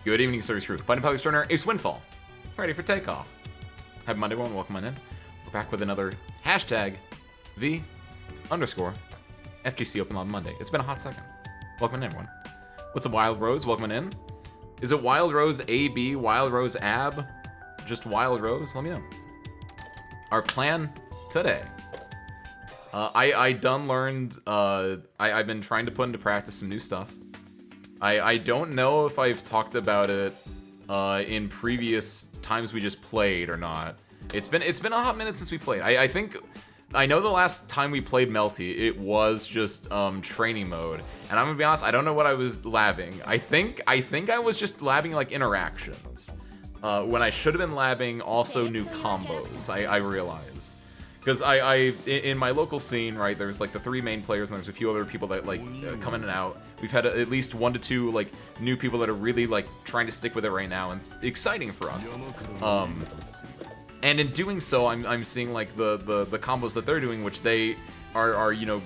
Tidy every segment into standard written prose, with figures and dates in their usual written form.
Good evening, Service Crew. Fighting Pilot Extraordinaire, Ace Windfall. Ready for takeoff. Happy Monday, everyone. Welcome on in. We're back with another hashtag #V_FGC Open on Monday. It's been a hot second. Welcome in, everyone. What's up, Wild Rose? Welcome in. Is it Wild Rose AB, Wild Rose AB? Just Wild Rose? Let me know. Our plan today. I done learned, I've been trying to put into practice some new stuff. I don't know if I've talked about it in previous times we just played or not. It's been a hot minute since we played. I know the last time we played Melty, it was just training mode, and I'm gonna be honest, I don't know what I was labbing. I think I was just labbing like interactions when I should have been labbing also new combos. I realize. Because in my local scene, right, there's like the 3 main players and there's a few other people that like come in and out. We've had at least 1 to 2 like new people that are really like trying to stick with it right now, and it's exciting for us. And in doing so, I'm seeing like the combos that they're doing, which they are you know,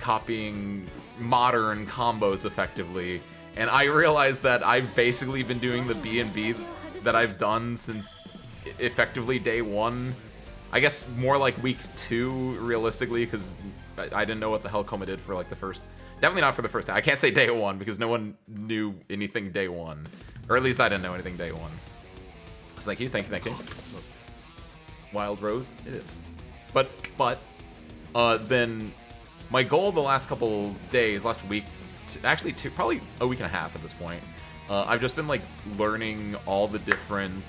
copying modern combos effectively. And I realized that I've basically been doing the B&B that I've done since effectively day 1. I guess more like week 2, realistically, because I didn't know what the hell Coma did for like the first... Definitely not for the first day. I can't say day 1, because no one knew anything day 1. Or at least I didn't know anything day 1. So thank you. Wild Rose, it is. But then my goal the last couple days, last week, actually probably a week and a half at this point, I've just been like learning all the different...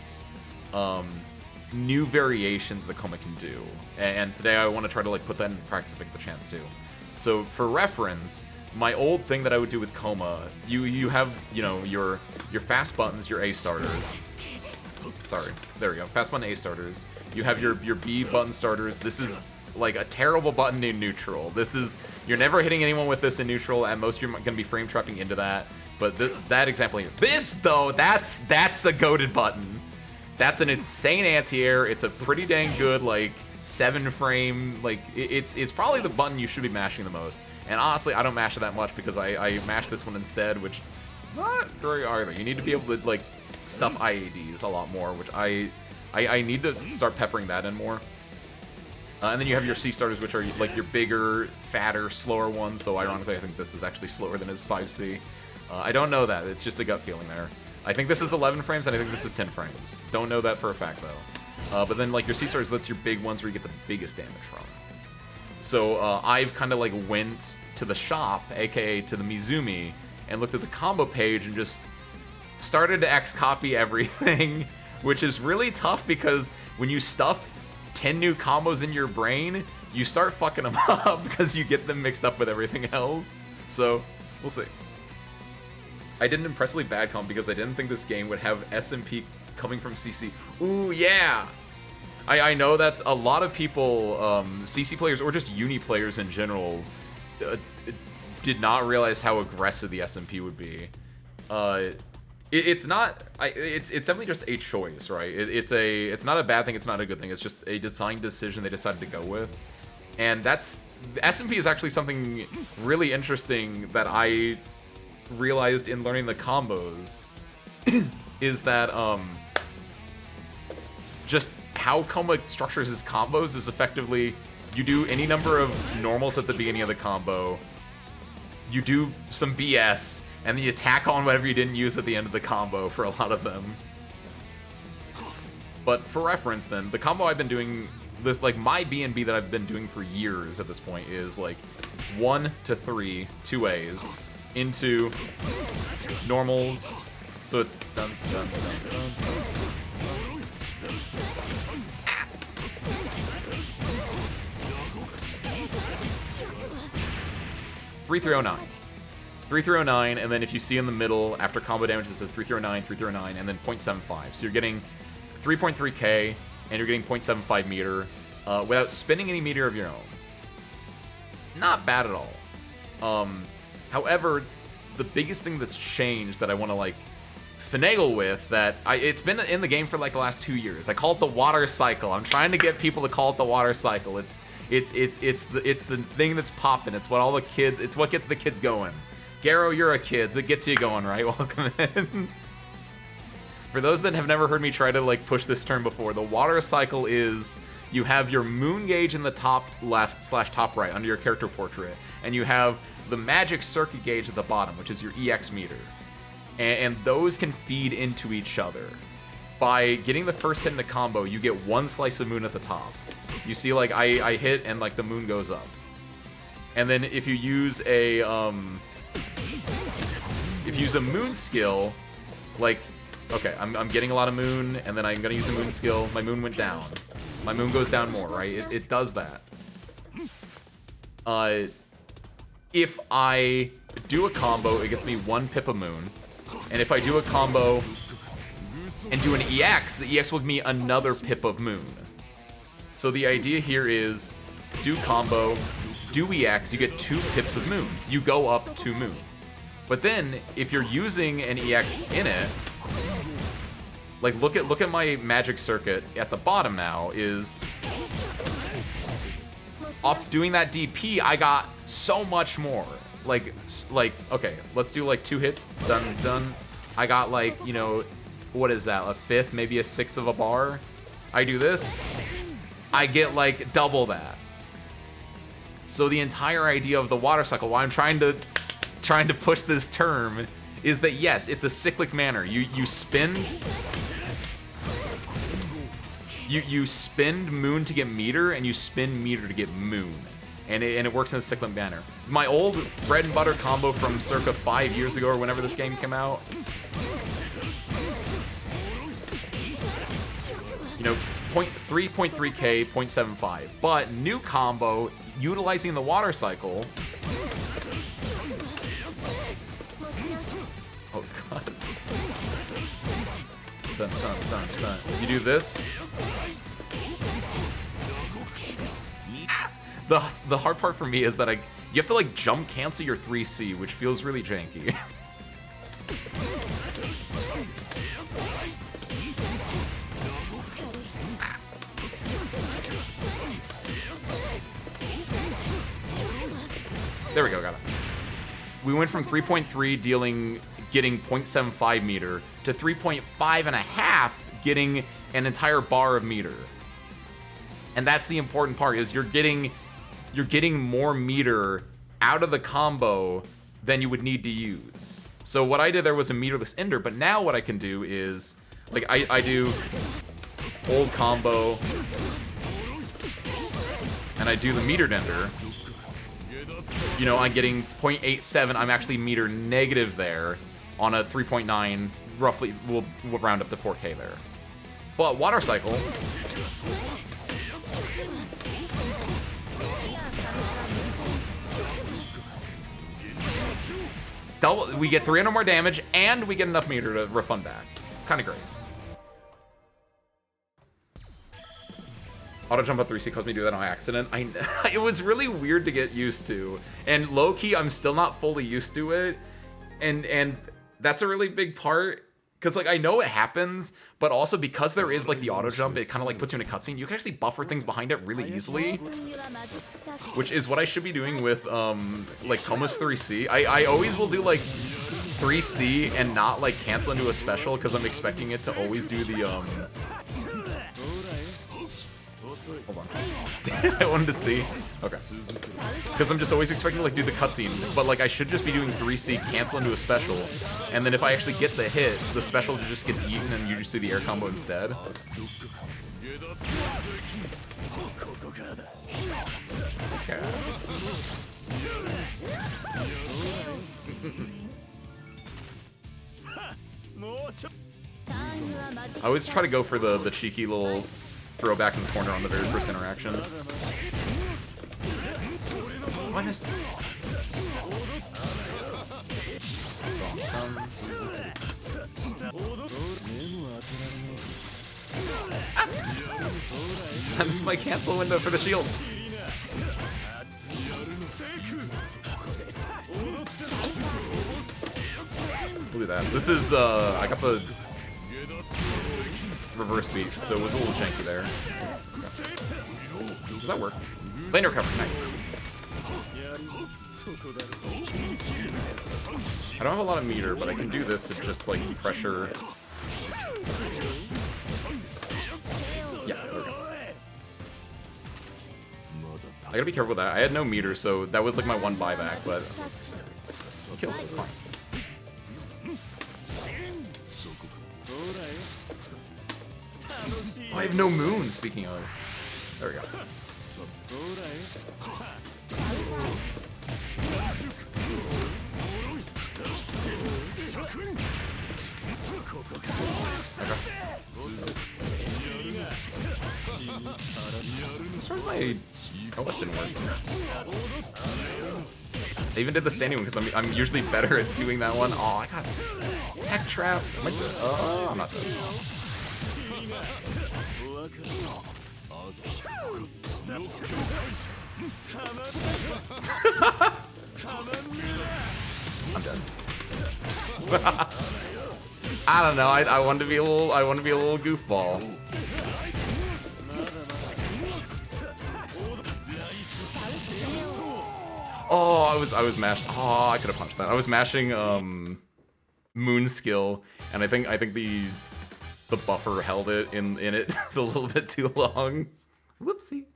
new variations that Coma can do, and today I want to try to like put that in practice if I get the chance to. So for reference, my old thing that I would do with Coma, you have, you know, your fast buttons, your A starters. Sorry, there we go. Fast button A starters. You have your B button starters. This is like a terrible button in neutral. This is, you're never hitting anyone with this in neutral. At most, you're gonna be frame trapping into that. But that example here, this though, that's a goated button. That's an insane anti-air. It's a pretty dang good, like, 7-frame, like, it's probably the button you should be mashing the most. And honestly, I don't mash it that much because I mash this one instead, which, not very either. You need to be able to, like, stuff IADs a lot more, which I need to start peppering that in more. And then you have your C starters, which are, like, your bigger, fatter, slower ones, though ironically I think this is actually slower than his 5C. I don't know that. It's just a gut feeling there. I think this is 11 frames, and I think this is 10 frames. Don't know that for a fact, though. But then, like, your C-Stars, that's your big ones where you get the biggest damage from. So, I've kind of, like, went to the shop, aka to the Mizumi, and looked at the combo page and just started to X-copy everything, which is really tough because when you stuff 10 new combos in your brain, you start fucking them up because you get them mixed up with everything else. So, we'll see. I did an impressively bad comp because I didn't think this game would have SMP coming from CC. Ooh, yeah! I know that a lot of people, CC players or just uni players in general, did not realize how aggressive the SMP would be. It's not. It's definitely just a choice, right? It's not a bad thing. It's not a good thing. It's just a design decision they decided to go with, and that's the SMP is actually something really interesting that I realized in learning the combos is that just how Coma structures his combos is effectively you do any number of normals at the beginning of the combo, you do some BS, and then you tack on whatever you didn't use at the end of the combo for a lot of them. But for reference then, the combo I've been doing, this like my B&B that I've been doing for years at this point is like 1 to 3 2As into normals, so it's dun dun dun dun dun. 3309. 3309, and then if you see in the middle, after combo damage, it says 3309, 3309, and then 0.75. So you're getting 3.3k, and you're getting 0.75 meter, without spinning any meter of your own. Not bad at all. However, the biggest thing that's changed that I want to like finagle with, that it's been in the game for like the last 2 years. I call it the water cycle. I'm trying to get people to call it the water cycle. It's the thing that's popping. It's what all the kids. It's what gets the kids going. Garo, you're a kid. It gets you going, right? Welcome in. For those that have never heard me try to like push this term before, the water cycle is you have your moon gauge in the top left / top right under your character portrait, and you have the magic circuit gauge at the bottom, which is your EX meter. And those can feed into each other. By getting the first hit in the combo, you get one slice of moon at the top. You see, like, I hit and, like, the moon goes up. And then if you use a, moon skill, like, okay, I'm getting a lot of moon, and then I'm gonna use a moon skill. My moon went down. My moon goes down more, right? It does that. If I do a combo, it gets me 1 pip of moon. And if I do a combo and do an EX, the EX will give me another pip of moon. So the idea here is do combo, do EX, you get 2 pips of moon. You go up 2 moon. But then if you're using an EX in it, like look at my magic circuit at the bottom now is off doing that DP, I got so much more. Like okay, let's do like 2 hits, done. I got like, you know, what is that, a 5th, maybe a 6th of a bar. I do this, I get like double that. So the entire idea of the water cycle, why I'm trying to push this term, is that yes, it's a cyclic manner. You spend moon to get meter, and you spin meter to get moon. And it works in a cyclic manner. My old bread and butter combo from circa 5 years ago, or whenever this game came out, you know, 3.3k, 0.75. But new combo, utilizing the water cycle. Oh god. Done. You do this. The hard part for me is that you have to like jump cancel your 3C, which feels really janky. There we go, got it. We went from 3.3 getting 0.75 meter to 3.5 and a half getting an entire bar of meter. And that's the important part, is you're getting more meter out of the combo than you would need to use. So what I did there was a meterless ender, but now what I can do is, like, I do old combo, and I do the metered ender. You know, I'm getting 0.87, I'm actually meter negative there on a 3.9, roughly, we'll round up to 4K there. But water cycle, we get 300 more damage, and we get enough meter to refund back. It's kind of great. Auto jump up 3C caused me to do that on accident. It was really weird to get used to. And low-key, I'm still not fully used to it. And that's a really big part. Because, like, I know it happens, but also because there is, like, the auto jump, it kind of, like, puts you in a cutscene. You can actually buffer things behind it really easily. Which is what I should be doing with, like, Koma's 3C. I always will do, like, 3C and not, like, cancel into a special, because I'm expecting it to always do the, Hold on. I wanted to see. Okay. Because I'm just always expecting to, like, do the cutscene, but, like, I should just be doing 3C, cancel into a special, and then if I actually get the hit, the special just gets eaten and you just do the air combo instead. Okay. I always try to go for the cheeky little throwback in the corner on the very first interaction. What is... I missed my cancel window for the shield. Look at that. This is, I got the reverse beat, so it was a little janky there. Okay. Does that work? Lane recovery, nice. I don't have a lot of meter, but I can do this to just, like, pressure Yeah, there we go. I gotta be careful with that. I had no meter, so that was like my one buyback, but kills, it's fine. Oh, I have no moon, speaking of. There we go. Sorry, my West didn't work. I even did the standing one because I'm usually better at doing that one. Oh, I got tech trapped. Am I good? Oh, I'm not good. I'm dead. I don't know. I wanted to be a little. I want to be a little goofball. Oh, I was mashing. Oh, I could have punched that. I was mashing moon skill, and I think the buffer held it in it a little bit too long. Whoopsie.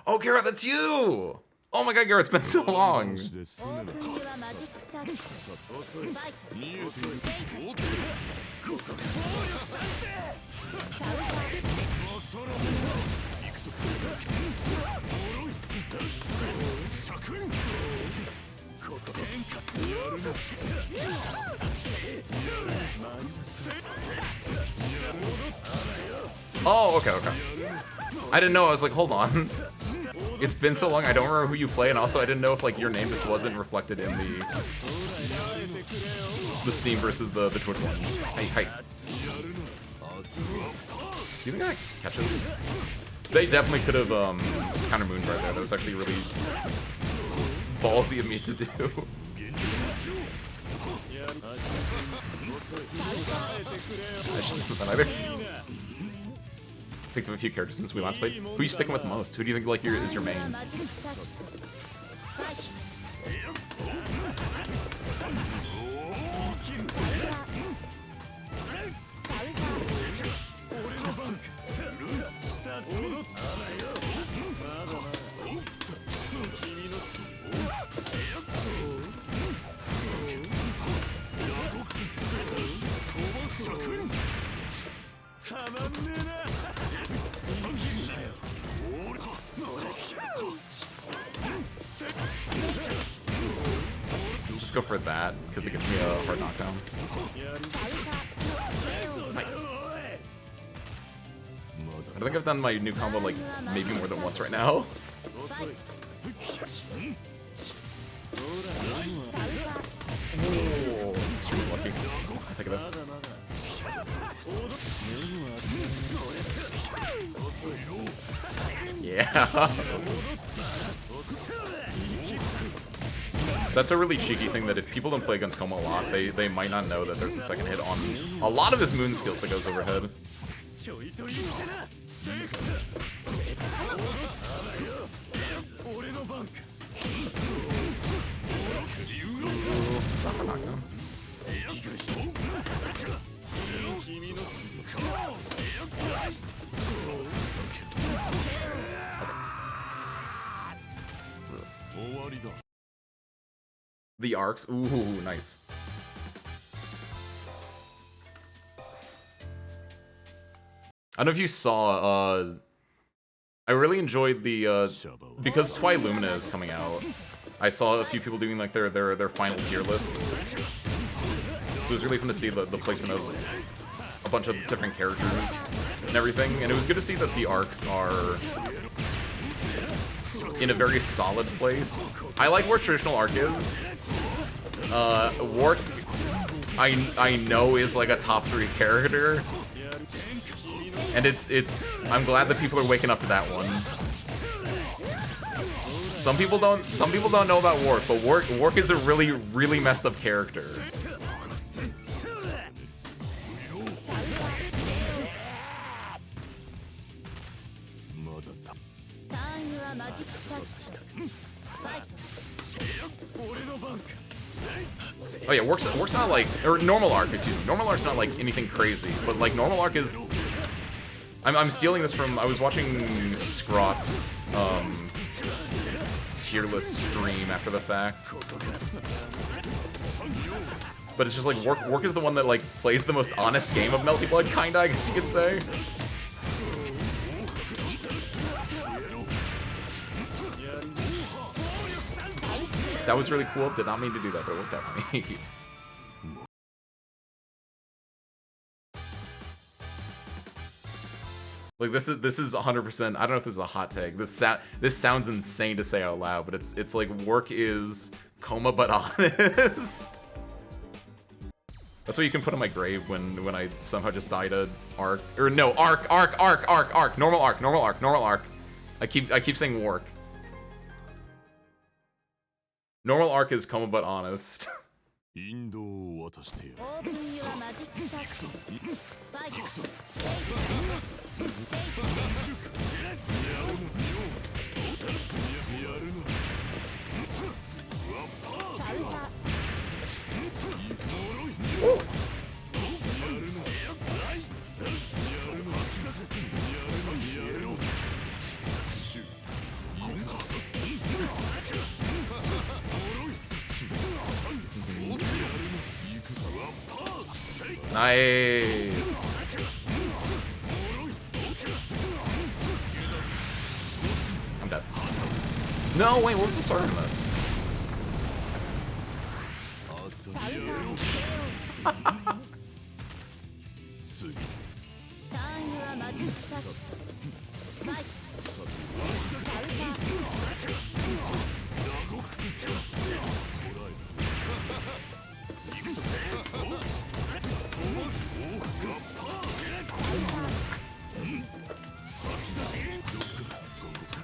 Oh, Garrett, that's you! Oh my god, Garrett, it's been so long. Oh, okay. I didn't know. I was like, hold on. It's been so long, I don't remember who you play, and also I didn't know if like your name just wasn't reflected in the Steam versus the Twitch one. Hey. Do you think I catch this? They definitely could have counter mooned right there. That was actually really ballsy of me to do. I shouldn't have done that either. Picked up a few characters since we last played. Who are you sticking with the most? Who do you think like is your main? Just go for that, because it gets me a hard knockdown. Nice. I think I've done my new combo like maybe more than once right now. Oh, extremely lucky. I'll take it out. Yeah. That's a really cheeky thing that if people don't play against Koma a lot, they might not know that there's a second hit on a lot of his moon skills that goes overhead. Knockdown. The arcs, ooh, nice. I don't know if you saw, I really enjoyed the, because Lumina is coming out, I saw a few people doing like their final tier lists. So it was really fun to see the placement of a bunch of different characters and everything, and it was good to see that the arcs are in a very solid place. I like where traditional arc is. Wart, I know is like a top 3 character, and I'm glad that people are waking up to that one. Some people don't know about Wark, but Wark is a really messed up character. Oh yeah, work's not like, or normal arc, excuse me. Normal arc's not like anything crazy, but like normal arc is. I'm stealing this from. I was watching Scrot's tier list stream after the fact. But it's just like work is the one that like plays the most honest game of Melty Blood, kinda, I guess you could say. That was really cool. Did not mean to do that, but it worked out for me. Like this is 100%. I don't know if this is a hot take. This sounds insane to say out loud, but it's like work is coma but honest. That's what you can put on my grave when I somehow just died a arc or no arc normal arc. I keep saying work. Normal arc is coma but honest. Nice. I'm dead. No, wait, what was the start of this?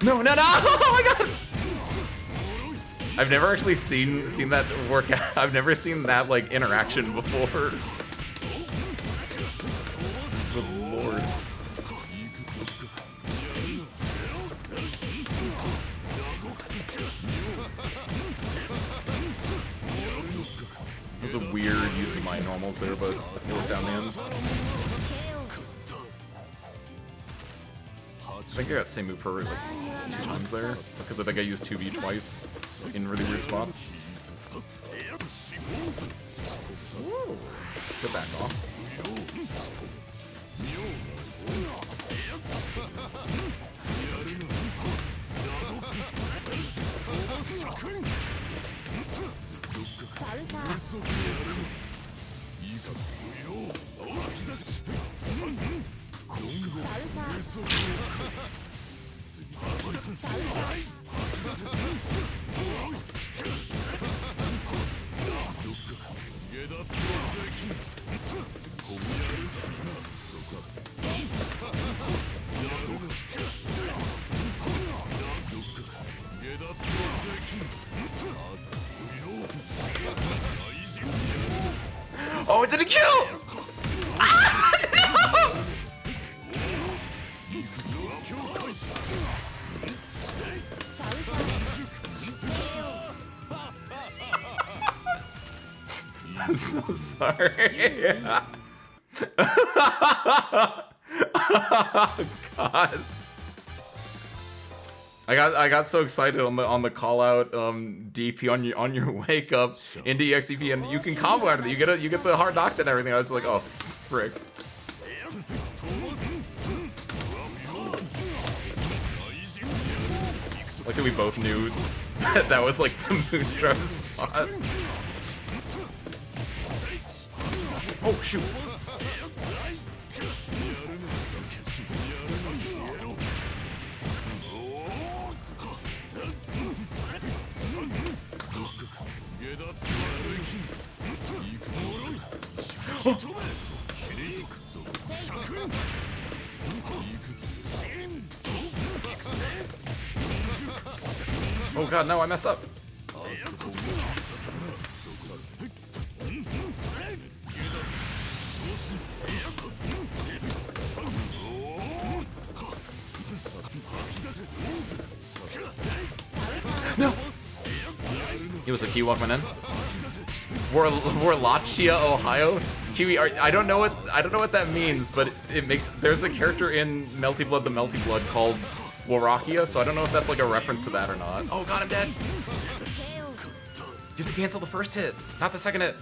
No! Oh my god! I've never actually seen that work out. I've never seen that like interaction before. Good lord. It was a weird use of my normals there, but I still down the end. I think I got the same move for like 2 times there, because I think I used 2V twice in really weird spots. Ooh. Good back off. Oh, it didn't kill! Ah, no! I'm so sorry. Oh, God. I got so excited on the call out DP on your wake up into EXDP, and you can combo out of it. You get the hard knocked and everything. I was like, oh frick. Like that we both knew that was like the Moonstruck spot. Oh shoot. Oh god, no, I messed up. No! He was a key walk man in. Wallachia, Ohio. Kiwi, I don't know what that means, but it makes there's a character in Melty Blood, the Melty Blood called Wallachia, so I don't know if that's like a reference to that or not. Oh god, I'm dead. You have to cancel the first hit, not the second hit.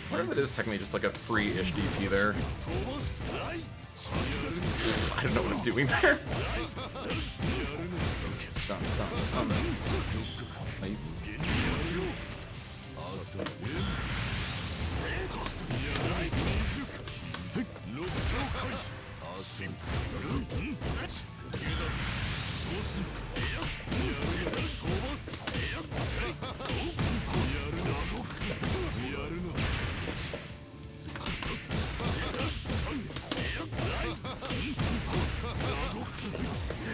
I wonder if it is technically just like a free-ish DP there. I don't know what I'm doing there. Nice.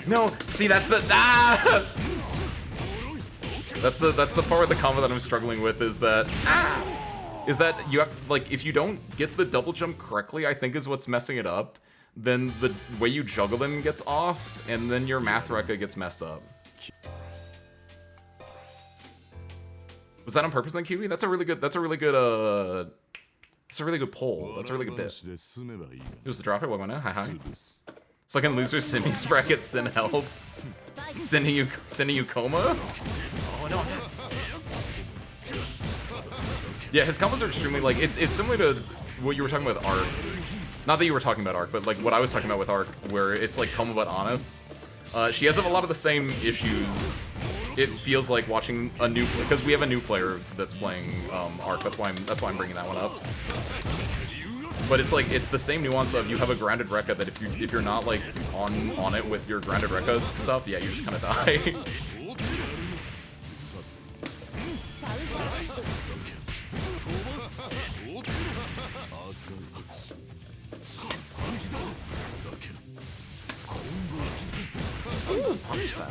No, see that's the that's the part with the combo that I'm struggling with is that you have to, like, if you don't get the double jump correctly, I think is what's messing it up. Then the way you juggle them gets off, and then your math rekka gets messed up. Was that on purpose then, Kiwi? That's a really good pull. That's a really good bit. It was the drop it, what went in? Hi. It's like in loser Simmy's bracket, sin help. Sending you coma? Oh no, I'm dead. Yeah, his combos are extremely, like, it's similar to what you were talking about with Arc. Not that you were talking about Arc, but like what I was talking about with Arc, where it's like coma but honest. She has a lot of the same issues. It feels like watching a new, because we have a new player that's playing Arc. That's why I'm bringing that one up. But it's like, it's the same nuance of you have a grounded rekka that if you're not like on it with your grounded rekka stuff, yeah, you just kind of die. Ooh, punish that.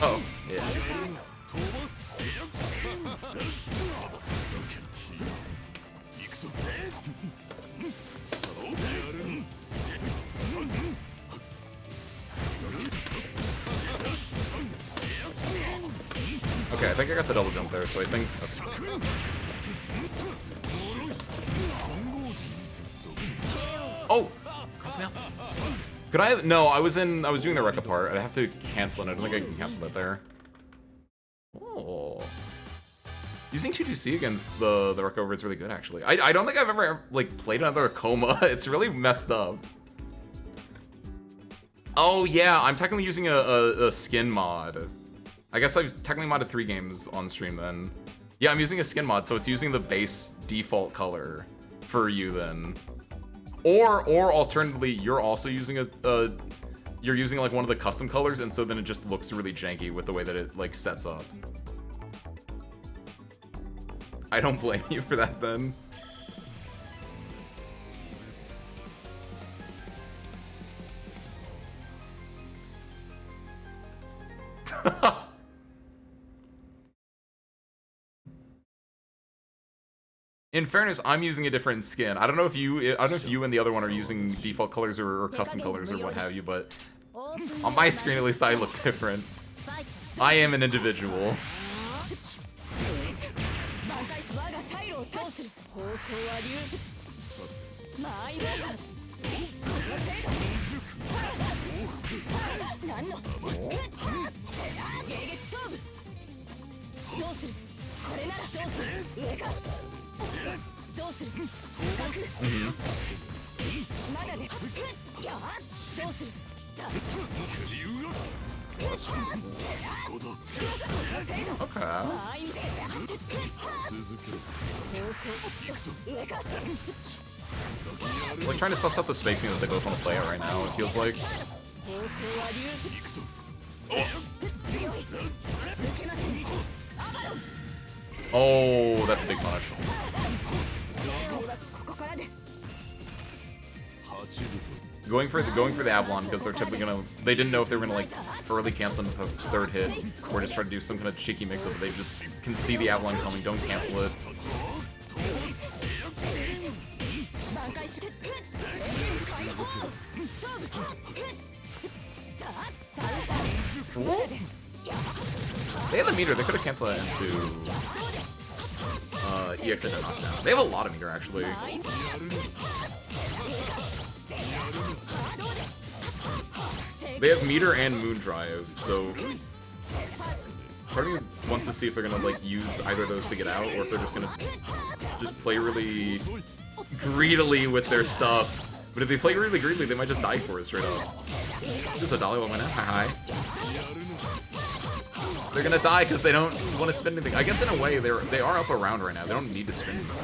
Oh, yeah. Okay, I think I got the double jump there, so I think... Okay. Oh! Cross me up. Could I have... No, I was doing the rekka part. I'd have to cancel it. I don't think I can cancel that there. Oh. Using 2-2-C against the rekka over is really good, actually. I don't think I've ever, like, played another coma. It's really messed up. Oh, yeah, I'm technically using a skin mod. I guess I've technically modded 3 games on stream then. Yeah, I'm using a skin mod, so it's using the base default color for you then. Or alternatively, you're also using you're using like one of the custom colors, and so then it just looks really janky with the way that it like sets up. I don't blame you for that then. In fairness, I'm using a different skin. I don't know if you and the other one are using default colors or custom colors or what have you, but on my screen at least I look different. I am an individual. Okay. It's like trying to suss out the spacing that they both want to play at right now, it feels like. Oh, that's a big punish. Going for the Avalon because they're typically gonna. They didn't know if they were gonna like early cancel the third hit or just try to do some kind of cheeky mix-up. They just can see the Avalon coming, don't cancel it. They had the meter. They could have canceled that into EX into knockdown. They have a lot of meter actually. They have meter and moon drive, so part of me wants to see if they're gonna like use either of those to get out, or if they're just gonna play really greedily with their stuff. But if they play really greedily, they might just die for it straight up. Just a dolly one, hi. They're gonna die because they don't want to spend anything. I guess in a way they are up a round right now. They don't need to spend anything.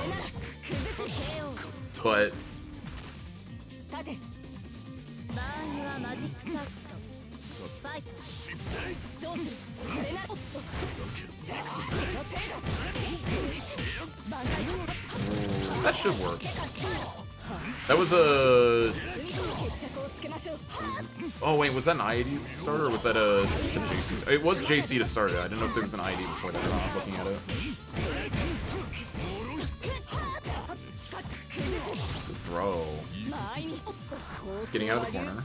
But that should work. That was a... Oh wait, was that an IAD starter or was that just a JC starter? It was JC to start it. I didn't know if there was an IAD before that. I'm not looking at it. Good throw. Just getting out of the corner.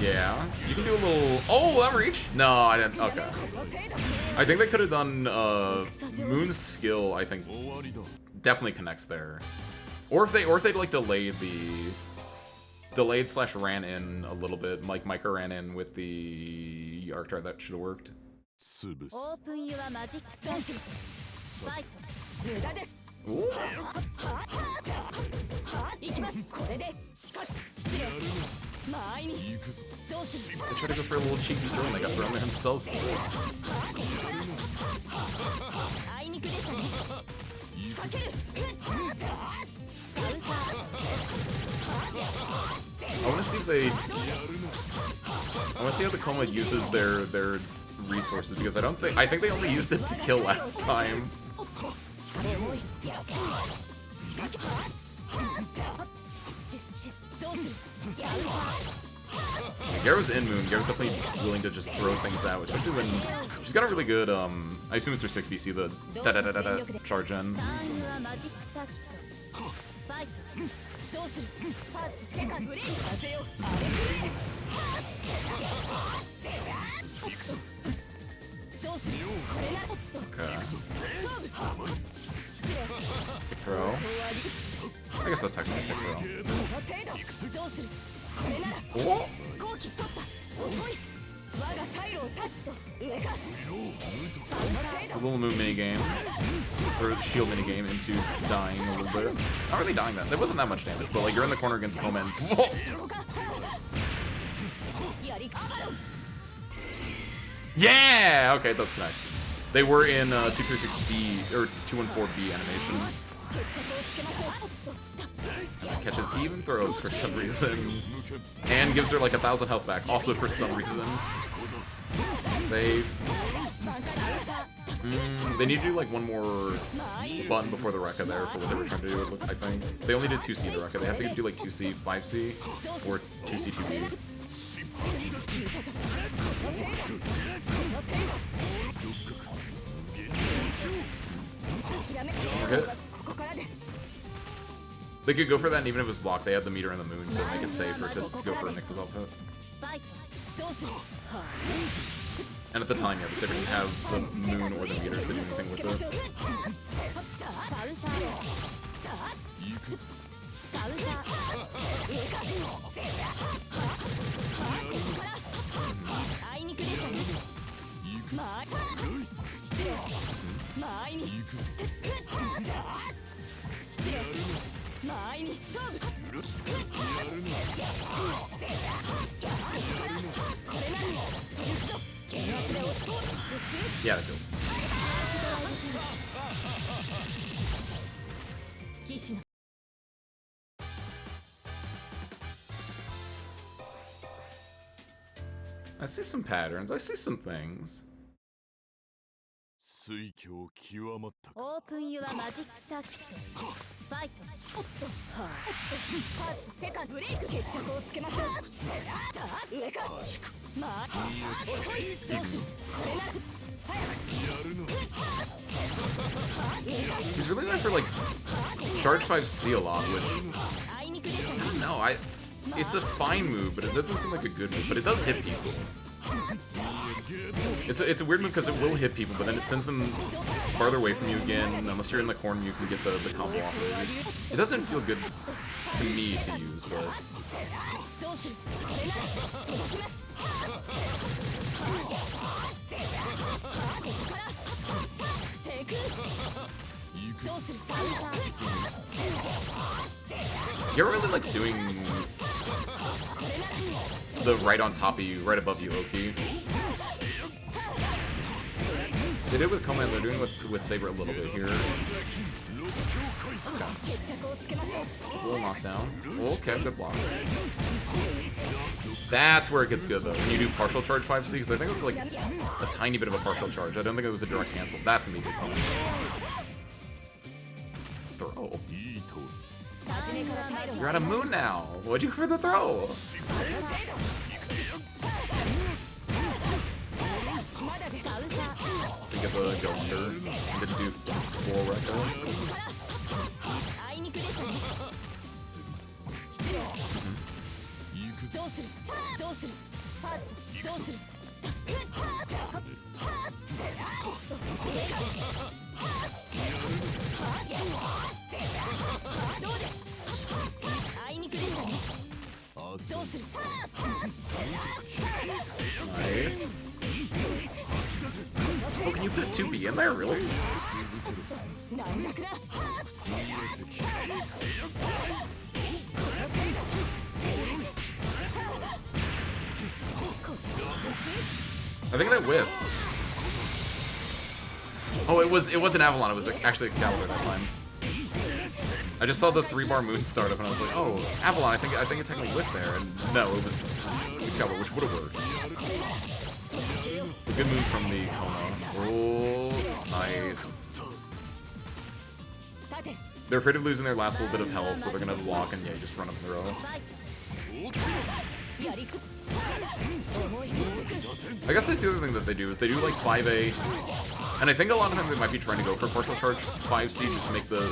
Yeah, you can do a little... Oh, that reach? No, I didn't. Okay. I think they could have done Moon's skill, I think definitely connects there. Or if they'd like delayed slash ran in a little bit, like Micah ran in with the arc drive, that should have worked. Ooh. They tried to go for a little cheeky throw and they got thrown at themselves for it. I want to see if they... I want to see how the Coma uses their resources, because I think they only used it to kill last time. Garo's in Moon. Garo's definitely willing to just throw things out, especially when she's got a really good, I assume it's her 6BC, the da-da-da-da-da charge in. Okay. Tick throw. I guess that's technically a tick throw. Oh. A little Moon minigame. Or shield minigame into dying a little bit. Not really dying that. There wasn't that much damage, but like you're in the corner against Coma and... Whoa. Yeah! Okay, it does connect. They were in 236B, or 214B animation. And catches even throws for some reason. And gives her like 1,000 health back, also for some reason. Save. They need to do like one more button before the Rekka there for what they were trying to do, I think. They only did 2C to Rekka. They have to do like 2C, 5C, or 2C, 2B. Okay. They could go for that, and even if it was blocked, they have the meter and the moon to make it safer to go for a mix-up outfit. And at the time, yeah, the Saber didn't have the moon or the meter to do anything with it. Yeah, that feels. I see some patterns. I see some things. Open your magic circuit. Fight. Second break. 決着をつけましょう。上か。まあ。He's really good for like charge 5C a lot, which I don't know. It's a fine move, but it doesn't seem like a good move. But it does hit people. It's a weird move because it will hit people, but then it sends them farther away from you again. Unless you're in the corner, you can get the combo off of it. It doesn't feel good to me to use, but. Hero really likes doing the right on top of you, right above you, Loki. They did it with Koma, they're doing it with Saber a little bit here. Okay. Little knockdown. Okay, good block. That's where it gets good though. When you do partial charge 5C, because I think it was like a tiny bit of a partial charge. I don't think it was a direct cancel. That's gonna be good. Throw. You're at a moon now. What'd you for the throw? Think of a go under. Didn't do full record. Nice. Oh, can you put a 2B in there, really? I think that whiffs. Oh, it was an Avalon. It was actually a Caliber that time. I just saw the 3-bar moon start up and I was like, oh, Avalon. I think it technically whiffed there, and no, it was Caliber, which would have worked. A good move from the Koma. Oh, nice. They're afraid of losing their last little bit of health, so they're gonna block and yeah, just run up in the row. I guess that's the other thing that they do is they do like 5A, and I think a lot of times they might be trying to go for partial charge 5C just to make a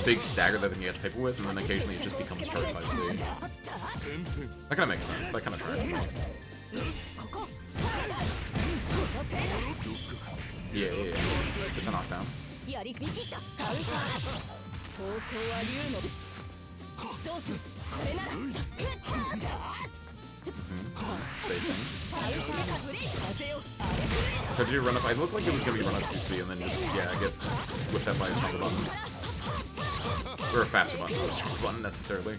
big stagger that they can get people with, and then occasionally it just becomes charge 5C. That kind of makes sense. That kind of tracks me. Yeah. Get the knockdown. Spacing. Tried to do run up. I looked like it was gonna be run up 2C and then just get whipped up by a stronger button. Or a faster button, not a stronger button necessarily.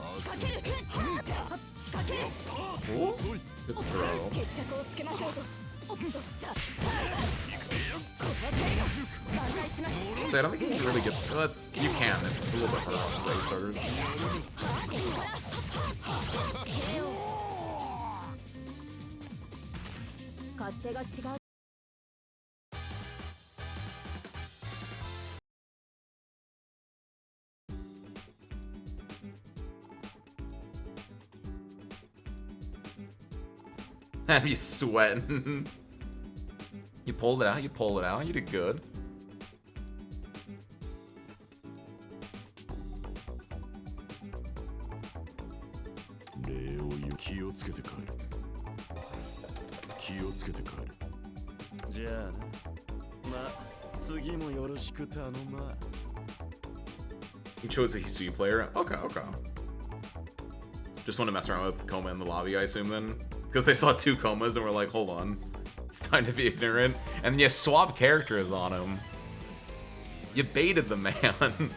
Ooh. Good throw. So I don't think you can really get. Well, you can. It's a little bit harder on the way starters. You sweating. You pulled it out, you did good. You chose a Hisui player? Okay. Just want to mess around with Koma in the lobby, I assume, then? Because they saw 2 Komas and were like, hold on. It's time to be ignorant. And then you swap characters on him. You baited the man.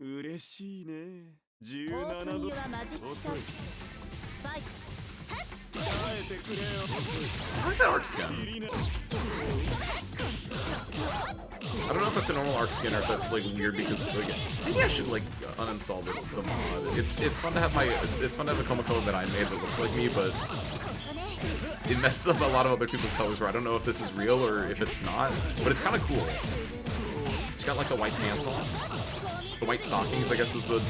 嬉しいね。オープンユアマジックサーファイ耐えてくれよ。 I like that arc skin. I don't know if that's a normal arc skin or if that's like weird because like maybe I should like uninstall the mod. It's fun to have a chroma color that I made that looks like me, but it messes up a lot of other people's colors where I don't know if this is real or if it's not. But it's kind of cool. She's got like the white pants on, the white stockings, I guess is the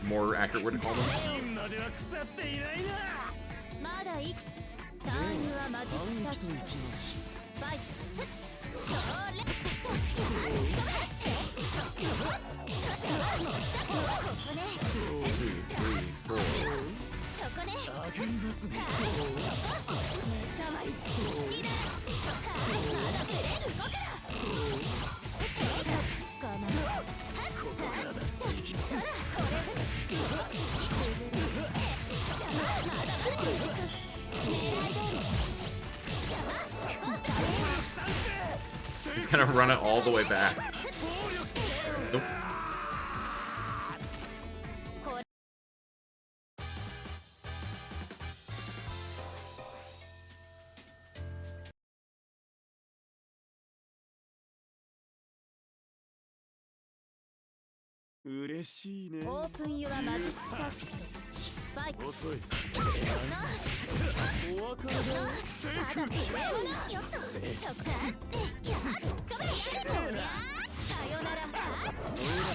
more accurate word to call them. まだ生きターンユアマジックサーファイHe's gonna run it all the way back. Nope. Open your magic circle. Fight. 遅い。お別れだ。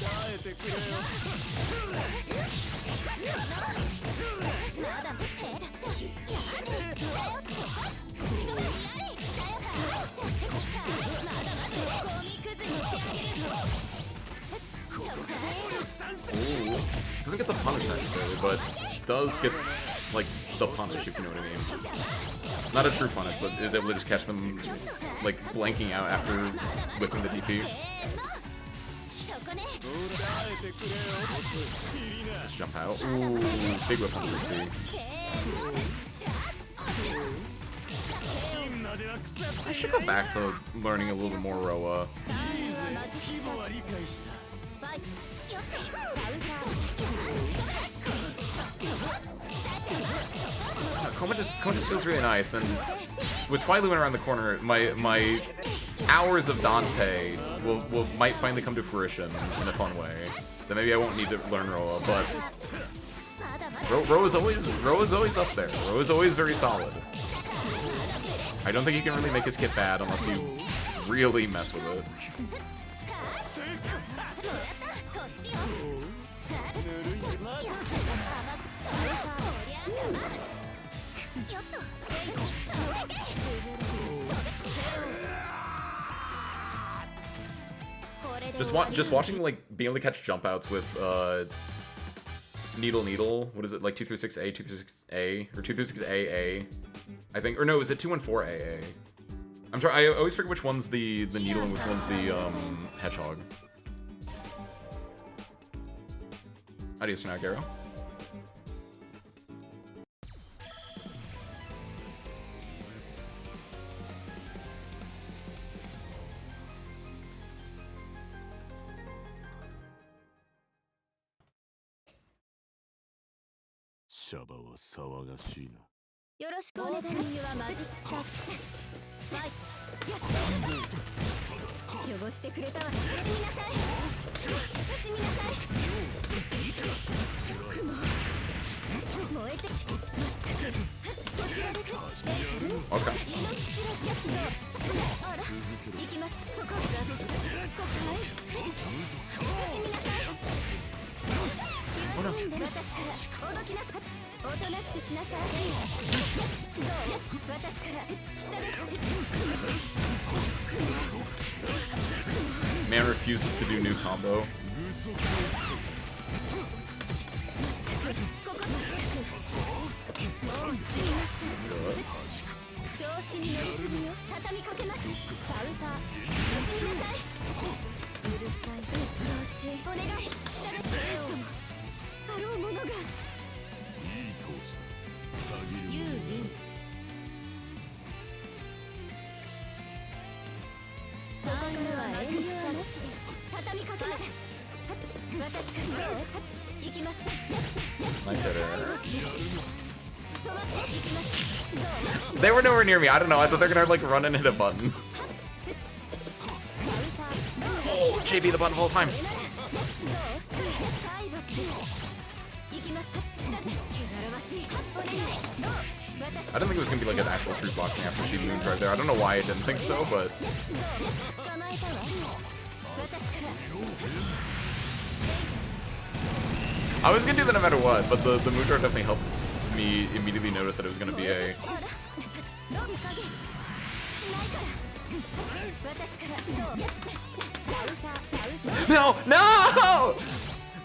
耐えてくれよ。Ooh. Doesn't get the punish necessarily, but does get, like, the punish, if you know what I mean. Not a true punish, but is able to just catch them, like, blanking out after whipping the DP. Just jump out. Ooh, big whip on 3C. I should go back to learning a little bit more Roa. Koma just feels really nice, and with Twilight Lumina around the corner, my hours of Dante might finally come to fruition in a fun way. Then maybe I won't need to learn Roa, but Roa's always up there. Roa's always very solid. I don't think you can really make his kit bad unless you really mess with it. Just watching, like, being able to catch jump outs with Needle, what is it, like 236A, 236A, or 236AA, I think, or no, is it 214AA? I always forget which one's the Needle and which one's the Hedgehog. Adios for now, Garo. Shaba wa sawagashii na. よろしくお願いします。マジックサークル。はい。汚してくれたわ。慎みなさい。慎みなさい。雲。燃えてし。こちらで。Okay. あら。行きます。そこ。慎みなさい。私からおどきなさい。おとなしくしなさい。どう？私から下です。Man refuses to do new combo. 調子に乗りすぎよ。畳みかけます。カウンター。進みなさい。うるさい。調子。お願い。下で。あろうものが。ユーリン。ターンはエンディングなしで畳みかけます。Nice hitter. They were nowhere near me. I don't know. I thought they were gonna like run and hit a button. Oh, JB the button the whole time. I didn't think it was gonna be like an actual truth boxing after she mooned right there. I don't know why I didn't think so, but I was gonna do that no matter what. But the moondraw definitely helped me immediately notice that it was gonna be a. No, no!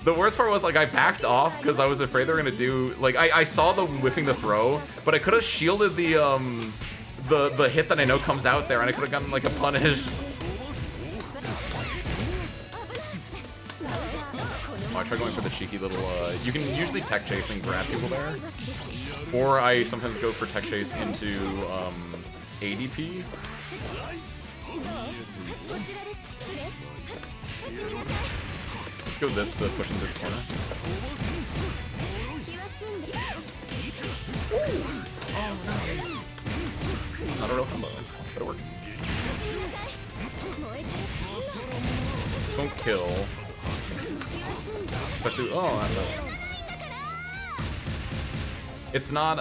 The worst part was like I backed off because I was afraid they were gonna do like I saw the whiffing the throw, but I could have shielded the hit that I know comes out there, and I could have gotten like a punish. Oh, I tried going for the cheeky little. You can usually tech chase and grab people there, or I sometimes go for tech chase into ADP. Let's go this to push into the corner. It's not a real combo, but it works. This won't kill. Especially, oh, I don't know. It's not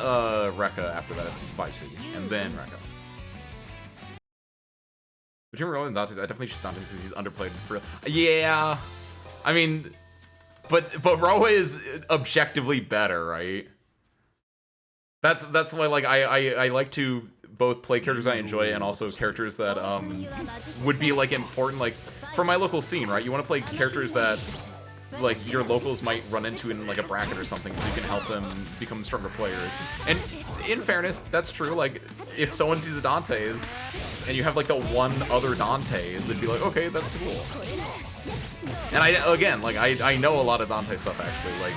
Rekka after that, it's 5C, and then Rekka. Between Rowan and Dante, I definitely choose Dante because he's underplayed for real. Yeah, I mean, but Roa is objectively better, right? That's why like I like to both play characters I enjoy and also characters that would be like important like for my local scene, right? You want to play characters that like your locals might run into in like a bracket or something, so you can help them become stronger players. And in fairness, that's true. Like if someone sees a Dante's and you have like the one other Dante's, they'd be like, okay, that's cool. And I know a lot of Dante stuff actually. Like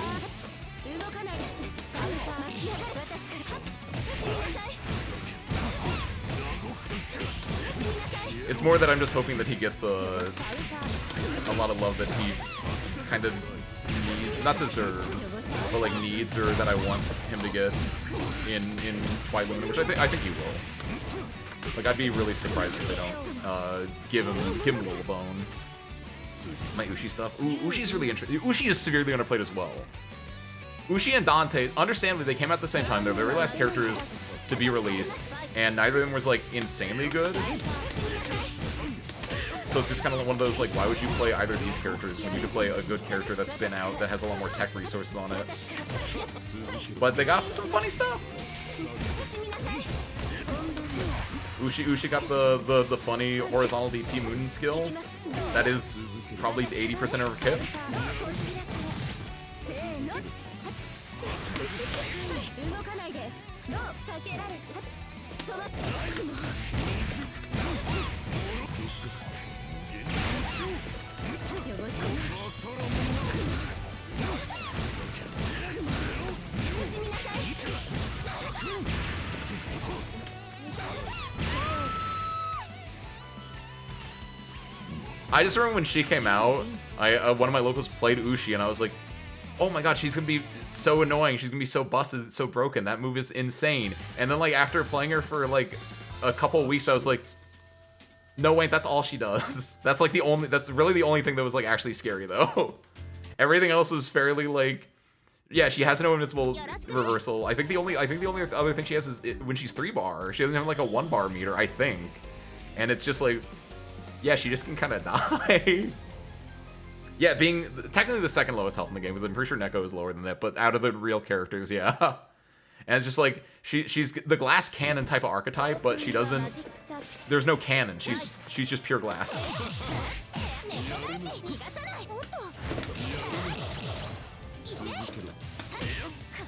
it's more that I'm just hoping that he gets a lot of love that he kind of not deserves, but like needs, or that I want him to get in Twilight Lumina, which I think he will. Like I'd be really surprised if they don't give him a little bone. My Ushi stuff. Ooh, Ushi is really interesting. Ushi is severely underplayed as well. Ushi and Dante, understandably, they came out at the same time. They're the very last characters to be released, and neither of them was like insanely good. So it's just kind of one of those, like, why would you play either of these characters when you could play a good character that's been out, that has a lot more tech resources on it? But they got some funny stuff. Ushi got the funny horizontal DP Moon skill. That is probably 80% of her kit. I just remember when she came out, one of my locals played Ushi, and I was like, oh my god, she's gonna be so annoying, she's gonna be so busted, so broken, that move is insane. And then like after playing her for like a couple of weeks, I was like, no wait, that's all she does. That's like that's really the only thing that was like actually scary though. Everything else was fairly like, yeah, she has no invincible reversal. I think the only other thing she has is when she's 3-bar. She doesn't have like a 1-bar meter, I think. And it's just like, yeah, she just can kind of die. Yeah, being technically the second lowest health in the game, because I'm pretty sure Neko is lower than that, but out of the real characters, yeah. And it's just like, she's the glass cannon type of archetype, but she doesn't, there's no cannon, she's just pure glass.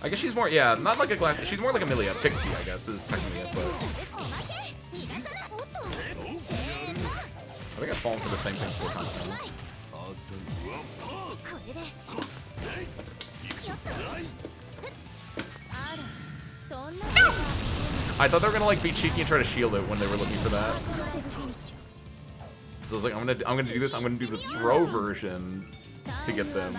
I guess she's more, yeah, not like a glass, she's more like a Amelia, Pixie, I guess, is technically it, but I think I've fallen for the same thing 4 times now. I thought they were gonna like be cheeky and try to shield it when they were looking for that. So I was like, I'm gonna do this. I'm gonna do the throw version, to get them.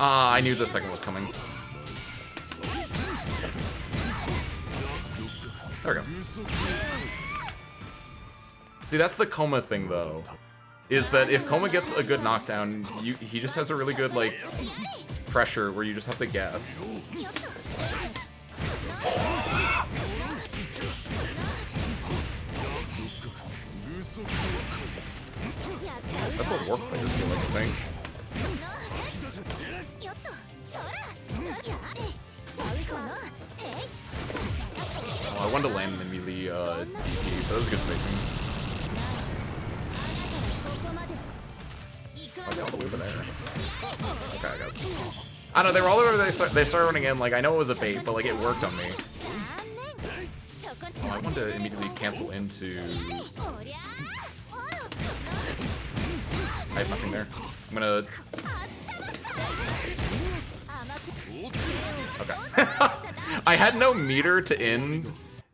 I knew the second was coming. There we go. See, that's the Coma thing, though. Is that if Coma gets a good knockdown, he just has a really good, like, pressure where you just have to guess. That's what warp players feel like, I think. Oh, I wanted to land an immediately DP, but that was good spacing. Oh, all the way over there. Okay, I guess. I don't know, they were all over there, they started running in, like, I know it was a bait, but, like, it worked on me. Oh, I wanted to immediately cancel into... I have nothing there. I'm gonna... Okay. I had no meter to end,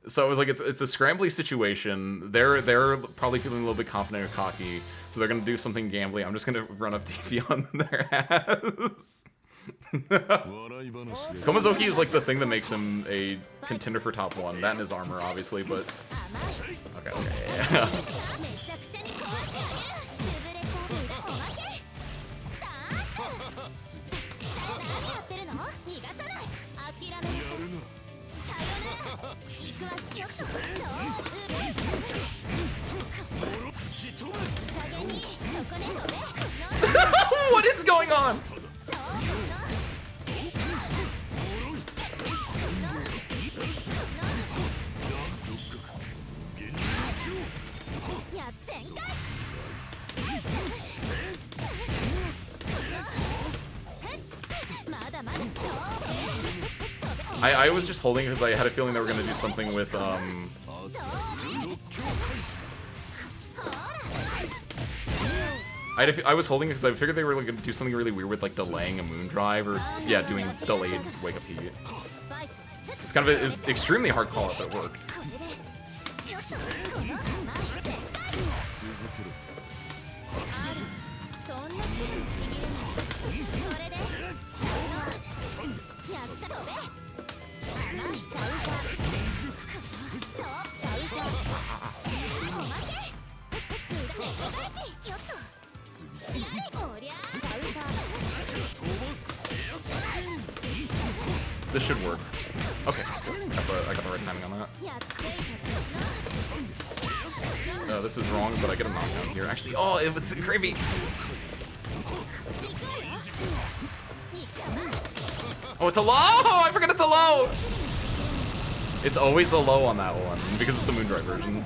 so it was like it's a scrambly situation. They're probably feeling a little bit confident or cocky, so they're gonna do something gambly. I'm just gonna run up TP on their ass. Komazoki is like the thing that makes him a contender for top 1. That and his armor, obviously, but okay, yeah. What is going on? I was just holding because I had a feeling they were going to do something with, I was holding it because I figured they were going to do something really weird with, like, delaying a moon drive or, yeah, doing delayed wake up heat. It's kind of it's extremely hard call out, but it worked. This should work. Okay, I got the right timing on that. This is wrong, but I get a knockdown here. Actually, oh, it was gravy. Oh, it's a low! I forgot it's a low! It's always a low on that one, because it's the Moondrive version.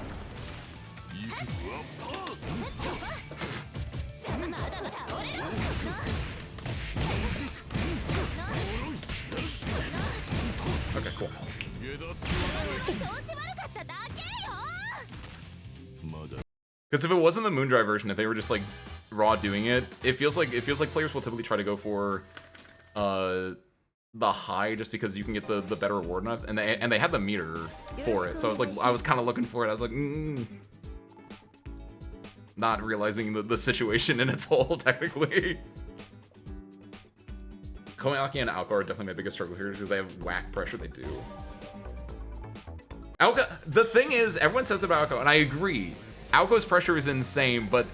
Okay, cool. Because if it wasn't the Moondrive version, if they were just like raw doing it, it feels like players will typically try to go for the high just because you can get the better reward enough, and they had the meter for it. So I was kind of looking for it. I was like, not realizing the situation in its whole technically. Komayaki and Aoko are definitely my biggest struggle here because they have whack pressure. They do. Aoko, the thing is, everyone says about Aoko, and I agree. Aoko's pressure is insane, but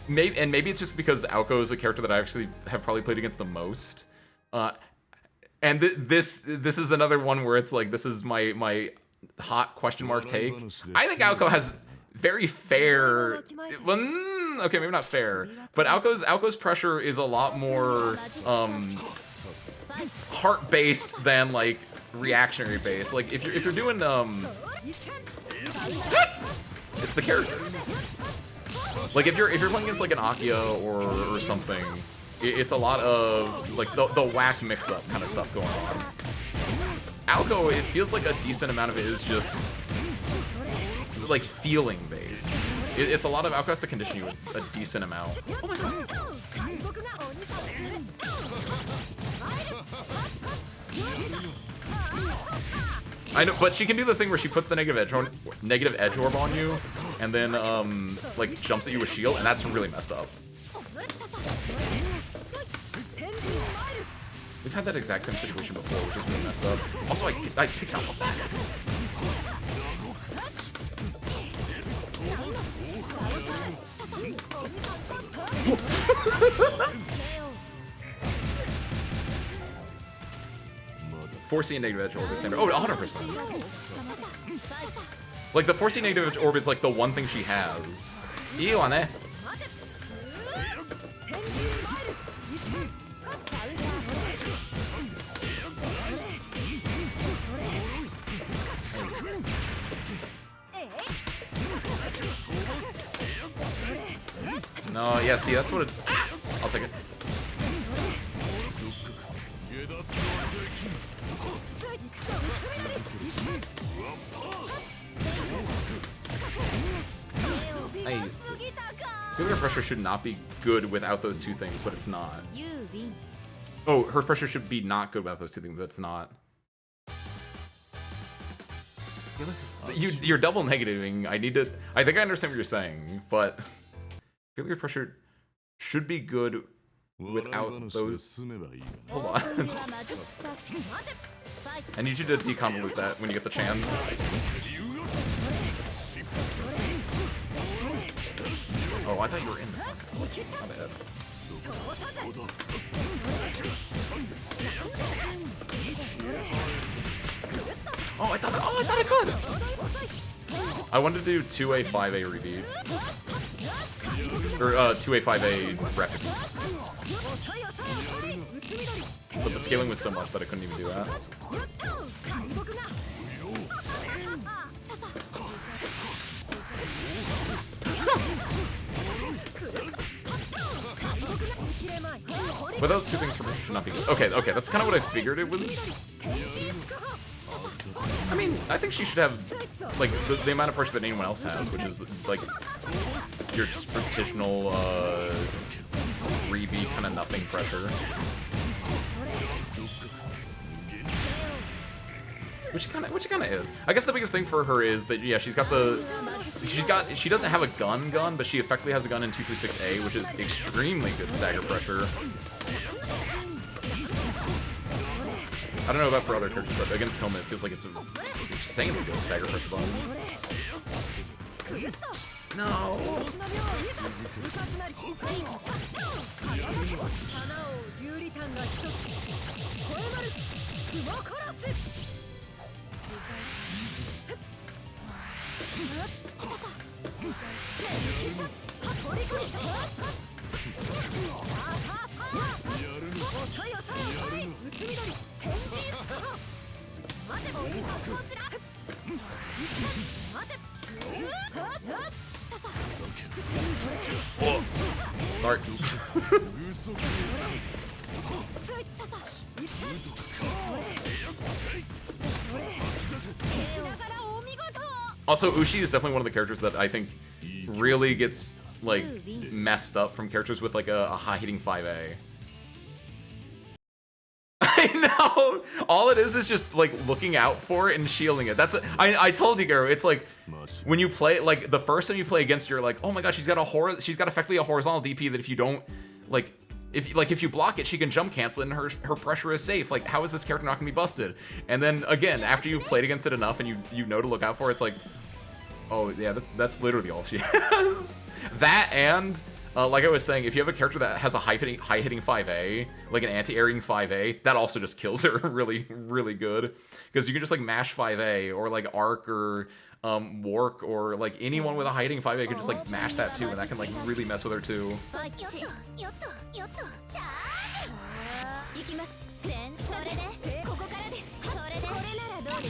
maybe it's just because Aoko is a character that I actually have probably played against the most. And this is another one where it's like, this is my hot question mark take. I think Aoko has very fair, well, okay, maybe not fair, but Aoko's pressure is a lot more heart-based than like reactionary based. Like if you're doing it's the character. Like if you're playing against like an Akia or something, it's a lot of like the whack mix-up kind of stuff going on. Alco, it feels like a decent amount of it is just like feeling based. It's a lot of Alco has to condition you with a decent amount. Oh my god. I know, but she can do the thing where she puts the negative edge orb on you, and then like jumps at you with shield, and that's really messed up. We've had that exact same situation before, which is really messed up. Also, I picked out that. Forcing a negative edge orb is standard. Oh, 100%. Like, the forcing negative edge orb is like the one thing she has. Nice. No, yeah, see, that's what it... I'll take it. Nice. Failure pressure should not be good without those two things, but it's not. Oh, her pressure should be not good without those two things, but it's not. You're double negativing. I think I understand what you're saying, but failure pressure should be good without those. Hold on. I need you to deconvolute that when you get the chance. Oh, I thought you were in there. My bad. Oh, I thought I could. I wanted to do 2A 5A repeat. Or 2A 5A rapid. But the scaling was so much that I couldn't even do that. But those two things should not be good. Okay, that's kind of what I figured it was. I mean, I think she should have, like, the amount of pressure that anyone else has, which is, like, your traditional, 3B kind of nothing pressure. Which it kind of is. I guess the biggest thing for her is that, yeah, she doesn't have a gun, but she effectively has a gun in 236A, which is extremely good stagger pressure. I don't know about for other characters, but against Koma, it feels like it's an insanely good stagger pressure button. No. Oh. Sorry. Also, Ushi is definitely one of the characters that I think really gets, like, messed up from characters with, like, a high-hitting 5A. I know! All it is just, like, looking out for it and shielding it. I told you, Garo, it's like, when you play, like, the first time you play against her, you're like, oh my god, she's got effectively a horizontal DP that if you don't, like, if you block it, she can jump cancel it and her pressure is safe. Like, how is this character not gonna be busted? And then, again, after you've played against it enough and you know to look out for it, it's like, oh, yeah, that's literally all she has. That and... like I was saying, if you have a character that has a high-hitting 5A, like an anti-airing 5A, that also just kills her really, really good. Because you can just, like, mash 5A, or, like, Arc, or Wark, or, like, anyone with a high-hitting 5A can just, like, smash that, too, and that can, like, really mess with her, too.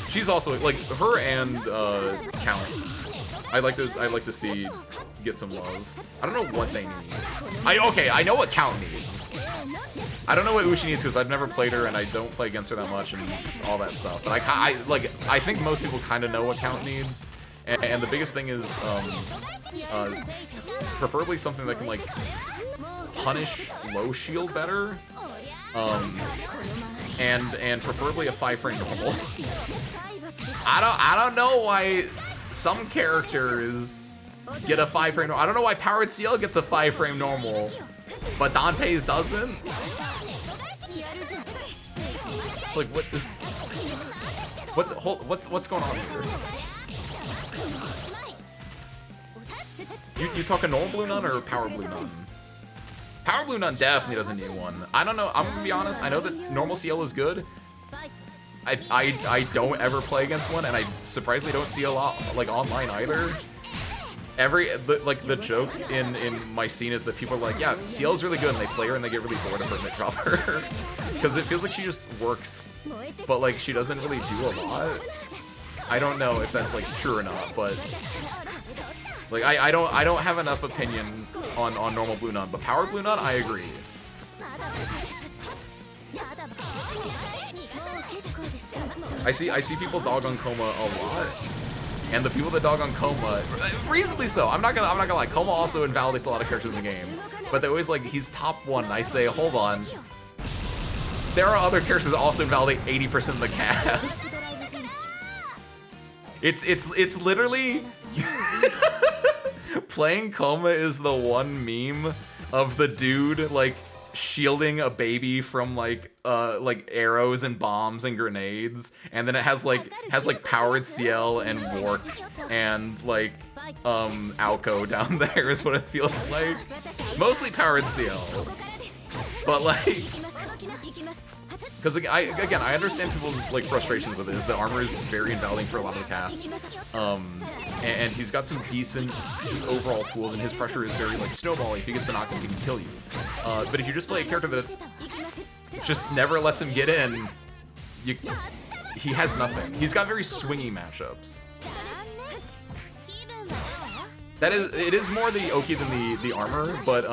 She's also, like, her and Count, I like to see get some love. I don't know what they need. Okay, I know what Count needs. I don't know what Ushi needs because I've never played her and I don't play against her that much and all that stuff. But I think most people kind of know what Count needs. And the biggest thing is preferably something that can like punish low shield better. And preferably a 5-frame normal. I don't know why some characters get a 5-frame normal. I don't know why Powered CL gets a 5-frame normal, but Dante's doesn't. It's like what's going on here? You talking normal Blue Nun or Power Blue Nun? Power Blue Nun definitely doesn't need one. I don't know. I'm gonna be honest. I know that normal CL is good. I don't ever play against one, and I surprisingly don't see a lot like online either. The joke in my scene is that people are like, yeah, CL is really good, and they play her and they get really bored of her mid dropper because it feels like she just works, but like she doesn't really do a lot. I don't know if that's like true or not, but like I don't have enough opinion on normal Blue Nun, but Power Blue Nun, I agree. I see people dog on Coma a lot, and the people that dog on Coma, reasonably so. I'm not gonna lie. Coma also invalidates a lot of characters in the game, but they always like he's top 1. And I say, hold on. There are other characters that also invalidate 80% of the cast. It's literally playing Coma is the one meme of the dude like shielding a baby from like arrows and bombs and grenades, and then it has like Powered CL and Wark and like Alco down there is what it feels like. Mostly Powered CL, but like because I understand people's like frustrations with it. Is that armor is very invalidating for a lot of the cast, and he's got some decent just overall tools, and his pressure is very like snowball. If he gets the knockdown, he can kill you. But if you just play a character that just never lets him get in, he has nothing. He's got very swingy matchups. It is more the Oki than the armor, but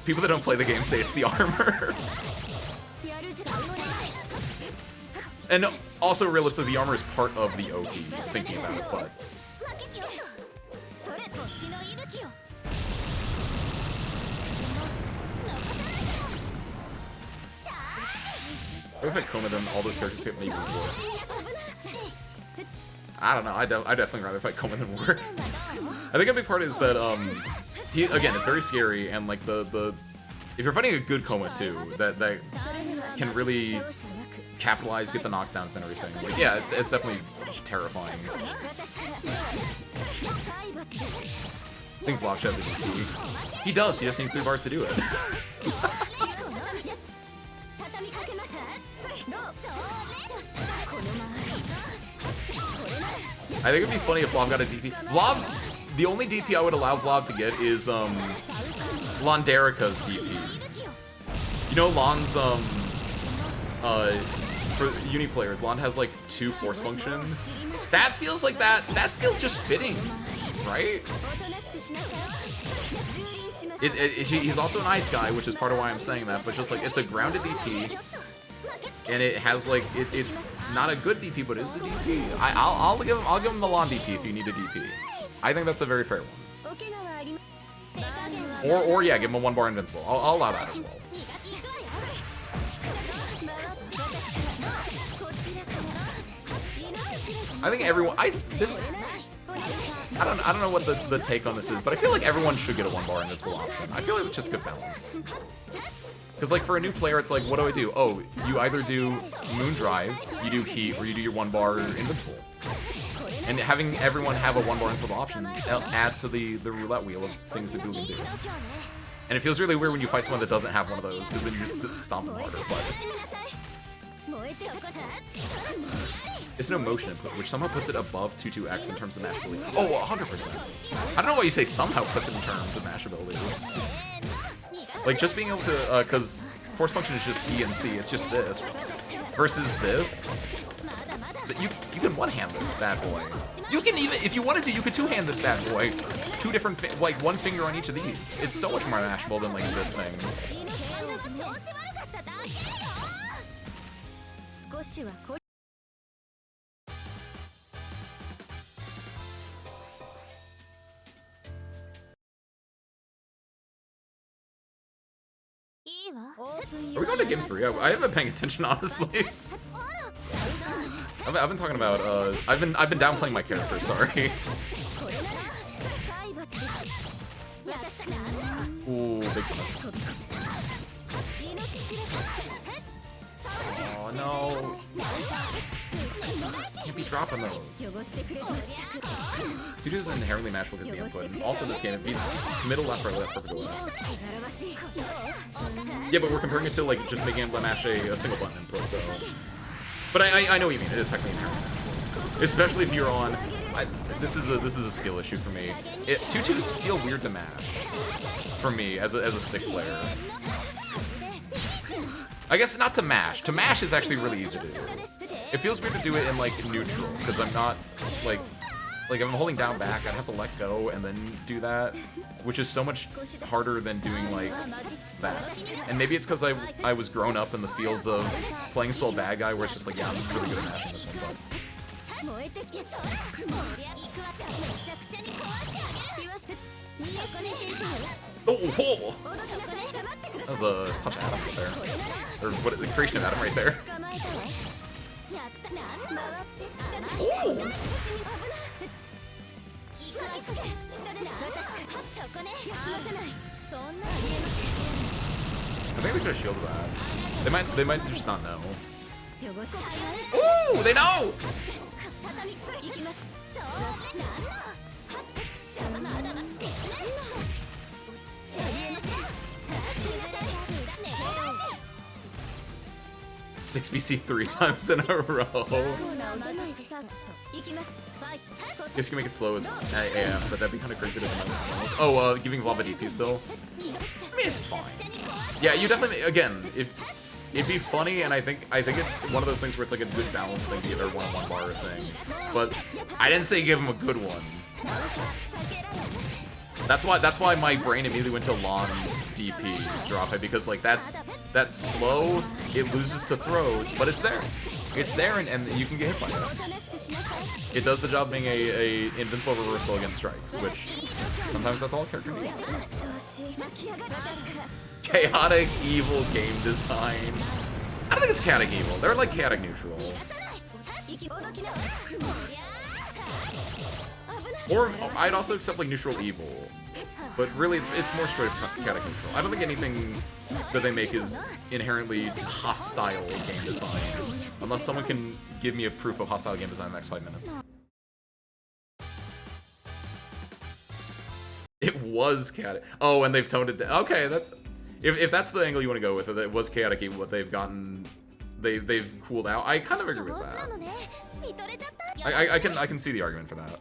people that don't play the game say it's the armor. And also, realistically, the armor is part of the Oki, thinking about it, but... If I Coma them, all those characters get me worse. I don't know, I definitely rather fight Coma than Wark. I think a big part is that, again, it's very scary, and like if you're fighting a good Coma too, that can really capitalize, get the knockdowns and everything. Like, yeah, it's definitely terrifying. I think Vlog should have the DP. He does, he just needs 3 bars to do it. I think it'd be funny if Vlob got a DP. Vlob, the only DP I would allow Vlob to get is Londerica's DP. You know Lon's for uni players, Lon has like 2 force functions. That feels like that feels just fitting, right? He's also an ice guy, which is part of why I'm saying that, but just like it's a grounded DP. And it has like it's not a good DP, but it's a DP. I'll give him the Lon DP if you need a DP. I think that's a very fair one. Or yeah, give him a 1-bar invincible. I'll allow that as well. I think everyone I don't know what the take on this is, but I feel like everyone should get a 1-bar invincible option. I feel like it's just good balance. Because like for a new player, it's like, what do? Oh, you either do Moon Drive, you do Heat, or you do your 1-bar invincible. And having everyone have a 1-bar invincible option adds to the roulette wheel of things that people can do. And it feels really weird when you fight someone that doesn't have one of those, because then you just stomp them harder. But it's no motion input, which somehow puts it above 2-2x in terms of mashability. Oh, 100%. I don't know why you say somehow puts it in terms of mashability. Like, just being able to, because force function is just E and C, it's just this. Versus this, you can one-hand this bad boy. You can even, if you wanted to, you could 2-hand this bad boy. two different, like one finger on each of these. It's so much more mashable than like this thing. 少しはこいいわ Are we going to game 3? I haven't been paying attention, honestly. I've been talking about, I've been downplaying my character, sorry. Ooh, big punish. Oh no. Can't be dropping those. 2-2 is inherently mashable because of the input. And also this game, it beats middle left or left perfect OS. Yeah, but we're comparing it to like just making him mash a single button input though. But I know what you mean. It is technically inherently mashable. Especially if you're on... this is a skill issue for me. 2-2s feel weird to mash. For me, as a stick player. I guess not to mash. To mash is actually really easy to do. It feels weird to do it in like neutral, because I'm not like if I'm holding down back, I'd have to let go and then do that, which is so much harder than doing like that. And maybe it's because I was grown up in the fields of playing Soul Bad Guy, where it's just like, yeah, I'm really good at mashing this one, but... Oh! That was a touch of Adam right there. Or what, the creation of Adam right there. Oh! I think they could have shielded that. They might just not know. Ooh! They know! Six BC 3 times in a row. Guess you can make it slow as AF, but that'd be kind of crazy to do. Oh, giving Lava DT still. I mean, it's fine. Yeah, you definitely. Again, it'd be funny, and I think it's one of those things where it's like a good balance thing to give everyone a 1 bar thing. But I didn't say give him a good one. That's why my brain immediately went to Lon DP drop it, because like that's slow, it loses to throws, but it's there. It's there and you can get hit by it. It does the job being a invincible reversal against strikes, which sometimes that's all a character needs. Chaotic evil game design. I don't think it's chaotic evil. They're like chaotic neutral. Or I'd also accept like neutral evil, but really it's more straight up chaotic neutral. I don't think anything that they make is inherently hostile game design, unless someone can give me a proof of hostile game design in the next 5 minutes. It was chaotic. Oh, and they've toned it down. Okay, that if that's the angle you want to go with, it was chaotic evil. What they've gotten, they've cooled out. I kind of agree with that. I can see the argument for that.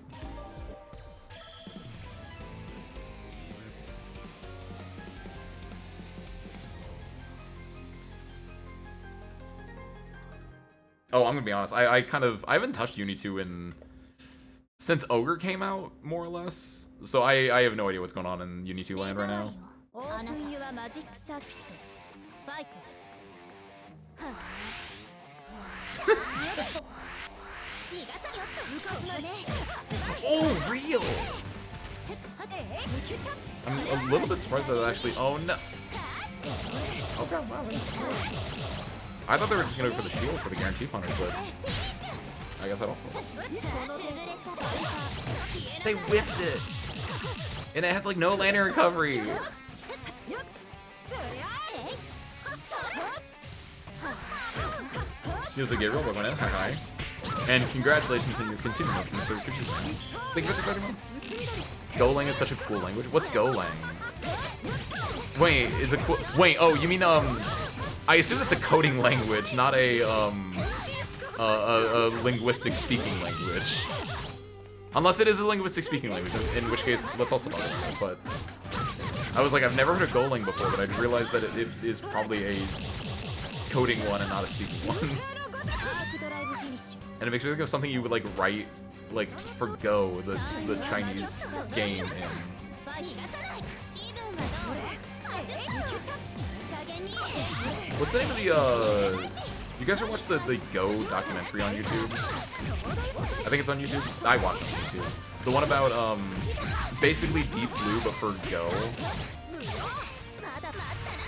Oh, I'm gonna be honest. I haven't touched Uni 2 since Ogre came out, more or less. So I have no idea what's going on in Uni 2 land right now. Oh, real! I'm a little bit surprised that it actually. Oh no. Okay, wow. I thought they were just gonna go for the shield for the guarantee punish, but I guess that also works. They whiffed it! And it has like no landing recovery! Here's the Gabriel, but went in, hi. And congratulations on your continued motion research. Thank you for the 30 months. Golang is such a cool language. What's Golang? Wait, is it cool? Wait, oh, you mean, I assume it's a coding language, not a linguistic speaking language. Unless it is a linguistic speaking language, in which case, let's also talk about it. But I was like, I've never heard of Golang before, but I realized that it is probably a coding one and not a speaking one. And it makes me think of something you would like write like for Go, the Chinese game in. What's the name of the you guys ever watch the Go documentary on YouTube? I think it's on YouTube. I watch it on YouTube. The one about basically Deep Blue but for Go.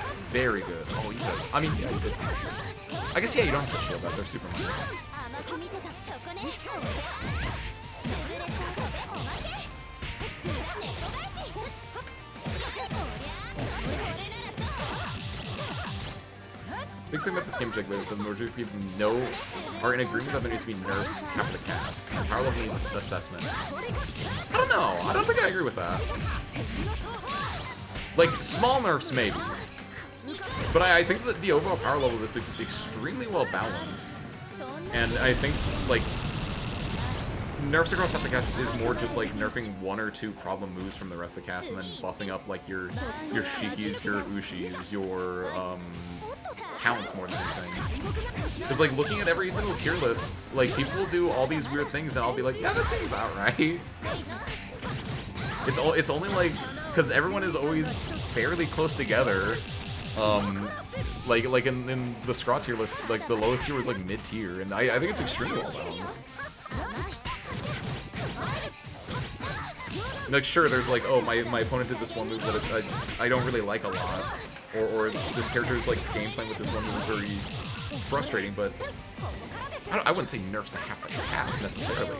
It's very good. Oh, you did. I mean, yeah, you did. I guess yeah, you don't have to show that. They're super nice. Big thing about this game, particularly, is the majority of people know are in agreement that there needs to be nerfs half the cast. And power level needs assessment. I don't know. I don't think I agree with that. Like, small nerfs, maybe. But I think that the overall power level of this is extremely well balanced. And I think, like, nerfs across half the cast is more just like nerfing one or two problem moves from the rest of the cast and then buffing up like your Shikis, your Ushis, your counts more than anything. Because like looking at every single tier list, like people will do all these weird things and I'll be like, yeah, that seems about right. It's only like because everyone is always fairly close together. Like in the Scraw tier list, like the lowest tier was like mid tier, and I think it's extremely well balanced. Like sure, there's like, oh my opponent did this one move that I don't really like a lot, or this character's like gameplay with this one move is very frustrating, but I wouldn't say nerfs to half the cast necessarily.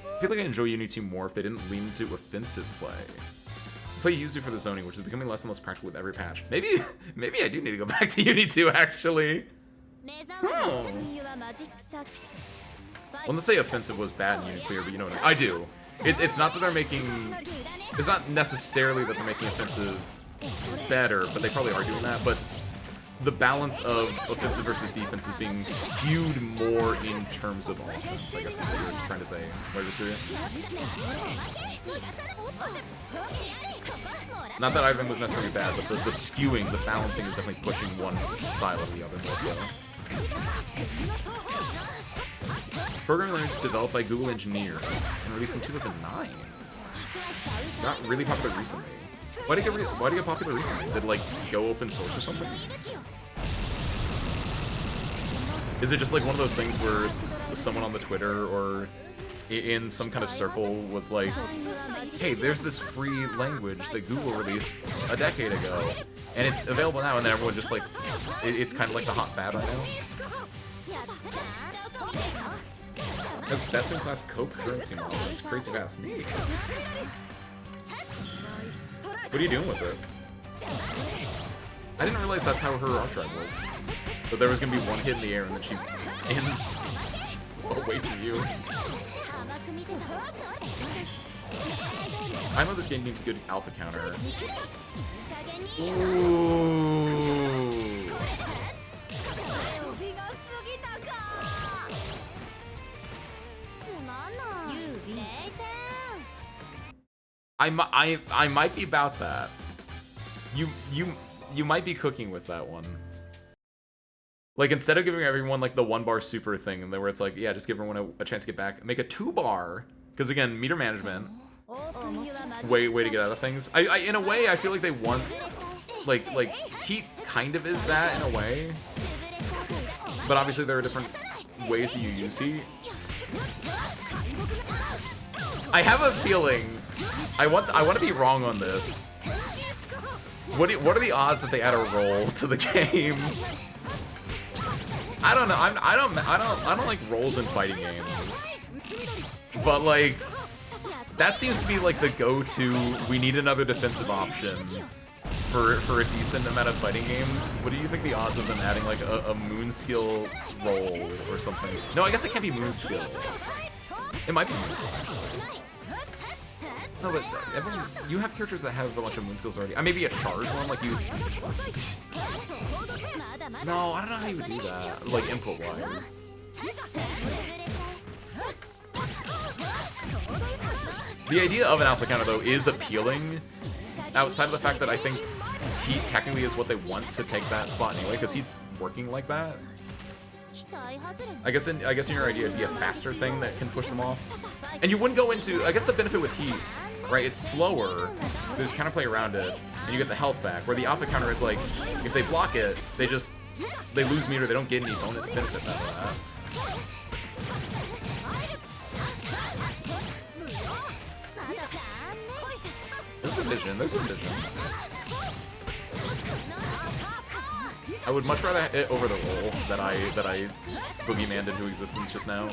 I feel like I enjoy Unity 2 more if they didn't lean into offensive play. Play Yuzu for the zoning, which is becoming less and less practical with every patch. Maybe I do need to go back to Unity 2 actually. Well, let's say offensive was bad in Unity 3, but you know what I do. It's not that they're making... It's not necessarily that they're making offensive better, but they probably are doing that, but the balance of offensive versus defense is being skewed more in terms of offense, I guess is what you're trying to say, Not that either was necessarily bad, but the skewing, the balancing is definitely pushing one style or the other more so. Programming language developed by Google engineers and released in 2009. Not really popular recently. Why did it get popular recently? Did like Go open source or something? Is it just like one of those things where someone on the Twitter or in some kind of circle was like, hey, there's this free language that Google released a decade ago, and it's available now, and then everyone just like, it's kind of like the hot fad right now? That's best-in-class Coke currency model. It's crazy fast. Neat. What are you doing with it? I didn't realize that's how her arc drive worked. But there was gonna be one hit in the air and then she ends away from you. I know this game needs a good alpha counter. Ooh. I might be about that. You might be cooking with that one. Like instead of giving everyone like the 1-bar super thing, and then where it's like, yeah, just give everyone a chance to get back, make a 2-bar. Because again, meter management. Way to get out of things. I in a way I feel like they want like Heat kind of is that in a way. But obviously there are different ways that you use Heat. I have a feeling I want to be wrong on this. What are the odds that they add a roll to the game? I don't know. I don't like rolls in fighting games. But like that seems to be like the go-to. We need another defensive option for a decent amount of fighting games. What do you think the odds of them adding like a moon skill roll or something? No, I guess it can't be moon skill. It might be moon skill. No, but everyone, you have characters that have a bunch of moon skills already. Maybe a charge one, like you. No, I don't know how you would do that, like input-wise. The idea of an alpha counter though is appealing. Outside of the fact that I think Heat technically is what they want to take that spot anyway, because Heat's working like that. I guess in your idea, it'd be a faster thing that can push them off. And you wouldn't go into, I guess the benefit with heat, right? It's slower. There's counterplay around it, and you get the health back. Where the alpha counter is like, if they block it, they lose meter. They don't get any bonus benefit out of that. There's a vision. There's a vision. I would much rather hit over the roll that I boogeymaned into existence just now.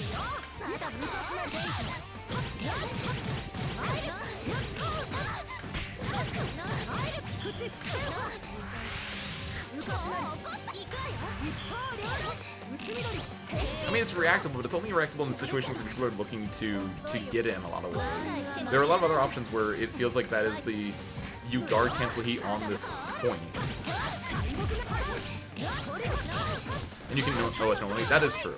I mean, it's reactable, but it's only reactable in situations where people are looking to get in a lot of ways. There are a lot of other options where it feels like that is the you guard cancel heat on this point. And you can OS normally. That is true.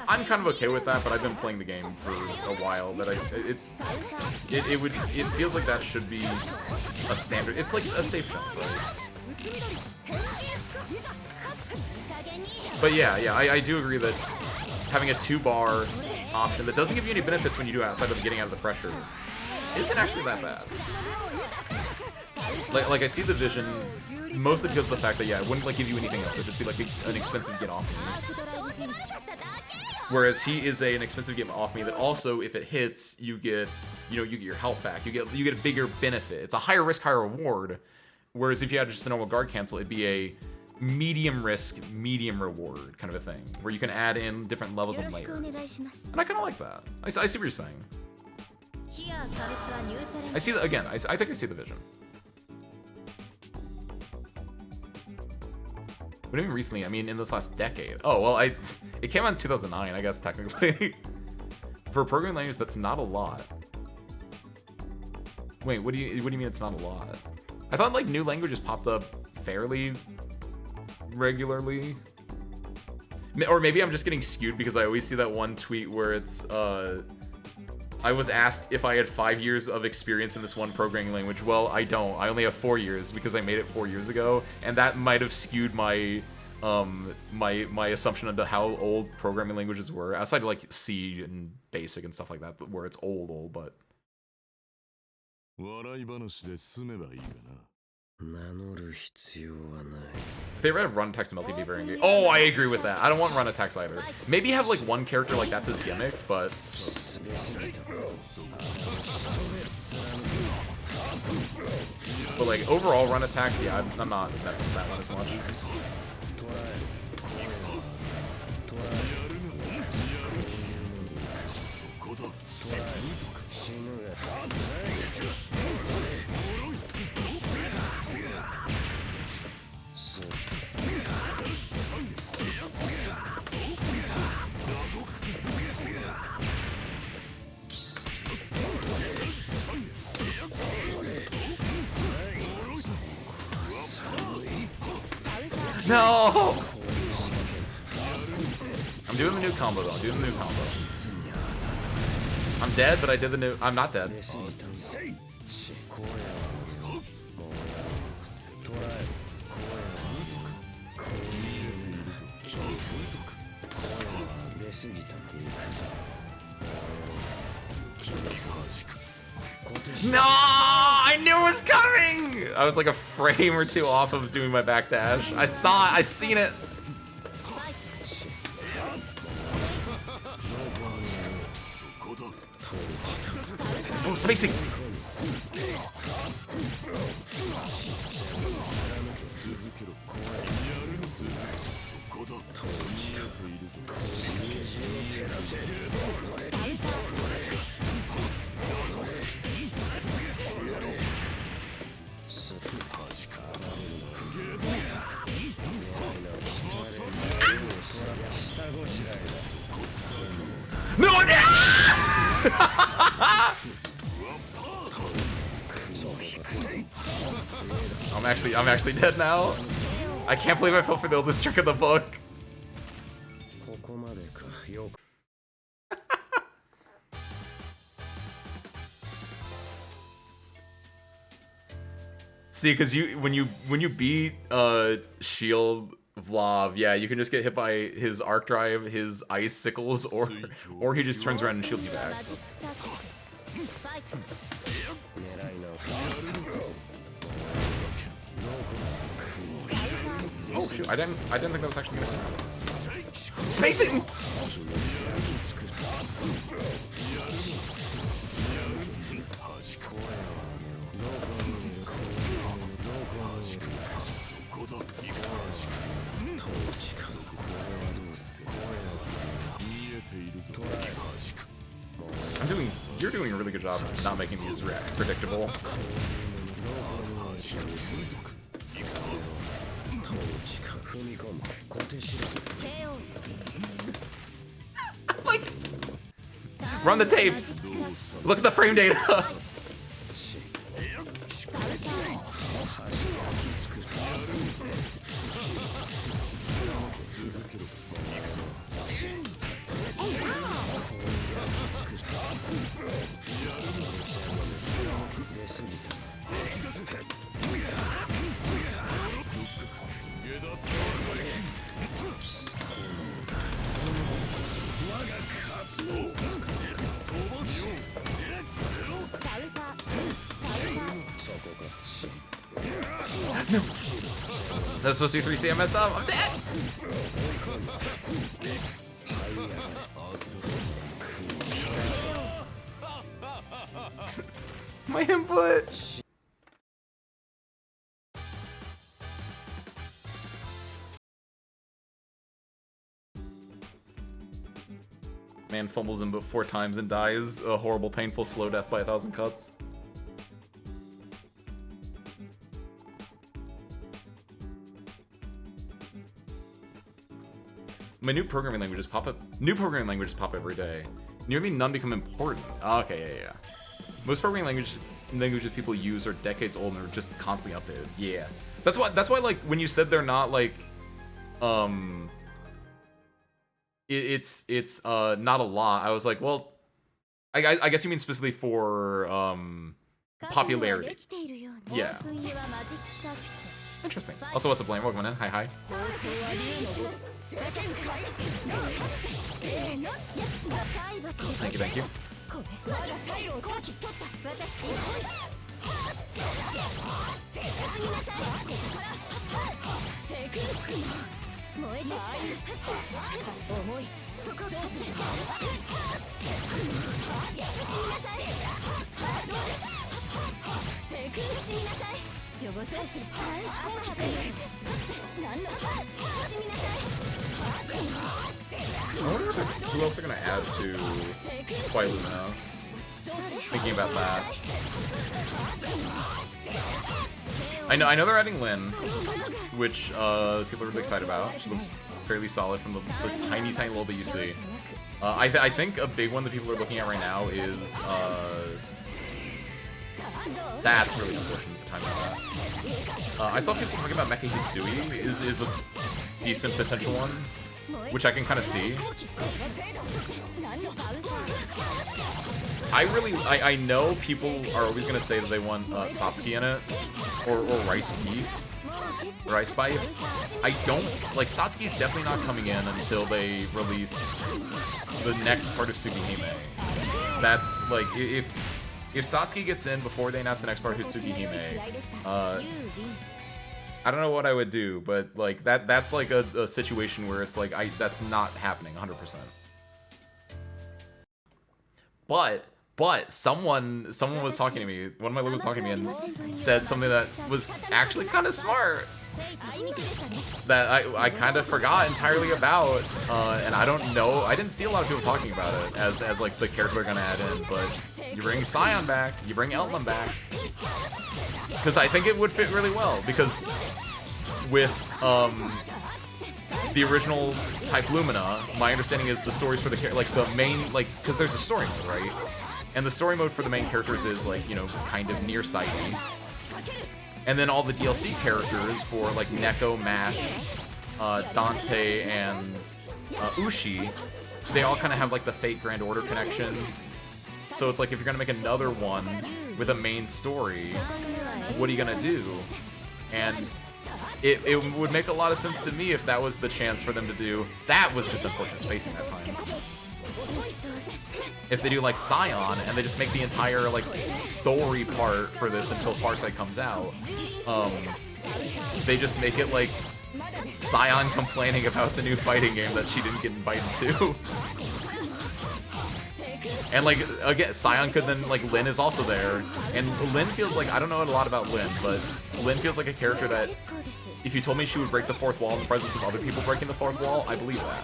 I'm kind of okay with that, but I've been playing the game for a while. That it feels like that should be a standard. It's like a safe jump, right? But yeah, I do agree that having a 2-bar option that doesn't give you any benefits when you do outside of getting out of the pressure isn't actually that bad. Like I see the vision mostly because of the fact that it wouldn't like give you anything else. It'd just be like an expensive get off me. Whereas he is an expensive get off me that also, if it hits, you get you get your health back. You get a bigger benefit. It's a higher risk, higher reward. Whereas if you had just a normal guard cancel, it'd be a medium risk, medium reward kind of a thing, where you can add in different levels and layers. And I kind of like that. I see what you're saying. I see that again. I think I see the vision. What do you mean recently? I mean in this last decade. Oh well, it came out in 2009, I guess technically. For a programming language, that's not a lot. Wait, what do you mean it's not a lot? I thought like new languages popped up fairly regularly. Or maybe I'm just getting skewed because I always see that one tweet where it's I was asked if I had 5 years of experience in this one programming language. Well, I don't. I only have 4 years because I made it 4 years ago, and that might have skewed my my assumption into how old programming languages were, outside of like C and BASIC and stuff like that, where it's old, but. If they read run attacks to Melty, it'd be very angry. Oh, I agree with that. I don't want run attacks either. Maybe have like one character like that's his gimmick, but. But like overall run attacks, yeah, I'm not messing with that one as much. No! I'm doing the new combo though. I'm doing the new combo. I'm dead, but I did the new. I'm not dead. No! I knew it was coming! I was like a frame or two off of doing my backdash. I saw it. I seen it. Oh, spacing! No! I'm actually dead now. I can't believe I fell for the oldest trick in the book. See, because when you beat Shield Vlav, yeah, you can just get hit by his arc drive, his ice sickles, or he just turns around and shields you back. Oh shoot! I didn't think that was actually gonna happen. Spacing. You're doing a really good job of not making these predictable. Like, run the tapes. Look at the frame data. No. That's supposed to be 3C. I messed up. I'm dead. My input. Man fumbles him but 4 times and dies a horrible, painful, slow death by 1,000 cuts. My new programming languages pop up. New programming languages pop every day. Nearly none become important. Okay, yeah. Most programming languages people use are decades old and are just constantly updated. Yeah, that's why like when you said they're not like, it's not a lot. I was like, well, I guess you mean specifically for popularity. Yeah. Interesting. Also, what's up, Blame? Welcome in. Hi. Thank you. I wonder who else are gonna add to Lumina. Thinking about that. I know they're adding Lynn, which people are really excited about. She looks fairly solid from the tiny little bit you see. I think a big one that people are looking at right now is that's really unfortunate, the timing of that. I saw people talking about Mecha Hisui is a decent potential one, which I can kind of see. I know people are always gonna say that they want Satsuki in it, or rice beef, rice beef. I don't like Satsuki's definitely not coming in until they release the next part of Tsukihime. That's like if Satsuki gets in before they announce the next part of Tsukihime, I don't know what I would do, but like that's like a situation where it's like that's not happening 100%. But someone was talking to me, one of my locals was talking to me and said something that was actually kind of smart that I kind of forgot entirely about, and I don't know, I didn't see a lot of people talking about it as like the character they're gonna add in, but you bring Scion back, you bring Eltman back, because I think it would fit really well, because with the original type Lumina, my understanding is the stories for the like the main, like, because there's a story mode, right? And the story mode for the main characters is like, you know, kind of nearsighted. And then all the DLC characters for like Neko, Mash, Dante, and Ushi, they all kind of have like the Fate Grand Order connection. So it's like if you're gonna make another one with a main story, what are you gonna do? And it would make a lot of sense to me if that was the chance for them to do. That was just unfortunate spacing that time. If they do like Scion and they just make the entire like story part for this until Farsight comes out, they just make it like Scion complaining about the new fighting game that she didn't get invited to. And like again, Scion could then like Lyn is also there, and Lyn feels like, I don't know a lot about Lyn, but Lyn feels like a character that if you told me she would break the fourth wall in the presence of other people breaking the fourth wall, I believe that.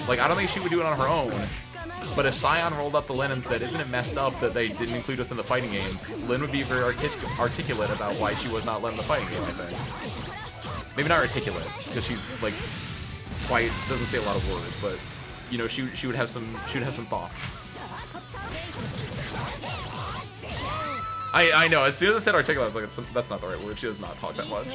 Like I don't think she would do it on her own, but if Scion rolled up to Lyn and said, "Isn't it messed up that they didn't include us in the fighting game?" Lyn would be very articulate about why she was not let in the fighting game. I think maybe not articulate because she's like quite doesn't say a lot of words, but you know she would have some thoughts. I know, as soon as I said articulate, I was like, that's not the right word. She does not talk that much.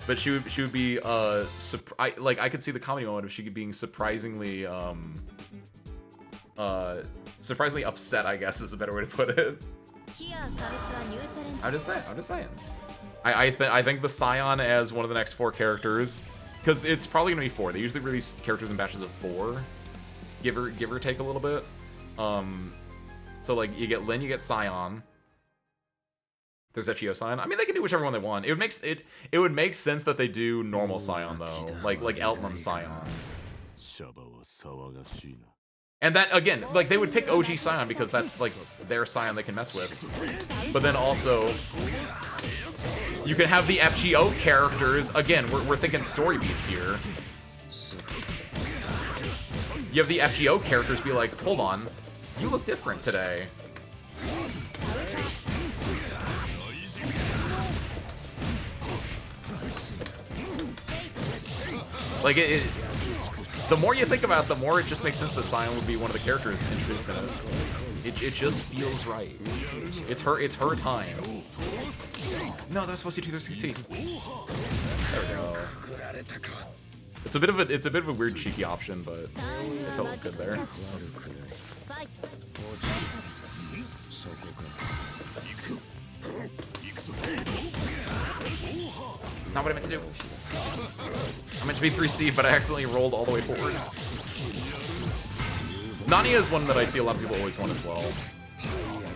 But she would be, like, I could see the comedy moment of she being surprisingly, surprisingly upset, I guess is a better way to put it. I'm just saying. I think the Scion as one of the next 4 characters, because it's probably gonna be 4. They usually release characters in batches of 4, give or take a little bit. So like you get Lyn, you get Scion. There's Echio Scion. I mean, they can do whichever one they want. It would make sense that they do normal Scion though, like Eltlam Scion. And that again, like they would pick OG Scion because that's like their Scion they can mess with. But then also, you can have the FGO characters. Again, we're thinking story beats here. You have the FGO characters be like, hold on, you look different today. Like the more you think about it, the more it just makes sense that Scion would be one of the characters introduced in it. It just feels right. It's her time. No, that was supposed to do 360. There we go. It's a bit of a weird cheeky option, but it felt good there. Not what I meant to do. I meant to be 3C, but I accidentally rolled all the way forward. Nania is one that I see a lot of people always want as well.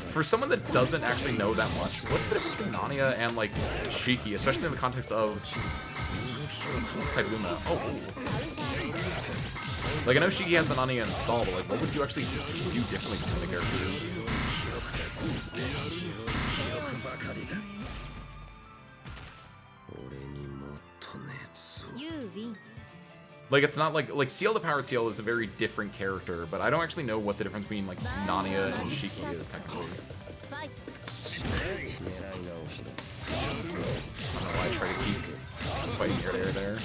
For someone that doesn't actually know that much, what's the difference between Nania and like Shiki, especially in the context of type Lumina? Oh. Like I know Shiki has the Nania installed, but like what would you actually do differently between the characters? Like it's not like Ciel the Powered Ciel is a very different character, but I don't actually know what the difference between like Nania and Shiki is technically. I don't know why I try to keep fighting your air there.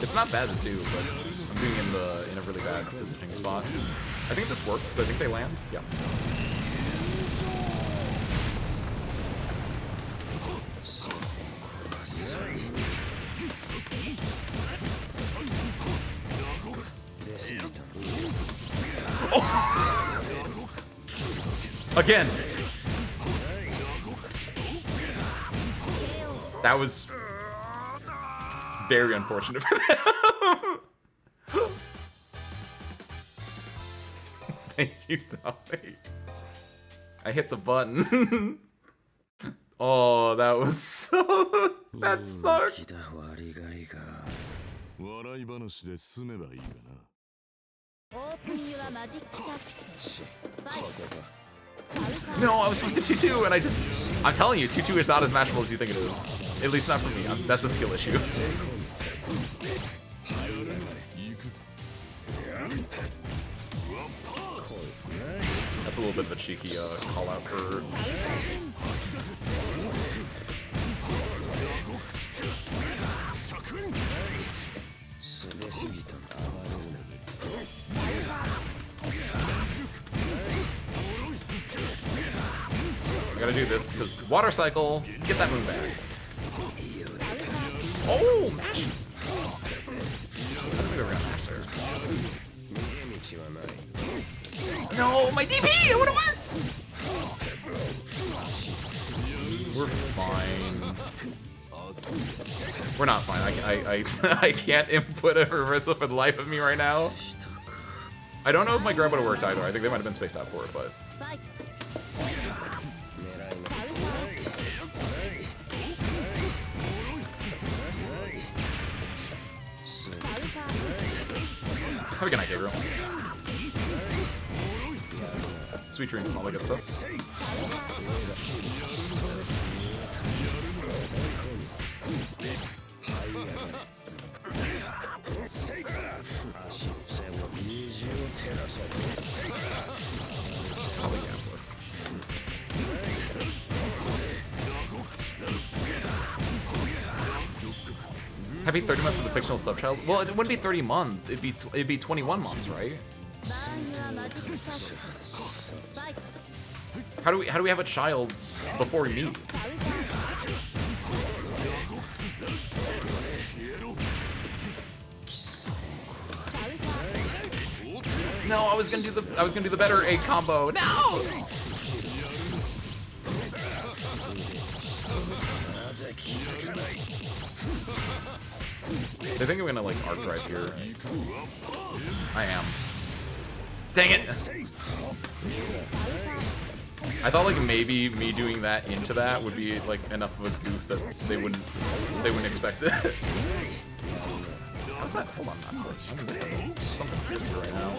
It's not bad to do, but I'm doing in a really bad positioning spot. I think this works. I think they land. Yeah. Oh! Again. That was very unfortunate for them. Thank you, Dolly. I hit the button. Oh, that was so... That sucks. No, I was supposed to 2-2, and I'm telling you, 2-2 is not as matchable as you think it is. At least not for me. That's a skill issue. That's a little bit of a cheeky call out for... I gotta do this, because water cycle, get that moon back. Oh, mash! I don't think we were gonna mash there. No, my DP! It would've worked! We're fine. We're not fine. I can't input a reversal for the life of me right now. I don't know if my grab would have worked either. I think they might have been spaced out for it, but... Have a good night, Gabriel. Sweet dreams and all that good stuff. Probably gambless. Happy 30 months of the fictional subchild? Well, it wouldn't be 30 months. It'd be 21 months, right? How do we have a child before we meet? No, I was gonna do the better A combo. No! They think I'm gonna like arc drive here. I am. Dang it! I thought like maybe me doing that into that would be like enough of a goof that they wouldn't expect it. How's that? Hold on, I'm something fierce right now.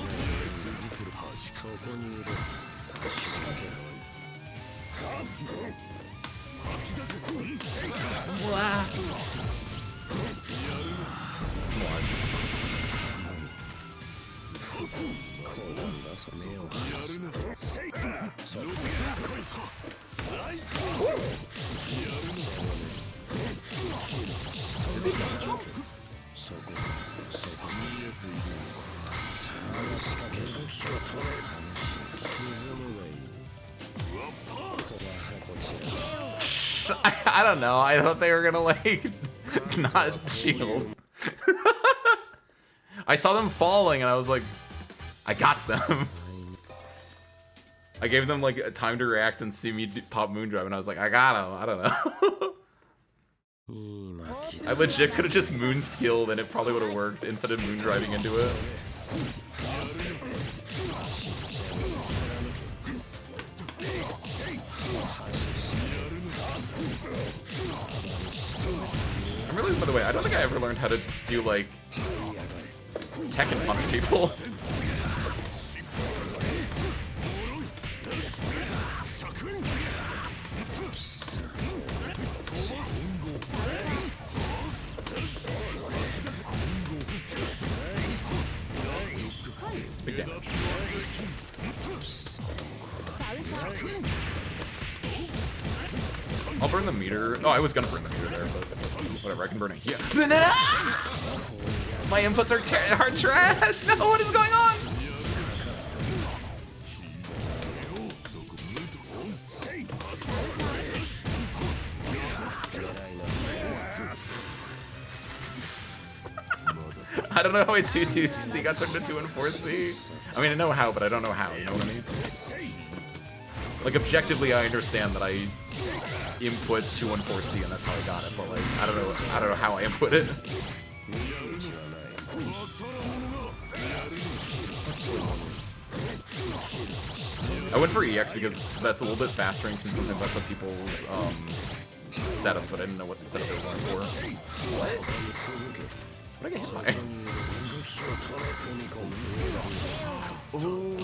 Wow. I don't know. I thought they were gonna like not shield. I saw them falling and I was like, I got them. I gave them like a time to react and see me pop Moondrive and I was like, I got him. I don't know. I legit could have just moon skilled and it probably would have worked instead of moon driving into it. I'm really, by the way, I don't think I ever learned how to do like tech and punish people. Big damage. I'll burn the meter. Oh, I was gonna burn the meter there, but whatever, I can burn it here. My inputs are trash! No, what is going on? I don't know how I 2-2C got turned to 2 and 4C. I mean, I know how, but I don't know how, you know what I mean? Like, objectively, I understand that I input 2 and 4C and that's how I got it, but like, I don't know how I input it. I went for EX because that's a little bit faster and can sometimes mess up people's setups, but I didn't know what setup they were going for. What? What did I get hit by? Ooh,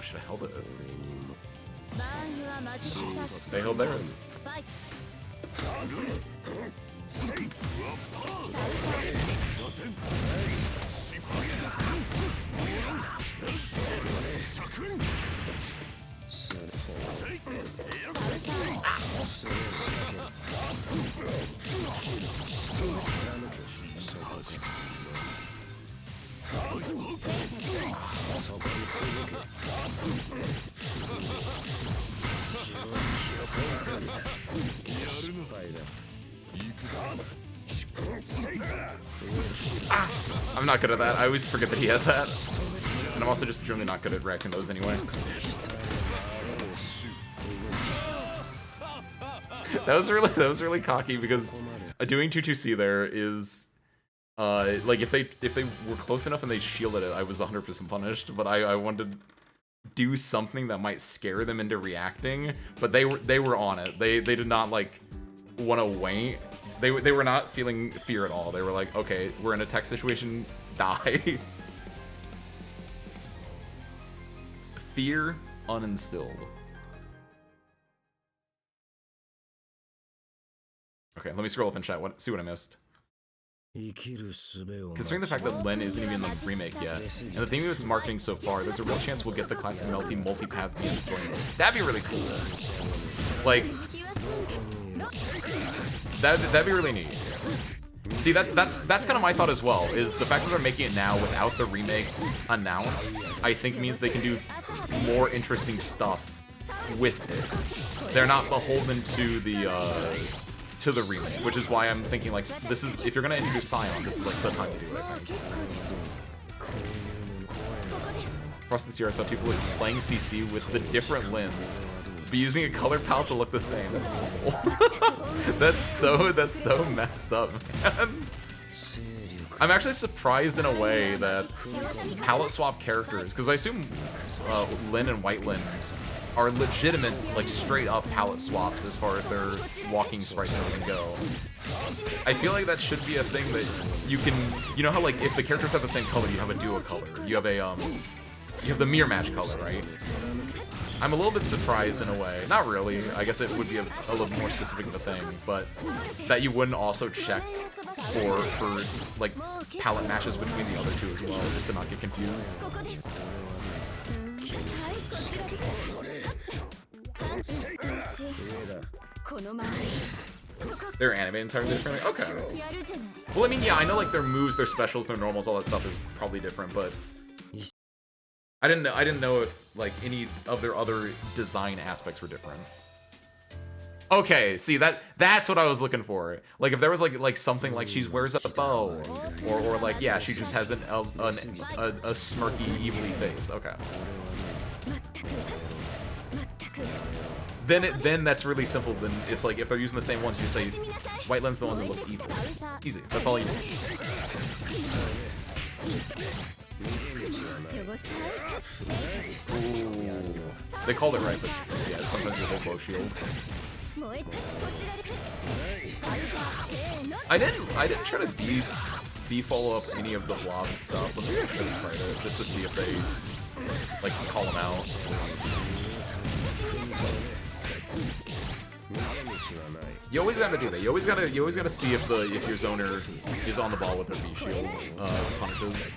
should have held it. They held theirs. I'm not good at that. I always forget that he has that. And I'm also just generally not good at racking those anyway. that was really cocky because doing 2-2C there is like if they were close enough and they shielded it, I was 100% punished. But I wanted to do something that might scare them into reacting. But they were on it. They did not like want to wait. They were not feeling fear at all. They were like, okay, we're in a tech situation, die. Fear uninstilled. Okay, let me scroll up in chat. See what I missed. Considering the fact that Lin isn't even in the remake yet, and the theme of its marketing so far, there's a real chance we'll get the classic Melty multi-path in story mode. That'd be really cool. Like, that'd be really neat. See, that's kind of my thought as well, is the fact that they're making it now without the remake announced, I think means they can do more interesting stuff with it. They're not beholden to the remake, which is why I'm thinking like this is, if you're gonna introduce Scion, this is like the time to do it, I think. Frost this year I saw people playing CC with the different Lins, but using a color palette to look the same. That's awful. that's so messed up, man. I'm actually surprised in a way that palette swap characters, because I assume Lin and White Lin are legitimate, like straight up palette swaps as far as their walking sprites and everything go. I feel like that should be a thing that you can, you know how like if the characters have the same color, you have a duo color. You have the mirror match color, right? I'm a little bit surprised in a way. Not really. I guess it would be a little more specific of a thing, but that you wouldn't also check for like palette matches between the other two as well, just to not get confused. They're animated entirely differently? Okay. Well, I mean, yeah, I know like their moves, their specials, their normals, all that stuff is probably different, but I didn't know if like any of their other design aspects were different. Okay, see that's what I was looking for. Like if there was like something like she wears a bow, or like yeah, she just has a smirky, evilly face. Okay. Then that's really simple. Then it's like if they're using the same ones, you say White Lin's the one that looks evil. Easy. That's all you need. Ooh. They called it right, but yeah, sometimes you hold bow shield. I didn't try to follow up any of the blob stuff, but maybe I should have tried it just to see if they like call them out. You always gotta do that. You always gotta see if your zoner is on the ball with their V shield punishes.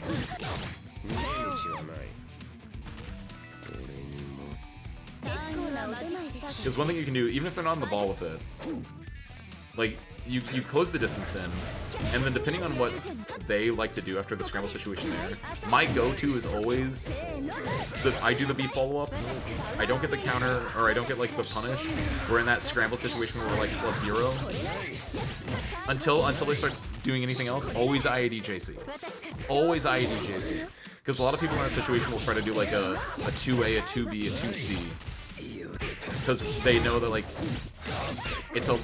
Because one thing you can do, even if they're not on the ball with it, like you close the distance in, and then depending on what they like to do after the scramble situation there, my go-to is always I do the B follow-up, I don't get the counter, or I don't get like the punish. We're in that scramble situation where we're like +0. Until they start doing anything else, always IAD JC. Always IAD JC. Because a lot of people in that situation will try to do like a 2A, a 2B, a 2C. Because they know that like it's a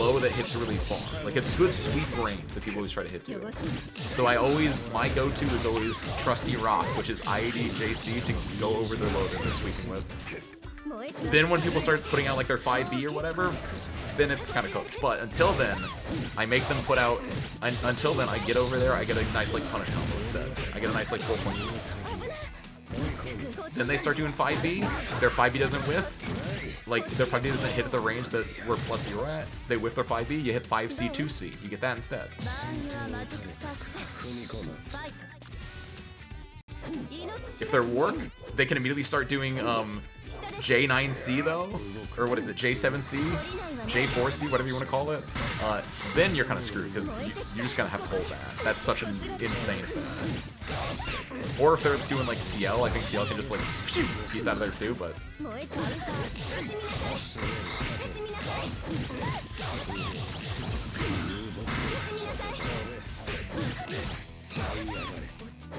low that hits really far. Like it's good sweep range that people always try to hit to. So my go-to is always Trusty Rock, which is IAD JC to go over their low that they're sweeping with. Then when people start putting out like their 5B or whatever, then it's kind of cooked. But until then, I make them put out. Until then, I get over there. I get a nice like punish combo instead. I get a nice like 4-point. Then they start doing 5B. Their 5B doesn't whiff. Like their 5B doesn't hit at the range that we're +0 at. They whiff their 5B. You hit 5C, 2C. You get that instead. If they're work, they can immediately start doing J9C though, or what is it, J7C, J4C, whatever you want to call it. Then you're kind of screwed because you just kind of have to hold that. That's such an insane thing. Or if they're doing like CL, I think CL can just like piece out of there too. But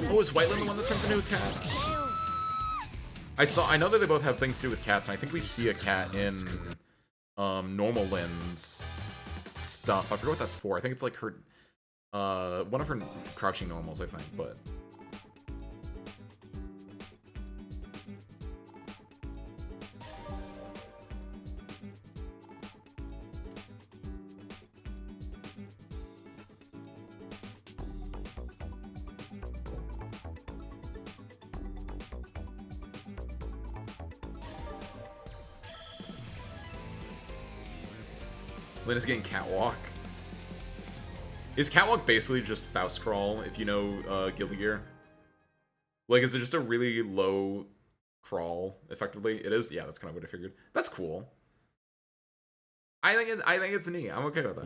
oh, is White Lin the one that turns into a cat? I know that they both have things to do with cats, and I think we see a cat in normal Lynn's stuff. I forget what that's for. I think it's like her one of her crouching normals, I think, but Lynn is getting Catwalk. Is Catwalk basically just Faust Crawl, if you know Guilty Gear? Like, is it just a really low crawl, effectively? It is? Yeah, that's kind of what I figured. That's cool. I think it's neat. I'm okay with that.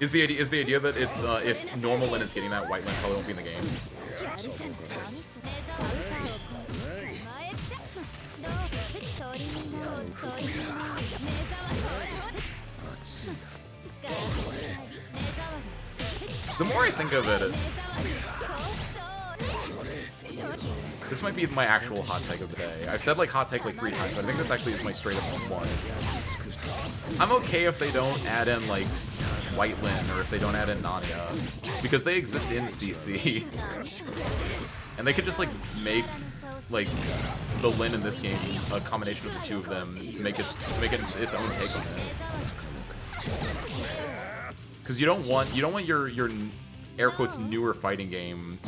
Is the idea that it's if normal Lyn is getting that, white Lyn probably won't be in the game? The more I think of it, this might be my actual hot take of the day. I've said like hot take like 3 times, but I think this actually is my straight up one. I'm okay if they don't add in like White Lyn or if they don't add in Nanya, because they exist in CC, and they could just like make like the Lyn in this game a combination of the two of them to make it its own take on it. Because you don't want your air quotes newer fighting game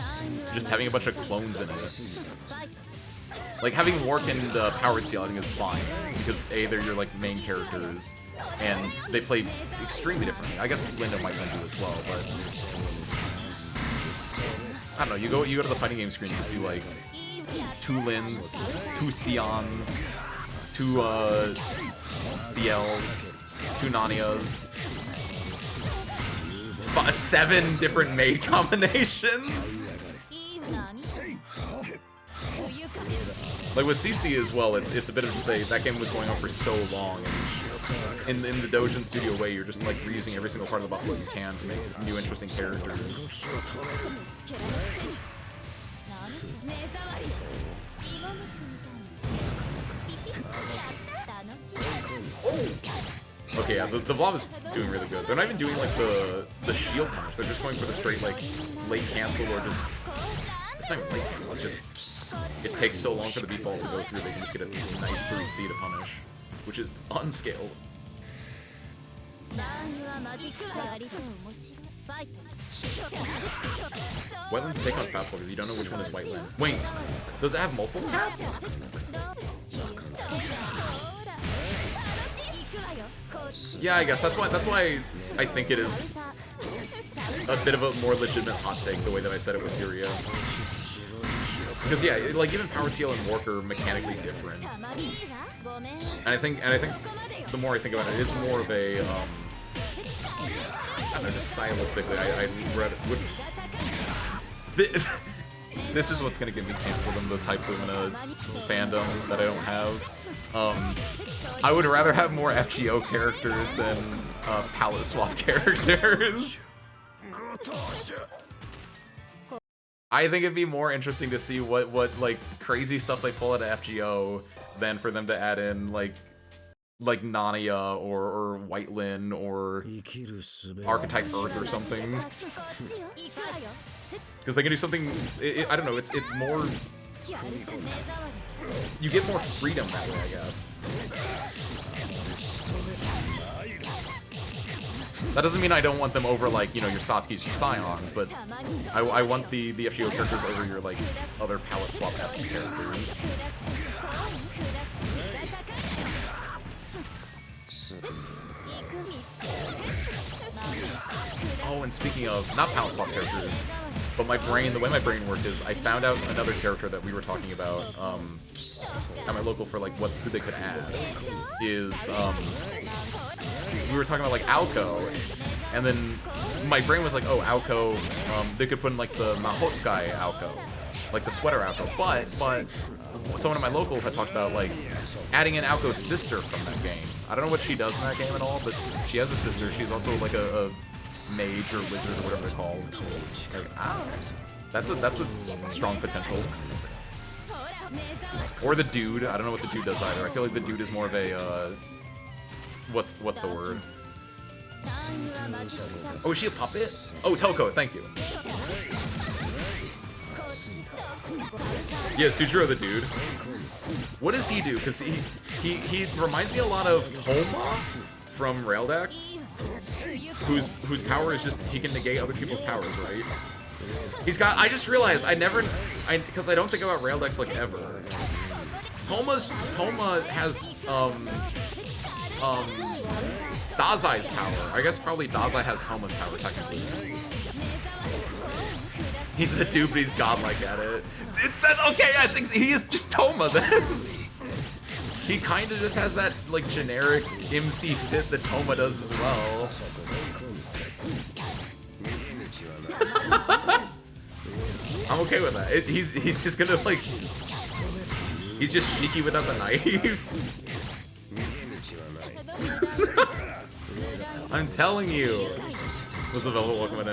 just having a bunch of clones in it. Like having Wark and Powered Seal I think is fine, because A, they're your like main characters and they play extremely differently. I guess Linda might do as well, but I don't know. You go to the fighting game screen, you see like 2 Lyns, 2 Sions, 2 CLs, 2 Nanias, 7 different maid combinations. Like with CC as well, it's a bit of just that game was going on for so long, and in the Dojin Studio way, you're just like reusing every single part of the buffalo you can to make new interesting characters. Okay, yeah, the Vlav is doing really good. They're not even doing like the shield punch. They're just going for the straight like late cancel or just it's not even late cancel. It's just it takes so long for the B-fall to go through. They can just get a nice 3C to punish, which is unscaled. White Lyn's take on fastball because you don't know which one is White Lyn. Wait, does it have multiple cats? Yeah, I guess that's why I think it is a bit of a more legitimate hot take the way that I said it with Syria. Because yeah, like even Power Seal and Wark are mechanically different, and I think the more I think about it, it's more of a I don't know, just stylistically. I read it. This is what's gonna get me canceled in the Type Lumina fandom that I don't have. I would rather have more FGO characters than palette swap characters. I think it'd be more interesting to see what like crazy stuff they pull out of FGO than for them to add in like Nania or White Lyn or Archetype Earth or something. Because they can do something. I don't know. It's more. You get more freedom that way, I guess. That doesn't mean I don't want them over, like, you know, your Satsuki's, your Scions, but I want the FGO characters over your, like, other palette swap-esque characters. Oh, and speaking of, not palette swap characters, but my brain, the way my brain worked is I found out another character that we were talking about at my local for like who they could add is we were talking about like Aoko, and then my brain was like, oh, Aoko, they could put in like the Mahotsukai Aoko, like the sweater Aoko, but someone at my local had talked about like adding in Aoko's sister from that game. I don't know what she does in that game at all, but she has a sister. She's also like a mage or wizard or whatever they're called. Like, that's a strong potential. Or the dude. I don't know what the dude does either. I feel like the dude is more of a, what's the word? Oh, is she a puppet? Oh, Toko, thank you. Yeah, Sujiro the dude. What does he do? Because he reminds me a lot of Toma from Raildex, whose power is just, he can negate other people's powers, right? He's got, I just realized, because I don't think about Raildex like ever. Toma has, Dazai's power. I guess probably Dazai has Toma's power, technically. He's a dude, but he's godlike at it. Okay, yes, he is just Toma then. He kind of just has that, like, generic MC fit that Toma does as well. I'm okay with that. He's just gonna, like... He's just Shiki without the knife. I'm telling you. Was the Velvet Welcome in?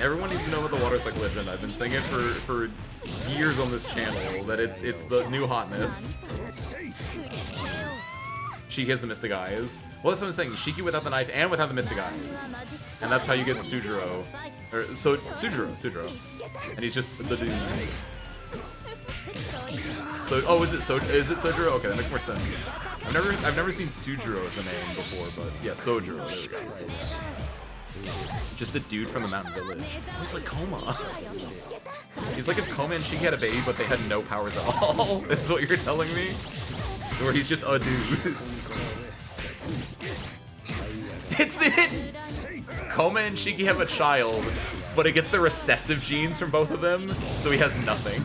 Everyone needs to know what the water cycle is, and I've been saying it for years on this channel, that it's the new hotness. Shiki has the Mystic Eyes. Well, that's what I'm saying. Shiki without the knife and without the Mystic Eyes. And that's how you get Sujiro. Or, Sujiro. And he's just the dude. So, oh, is it Sojiro? Okay, that makes more sense. I've never seen Sujiro as a name before, but yeah, Sojiro. There we go. Just a dude from the mountain village. He's like Koma. He's like if Koma and Shiki had a baby, but they had no powers at all. That's what you're telling me? Or he's just a dude. It's Koma and Shiki have a child, but it gets the recessive genes from both of them, so he has nothing.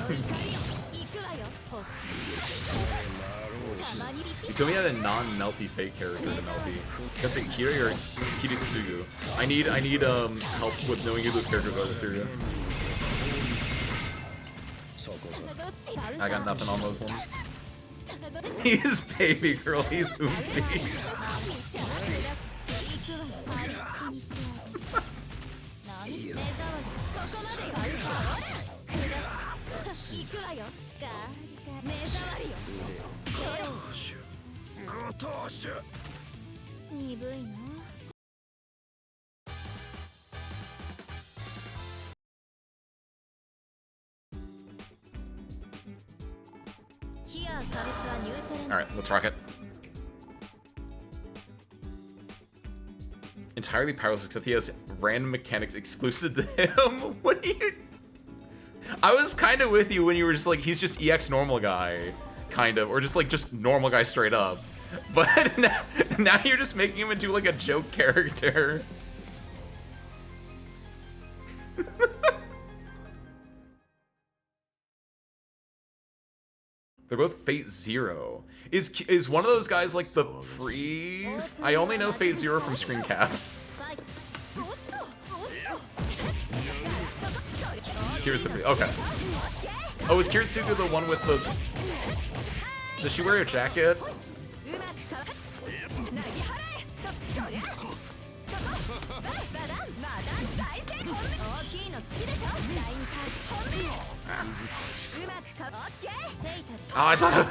You told me I had a non-Melty fake character to Melty. Guess it Kiri or Kiritsugu. I need help with knowing who those characters are, Mysteria. I got nothing on those ones. He's baby girl, he's Oomphy. Alright, let's rock it. Entirely powerless, except he has random mechanics exclusive to him. What do you... I was kind of with you when you were just like, he's just EX normal guy, kind of, or just normal guy straight up. But now you're just making him into like a joke character. They're both Fate Zero. Is one of those guys like the priest? I only know Fate Zero from screen caps. Here's the priest. Okay. Oh, is Kiritsugu the one with the... Does she wear a jacket? Oh, I thought.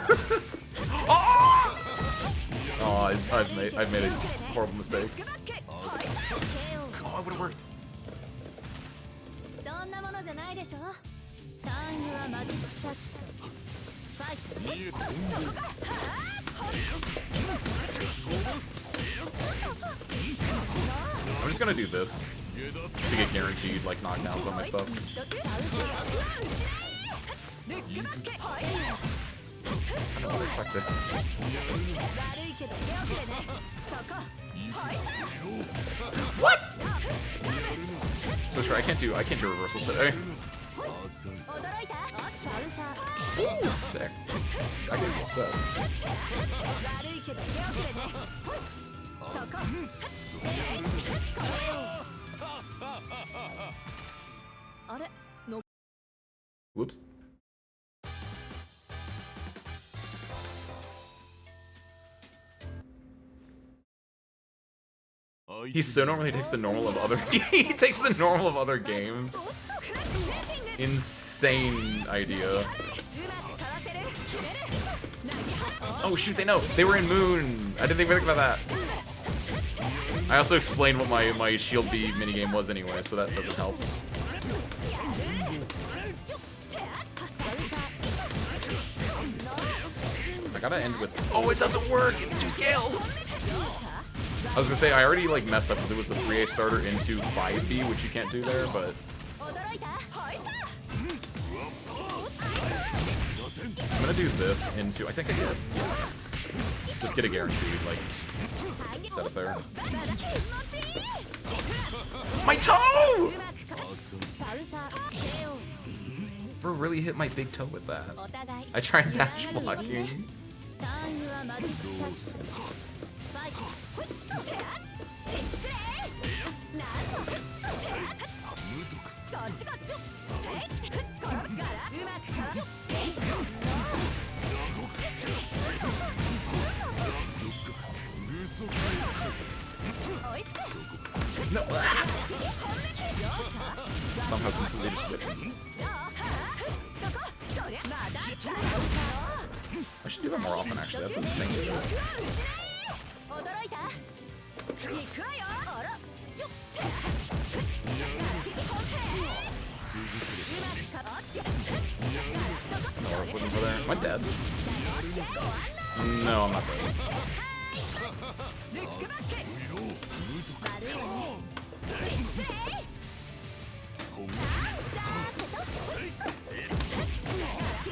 Oh, I've made a horrible mistake. Oh, it would have worked. I'm just gonna do this to get guaranteed like knockdowns on my stuff. I don't expect it. What? So sure, I can't do reversals today. Ooh, sick. I can be upset. Whoops. He so normally takes the normal of other he takes the normal of other games. insane idea. Oh shoot, they know. They were in Moon. I didn't even think about that. I also explained what my Shield B minigame was anyway, so that doesn't help. I gotta end with... Oh, it doesn't work! It's too scaled! I was gonna say, I already like messed up because it was the 3A starter into 5B, which you can't do there, but... I'm gonna do this into... I think I did. Just get a guaranteed, like, setup there. My toe! Bro really hit my big toe with that. I tried dash blocking. No. Somehow completely just whipped him. I should do that more often, actually. That's insane. No, I was looking for there. Am I dead? No, I'm not dead.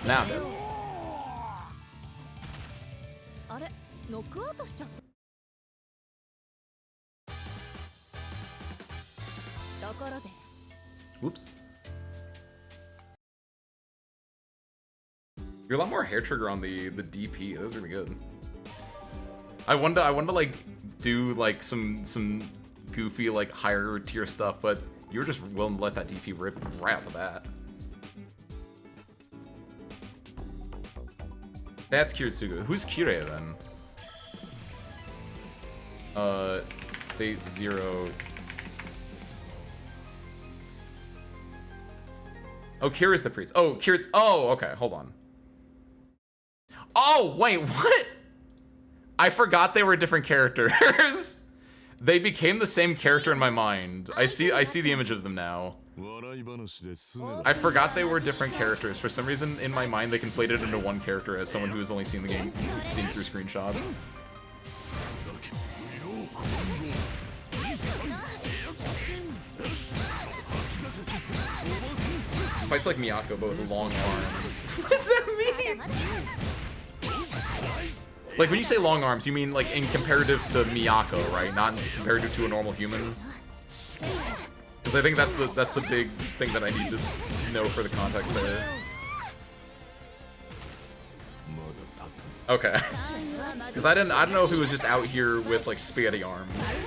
Now I'm dead. Whoops. You're a lot more hair trigger on the DP. That was really good. I wanted to like do like some goofy like higher tier stuff, but you were just willing to let that DP rip right out the bat. That's Kiritsugu. Who's Kirei then? Fate Zero. Oh, Kira's the priest. Oh, Kira's. Oh, okay. Hold on. Oh, wait, what? I forgot they were different characters. They became the same character in my mind. I see the image of them now. I forgot they were different characters. For some reason, in my mind, they conflated into one character as someone who has only seen the game, seen through screenshots. Fights like Miyako, but with long arms. What does that mean? Like, when you say long arms, you mean, like, in comparative to Miyako, right? Not in comparative to a normal human? Because I think that's the big thing that I need to know for the context there. Okay. Because I don't know if he was just out here with, like, spaghetti arms.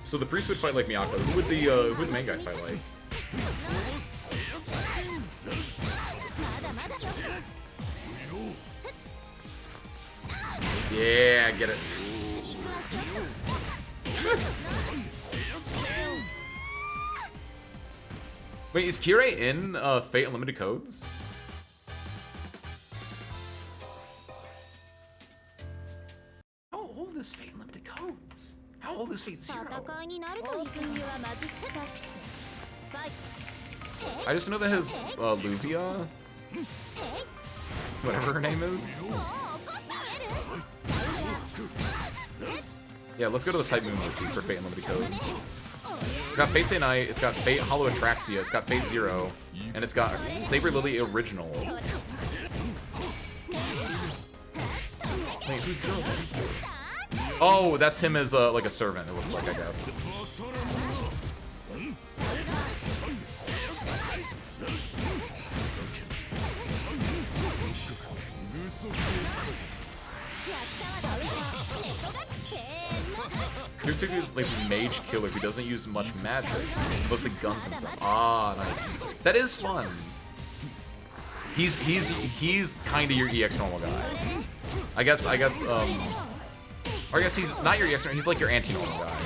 So the priest would fight like Miyako. Who would the main guy fight like? Yeah, get it. Wait, is Kirei in Fate Unlimited Codes? How old is Fate Unlimited Codes? How old is Fate Zero? I just know that his Luvia, whatever her name is. Yeah, let's go to the Type Moon Melty for Fate Unlimited Codes. It's got Fate Stay Night, it's got Fate Hollow Atraxia, it's got Fate Zero, and it's got Saber Lily Original. Wait, who's Zero? Oh, that's him as like a servant, it looks like, I guess. Kurtsugu is like mage killer who doesn't use much magic, mostly guns and stuff. Ah, nice. That is fun. he's kind of your EX normal guy. I guess or I guess he's not your EX. He's like your anti-normal guy.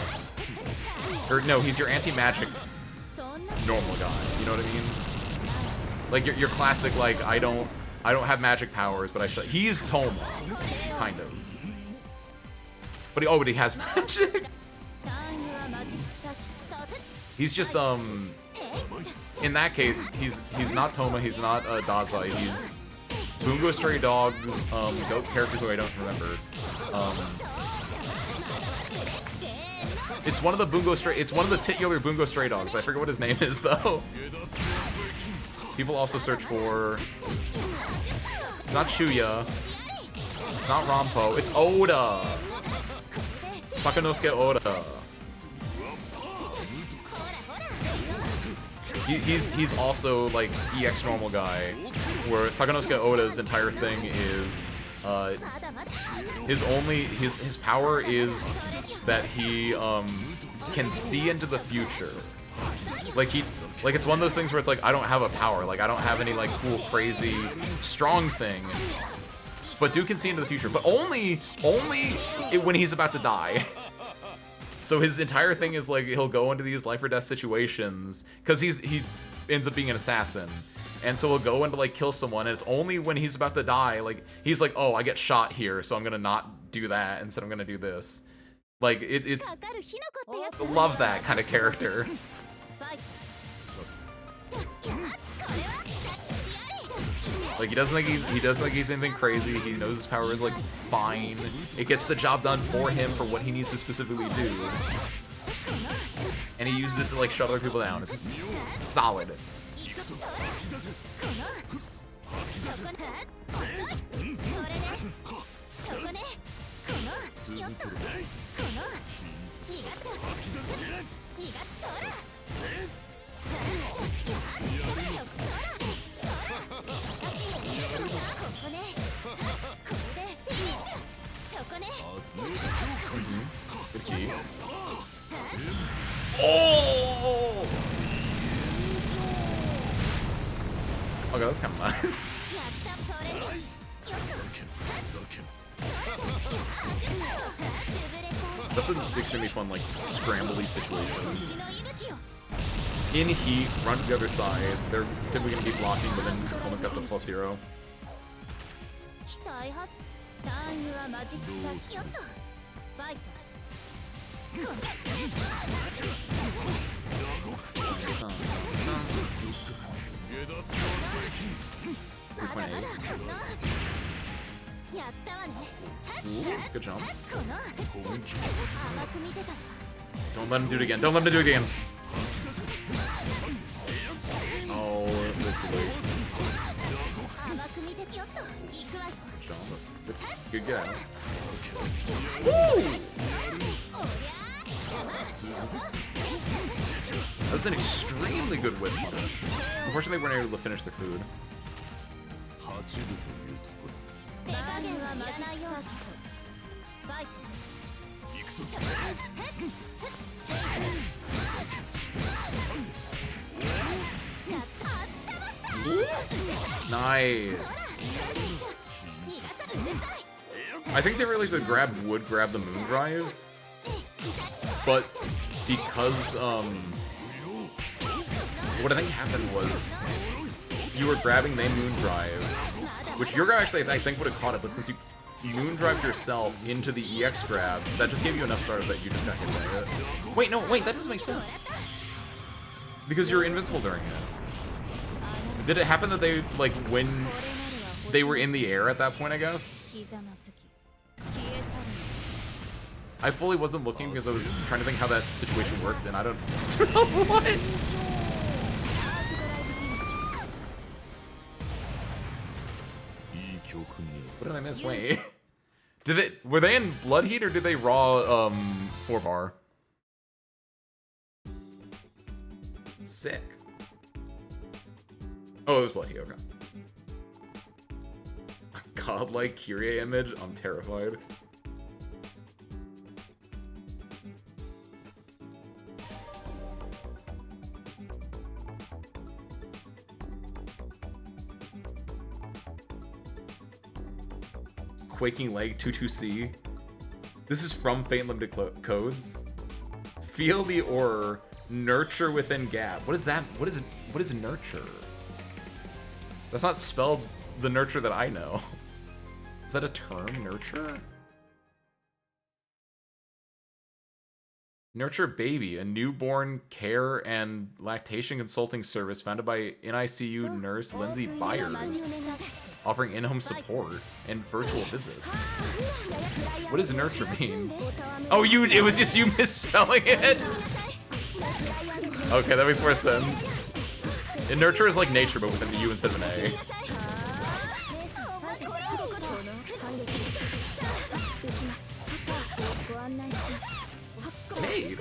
Or no, he's your anti-magic normal guy. You know what I mean? Like your classic like I don't have magic powers, but he's Toma, kind of. But he has magic. He's just in that case he's not Toma, he's not Dazai, he's Bungo Stray Dog's goat character who I don't remember. It's one of the titular Bungo Stray Dogs. I forget what his name is though. People also search for. It's not Shuya. It's not Rampo. It's Oda. Sakanosuke Oda. He's also like EX normal guy, where Sakanosuke Oda's entire thing is his power is that he can see into the future. Like it's one of those things where it's like I don't have a power, like I don't have any like cool crazy strong thing, but dude can see into the future, but only when he's about to die. So his entire thing is like he'll go into these life or death situations because he ends up being an assassin, and so he'll go into like kill someone, and it's only when he's about to die, like he's like, oh, I get shot here, so I'm gonna not do that, instead I'm gonna do this. Like it's love that kind of character. Like he doesn't think he's anything crazy. He knows his power is like fine. It gets the job done for him for what he needs to specifically do. And he uses it to like shut other people down. It's solid. Good key. Oh! Okay, that's kind of nice. That's an extremely fun, like, scrambly situation. In heat, run to the other side. They're typically going to be blocking, but then Koma's got the +0. Ooh, good jump. Don't let him do it again. Don't let him do it again. Oh, that's too late. Good jump. Good get out. Woo! That was an extremely good whip punish. Unfortunately, we weren't able to finish their food. Nice. I think they really would grab the moon drive, but because what I think happened was you were grabbing the moon drive, which your guy actually I think would have caught it, but since you moon drive yourself into the EX grab, that just gave you enough startup that you just got hit by it. Wait, no, wait, that doesn't make sense. Because you were invincible during it. Did it happen that they, like, when they were in the air at that point, I guess? I fully wasn't looking because I was trying to think how that situation worked, and I don't know what? What did I miss? Wait. Were they in Blood Heat or did they raw 4-bar? Sick. Oh, it was Blood Heat, okay. A godlike Kyrie image? I'm terrified. Quaking Leg 22C. This is from Fate Limited Codes. Feel the aura. Nurture within gap. What is that? What is it? What is nurture? That's not spelled the nurture that I know. Is that a term? Nurture? Nurture Baby, a newborn care and lactation consulting service founded by NICU nurse Lindsay Byers, offering in-home support and virtual visits. What does nurture mean? Oh, it was just you misspelling it? Okay, that makes more sense. And nurture is like nature, but with an U instead of an A. Hey.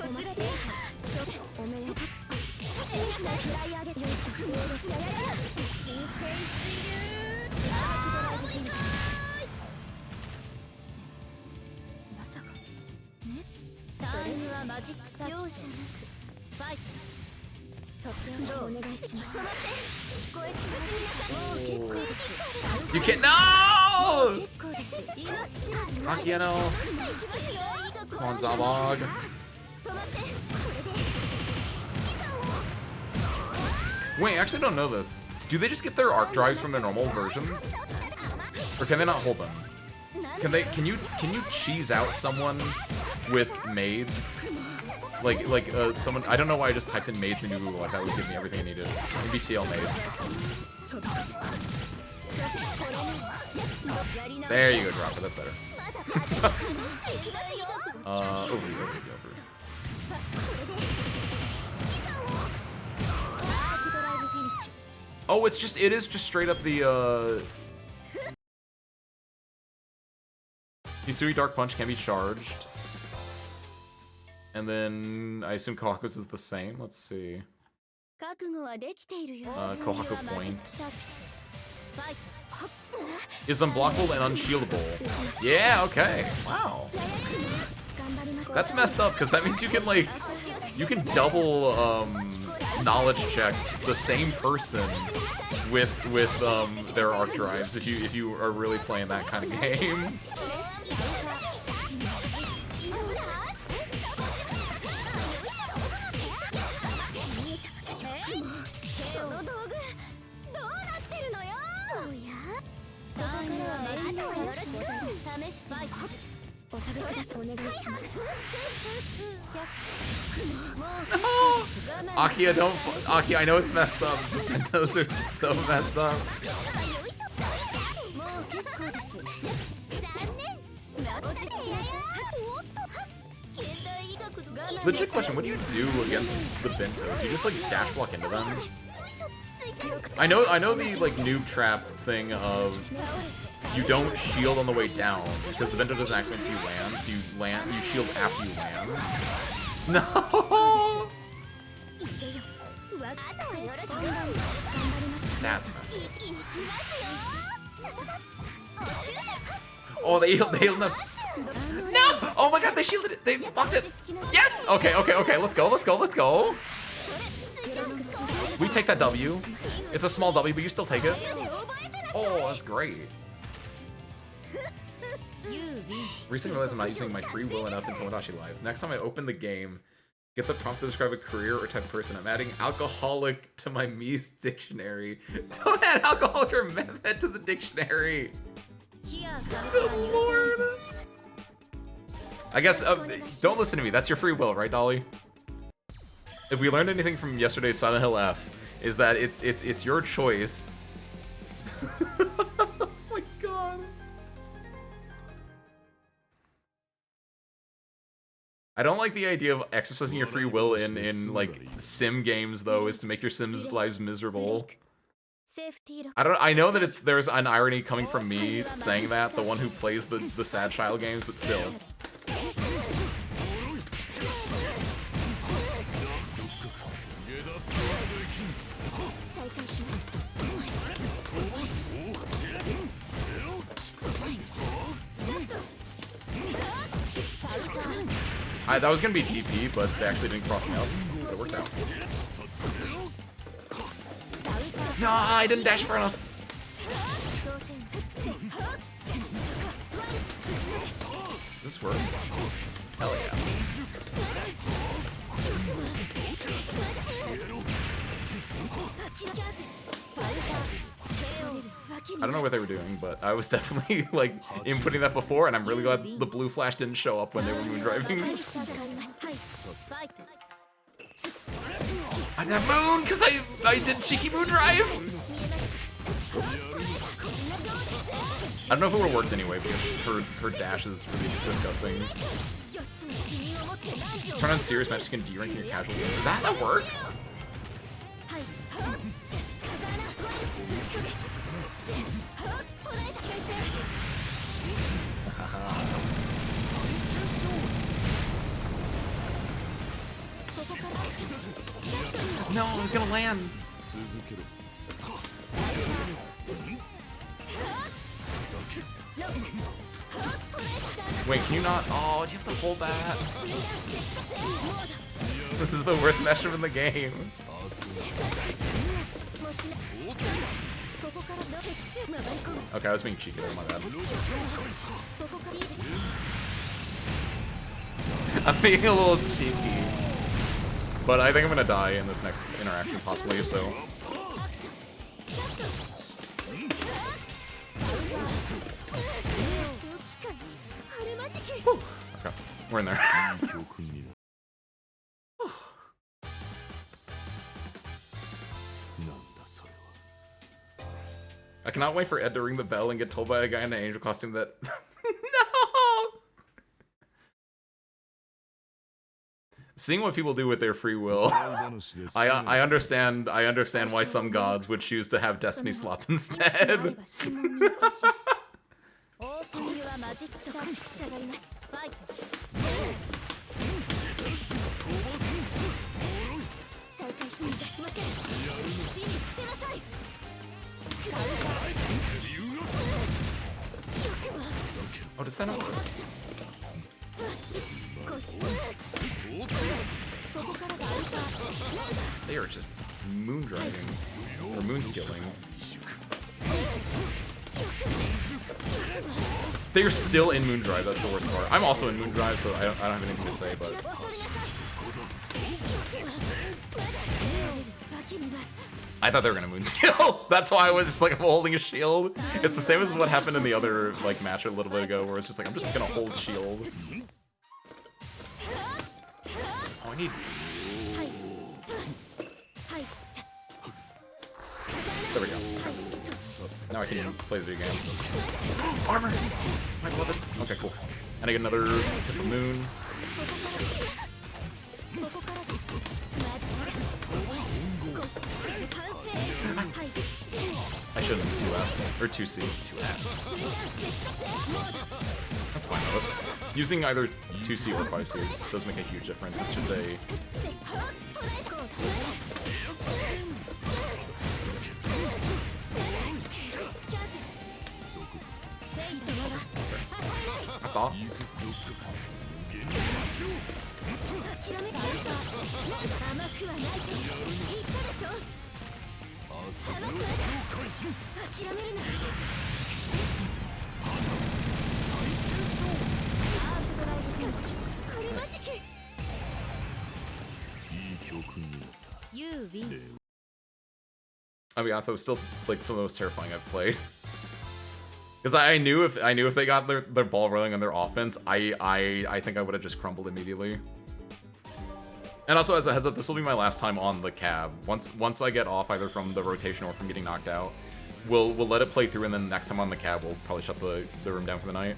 You can't. No! Akiano. Come on, Zabog. Wait, I actually don't know this. Do they just get their arc drives from their normal versions? Or can they not hold them? Can you cheese out someone with maids? Like someone, I don't know why I just typed in maids into Google. That would give me everything I needed. MBTL maids. There you go, drop it. That's better. Over. Oh, it is just straight up the Hisui Dark Punch can be charged. And then I assume Kohaku's is the same. Let's see. Kohaku Point is unblockable and unshieldable. Yeah, okay. Wow. That's messed up because that means you can double knowledge check the same person with their arc drives if you are really playing that kind of game. Akia, don't. Akia, I know it's messed up. Those are so messed up. Legit question, what do you do against the Bentos? You just like dash block into them? I know the like noob trap thing of you don't shield on the way down because the Bento doesn't actually until you land. You shield after you land. No. That's messed up. Oh, they healed enough. No! Oh my god, they shielded it. They blocked it. Yes! Okay. Let's go. We take that W. It's a small W, but you still take it. Oh, that's great. Recently realized I'm not using my free will enough in Tomodachi Life. Next time I open the game, get the prompt to describe a career or type of person. I'm adding alcoholic to my Mies dictionary. Don't add alcoholic or method to the dictionary. Good Lord. I guess, don't listen to me. That's your free will, right, Dolly? If we learned anything from yesterday's Silent Hill F, is that it's your choice. Oh my god. I don't like the idea of exercising your free will in like sim games though, is to make your Sims lives miserable. I know that there's an irony coming from me saying that, the one who plays the sad child games, but still. That was gonna be DP, but they actually didn't cross me up. It worked out. No, I didn't dash far enough. this work? Hell yeah. I don't know what they were doing, but I was definitely like inputting that before, and I'm really glad the blue flash didn't show up when they were moon driving. I didn't have moon because I did cheeky moon drive. I don't know if it would have worked anyway because her dash is really disgusting. Turn on serious match, you can D-rank your casual game. Is that how that works? No, I was gonna land. Wait, can you not? Oh, do you have to hold that? This is the worst matchup in the game. Okay, I was being cheeky there, my bad. I'm being a little cheeky. But I think I'm gonna die in this next interaction, possibly, so. Whew. Okay, we're in there. I cannot wait for Ed to ring the bell and get told by a guy in an angel costume that... No! Seeing what people do with their free will, I understand why some gods would choose to have Destiny slop instead. Oh, does that not work? They are just moon driving or moon skilling. They're still in moon drive. That's the worst part. I'm also in moon drive, so I don't have anything to say. But I thought they were gonna moon skill. That's why I was just like, I'm holding a shield. It's the same as what happened in the other like match a little bit ago, where it's just like I'm just gonna hold shield. Oh, I need. There we go. Now I can play the video game. Armor! My beloved. Okay, cool. And I get another hit the moon. I should have been 2S. Or 2C. 2S. That's fine though. Using either 2C or 5C does make a huge difference. It's just a... I thought. I'll be honest, that was still like some of the most terrifying I've played. Because I knew if they got their ball rolling on their offense, I think I would have just crumbled immediately. And also, as a heads up, this will be my last time on the cab. Once I get off, either from the rotation or from getting knocked out, we'll let it play through, and then next time on the cab, we'll probably shut the room down for the night.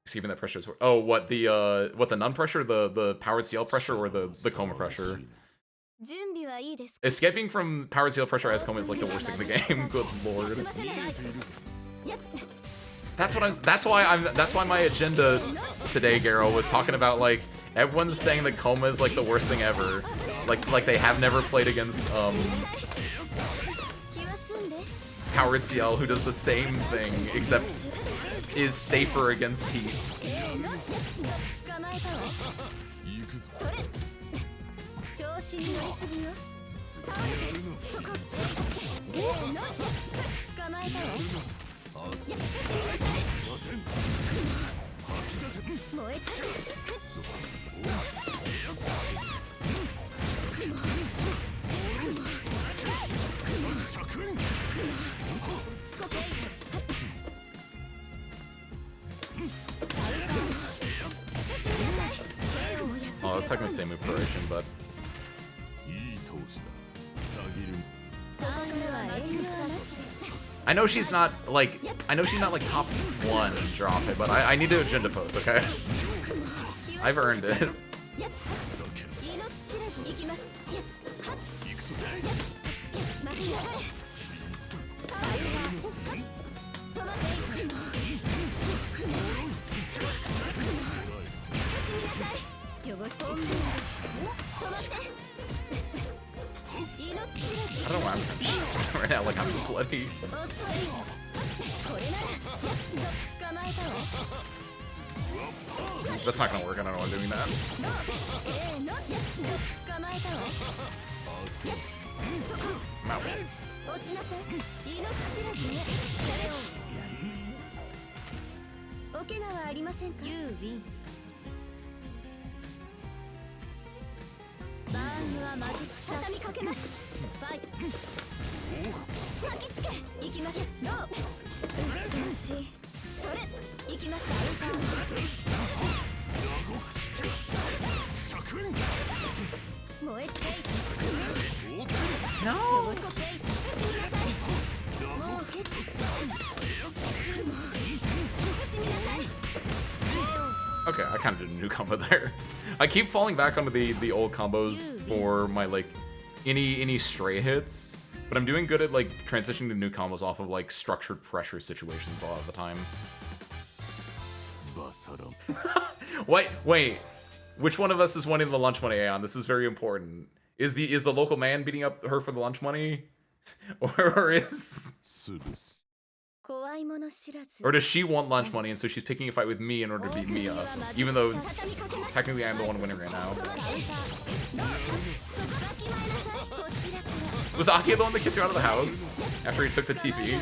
Escaping that pressure is... Oh, what the nun pressure, the powered CL pressure, or the coma pressure? Escaping from powered CL pressure as coma is like the worst thing in the game. Good lord. That's why my agenda today, Garo, was talking about like everyone's saying that coma is like the worst thing ever. Like they have never played against powered CL who does the same thing except is safer against heat. 燃えたOh, that's technically same move preparation, but いい投資だたぎる I know she's not like top one drop it, but I need to agenda post, okay? I've earned it. 汚しとんぶんです止まって I don't know why I'm trying to shoot right now, like I'm bloody. That's not gonna work, I don't know why I'm doing that. I'm out. 落ちなさい命知らずねお怪我はありませんか You win バームはマジック畳みかけますファイト巻きつけ行きますローよしそれ行きます燃えて No! もう結構 Okay, I kind of did a new combo there. I keep falling back onto the old combos for my like any stray hits, but I'm doing good at like transitioning to new combos off of like structured pressure situations a lot of the time. バサラン Wait, which one of us is wanting the lunch money, Aeon? This is very important. Is the local man beating up her for the lunch money, or is 潰す or does she want lunch money and so she's picking a fight with me in order to beat me up, even though technically I'm the one winning right now? Was Aki the one that kicked you out of the house after he took the TV?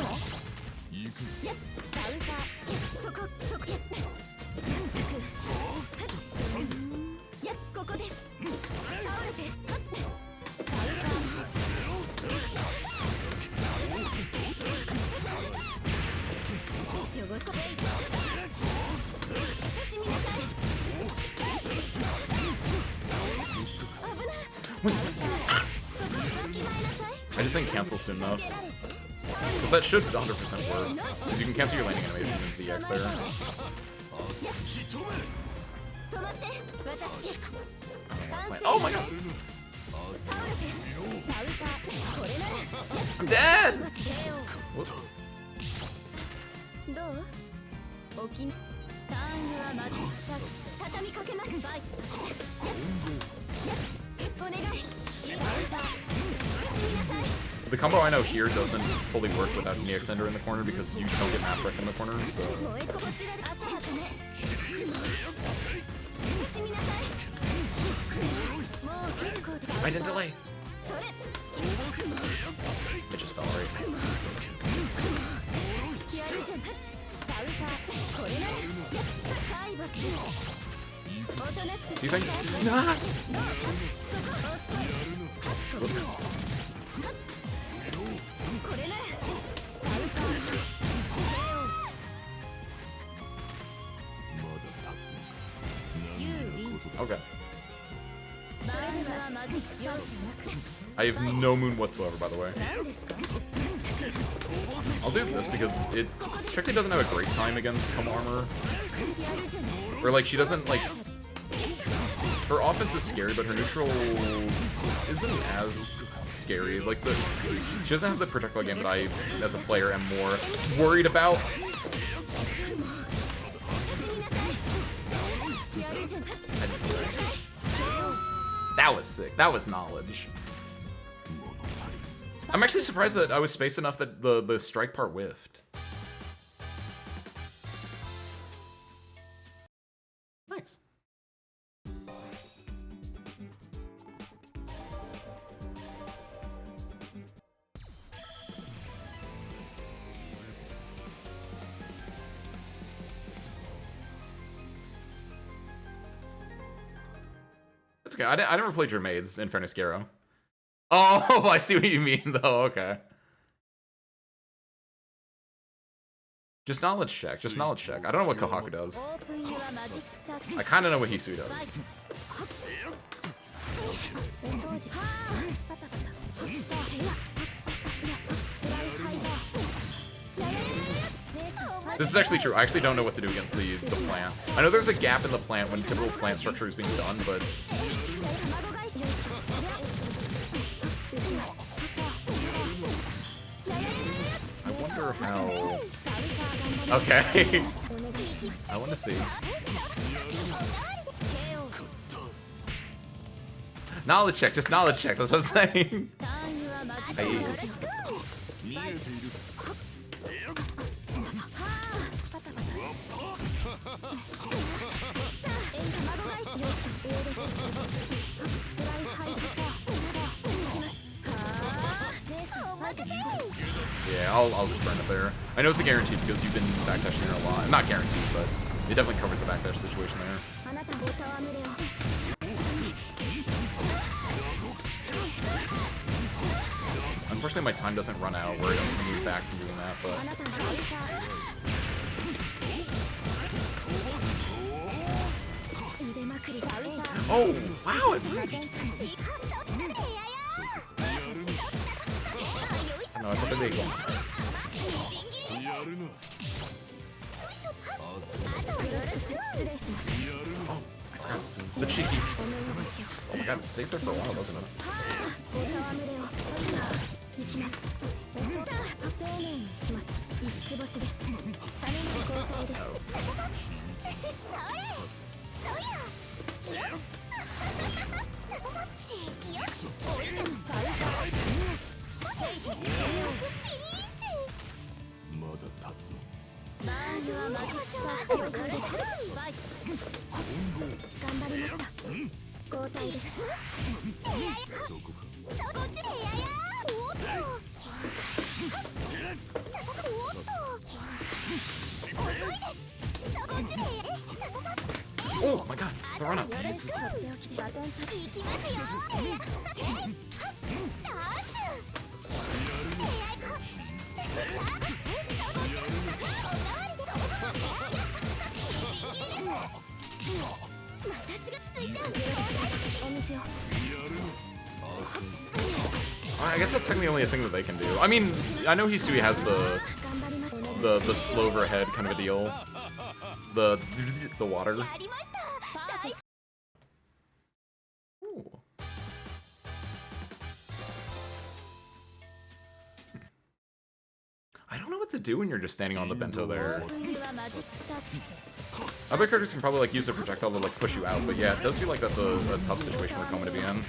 行くぞ I just didn't cancel soon enough. Because that should 100% work. Because you can cancel your landing animation into the X there. Oh my god! I'm dead! Whoop. どうおきターンはマジックサ畳みかけますバイお願い The combo I know here doesn't fully work without an extender in the corner because you don't get math wreck in the corner, so... I didn't delay! It just fell right. Do you think? Nah. Okay. I have no moon whatsoever, by the way. I'll do this because it strictly doesn't have a great time against Como armor. Or like she doesn't like her offense is scary, but her neutral isn't as scary. Like she doesn't have the projectile game that I, as a player, am more worried about. That was sick. That was knowledge. I'm actually surprised that I was spaced enough that the strike part whiffed. Nice. It's okay. I never played your maids, in fairness, Garo. Oh, I see what you mean, though. Okay. Just knowledge check. Just knowledge check. I don't know what Kohaku does. I kind of know what Hisui does. This is actually true. I actually don't know what to do against the plant. I know there's a gap in the plant when typical plant structure is being done, but... I wonder how... Okay. I want to see. Knowledge check, just knowledge check, that's what I'm saying. Hey. Yeah, I'll just burn it there. I know it's a guarantee because you've been backdashing there a lot. Not guaranteed, but it definitely covers the backdash situation there. Unfortunately, my time doesn't run out where I don't move back from doing that, but... Oh, wow, it moved. No, I thought they'd be again. Oh, I forgot. The cheeky. Oh my god, it stays there for a while, doesn't it? Oh my god, the run up. I guess that's technically only a thing that they can do. I mean, I know Hisui has the slover head kind of a deal. The water. Ooh. I don't know what to do when you're just standing on the bento there. Other characters can probably like use a projectile to like push you out, but yeah, it does feel like that's a tough situation for Koma to be in.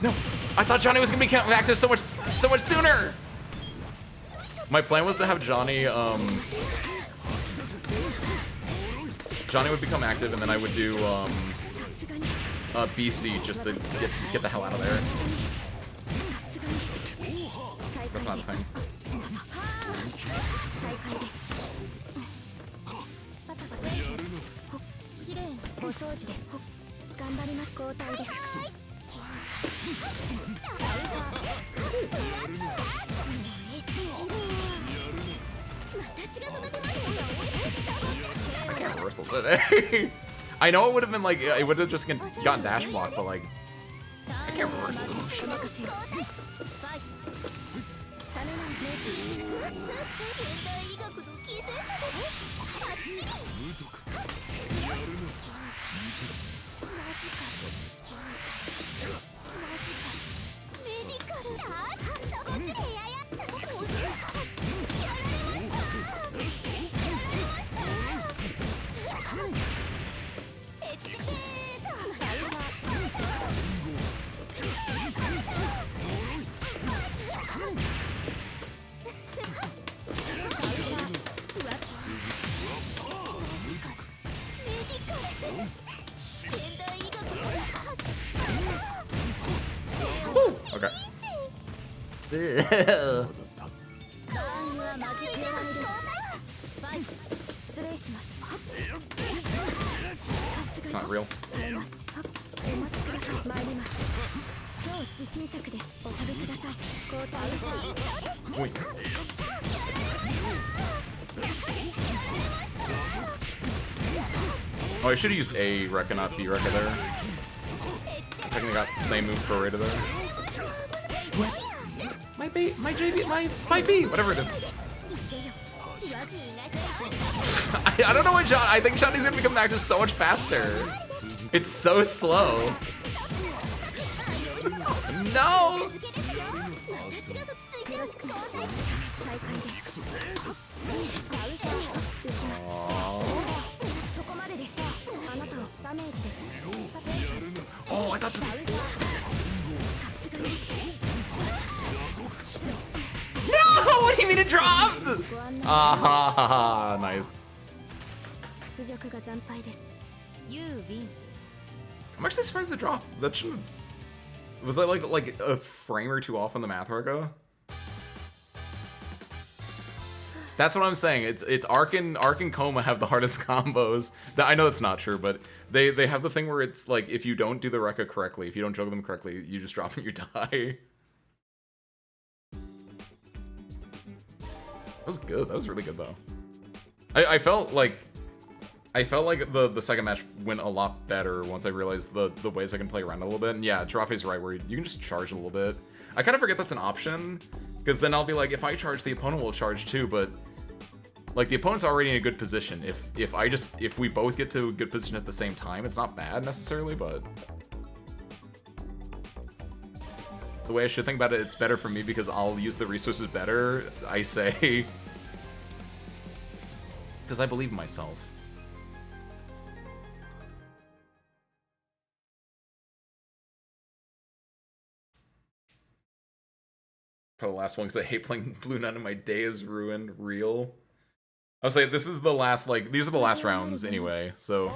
No, I thought Johnny was gonna become active so much sooner. My plan was to have Johnny would become active, and then I would do BC just to get the hell out of there. That's not the thing. I can't reversal today. I know it would have been like, it would have just gotten dash blocked, but like, I can't reversal. It's not real. Wait. Oh, I should have used A Rekka, not B Rekka there. I technically got the same move prorated there. What? My JB, my 5B, whatever it is. I don't know what shot. I think Shotty's gonna become active so much faster. It's so slow. No! Oh, I thought this. No! What do you mean it dropped? Ah, nice. I'm actually surprised it dropped. That should. Was that like a frame or two off on the math, Rekka? That's what I'm saying. It's Arc and Coma have the hardest combos. I know it's not true, but they have the thing where it's like if you don't do the Rekka correctly, if you don't juggle them correctly, you just drop and you die. That was good. That was really good though. I felt like the second match went a lot better once I realized the ways I can play around a little bit. And yeah, Jirafe's right where you can just charge a little bit. I kind of forget that's an option, because then I'll be like, if I charge, the opponent will charge too, but like the opponent's already in a good position. If we both get to a good position at the same time, it's not bad necessarily, but the way I should think about it, it's better for me because I'll use the resources better, I say. Because I believe in myself. Probably the last one because I hate playing Blue Nun and my day is ruined. Real. I'll say this is the last, like, these are the last rounds anyway, so.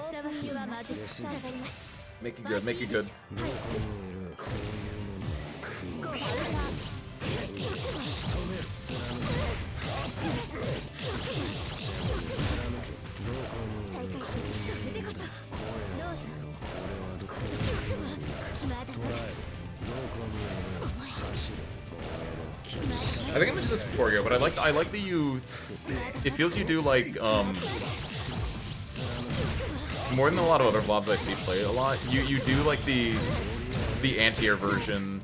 Make it good, make it good. I think I mentioned this before, Go, but I like that you. It feels you do like more than a lot of other blobs I see play a lot. You do like the anti-air version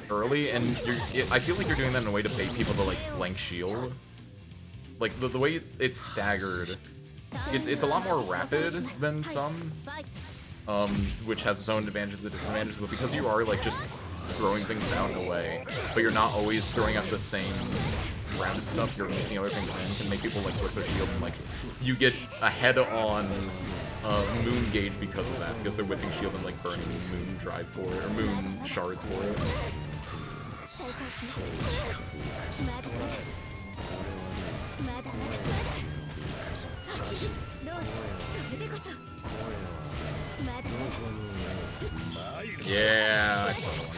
early, and I feel like you're doing that in a way to bait people to like blank shield. Like the way it's staggered, it's a lot more rapid than some, which has its own advantages and disadvantages. But because you are like just throwing things out in a way, but you're not always throwing out the same rounded stuff, you're mixing other things in, can make people like whip their shield, and like you get ahead on moon gauge because of that, because they're whipping shield and like burning moon drive for it, or moon shards for it. Yeah, I saw one.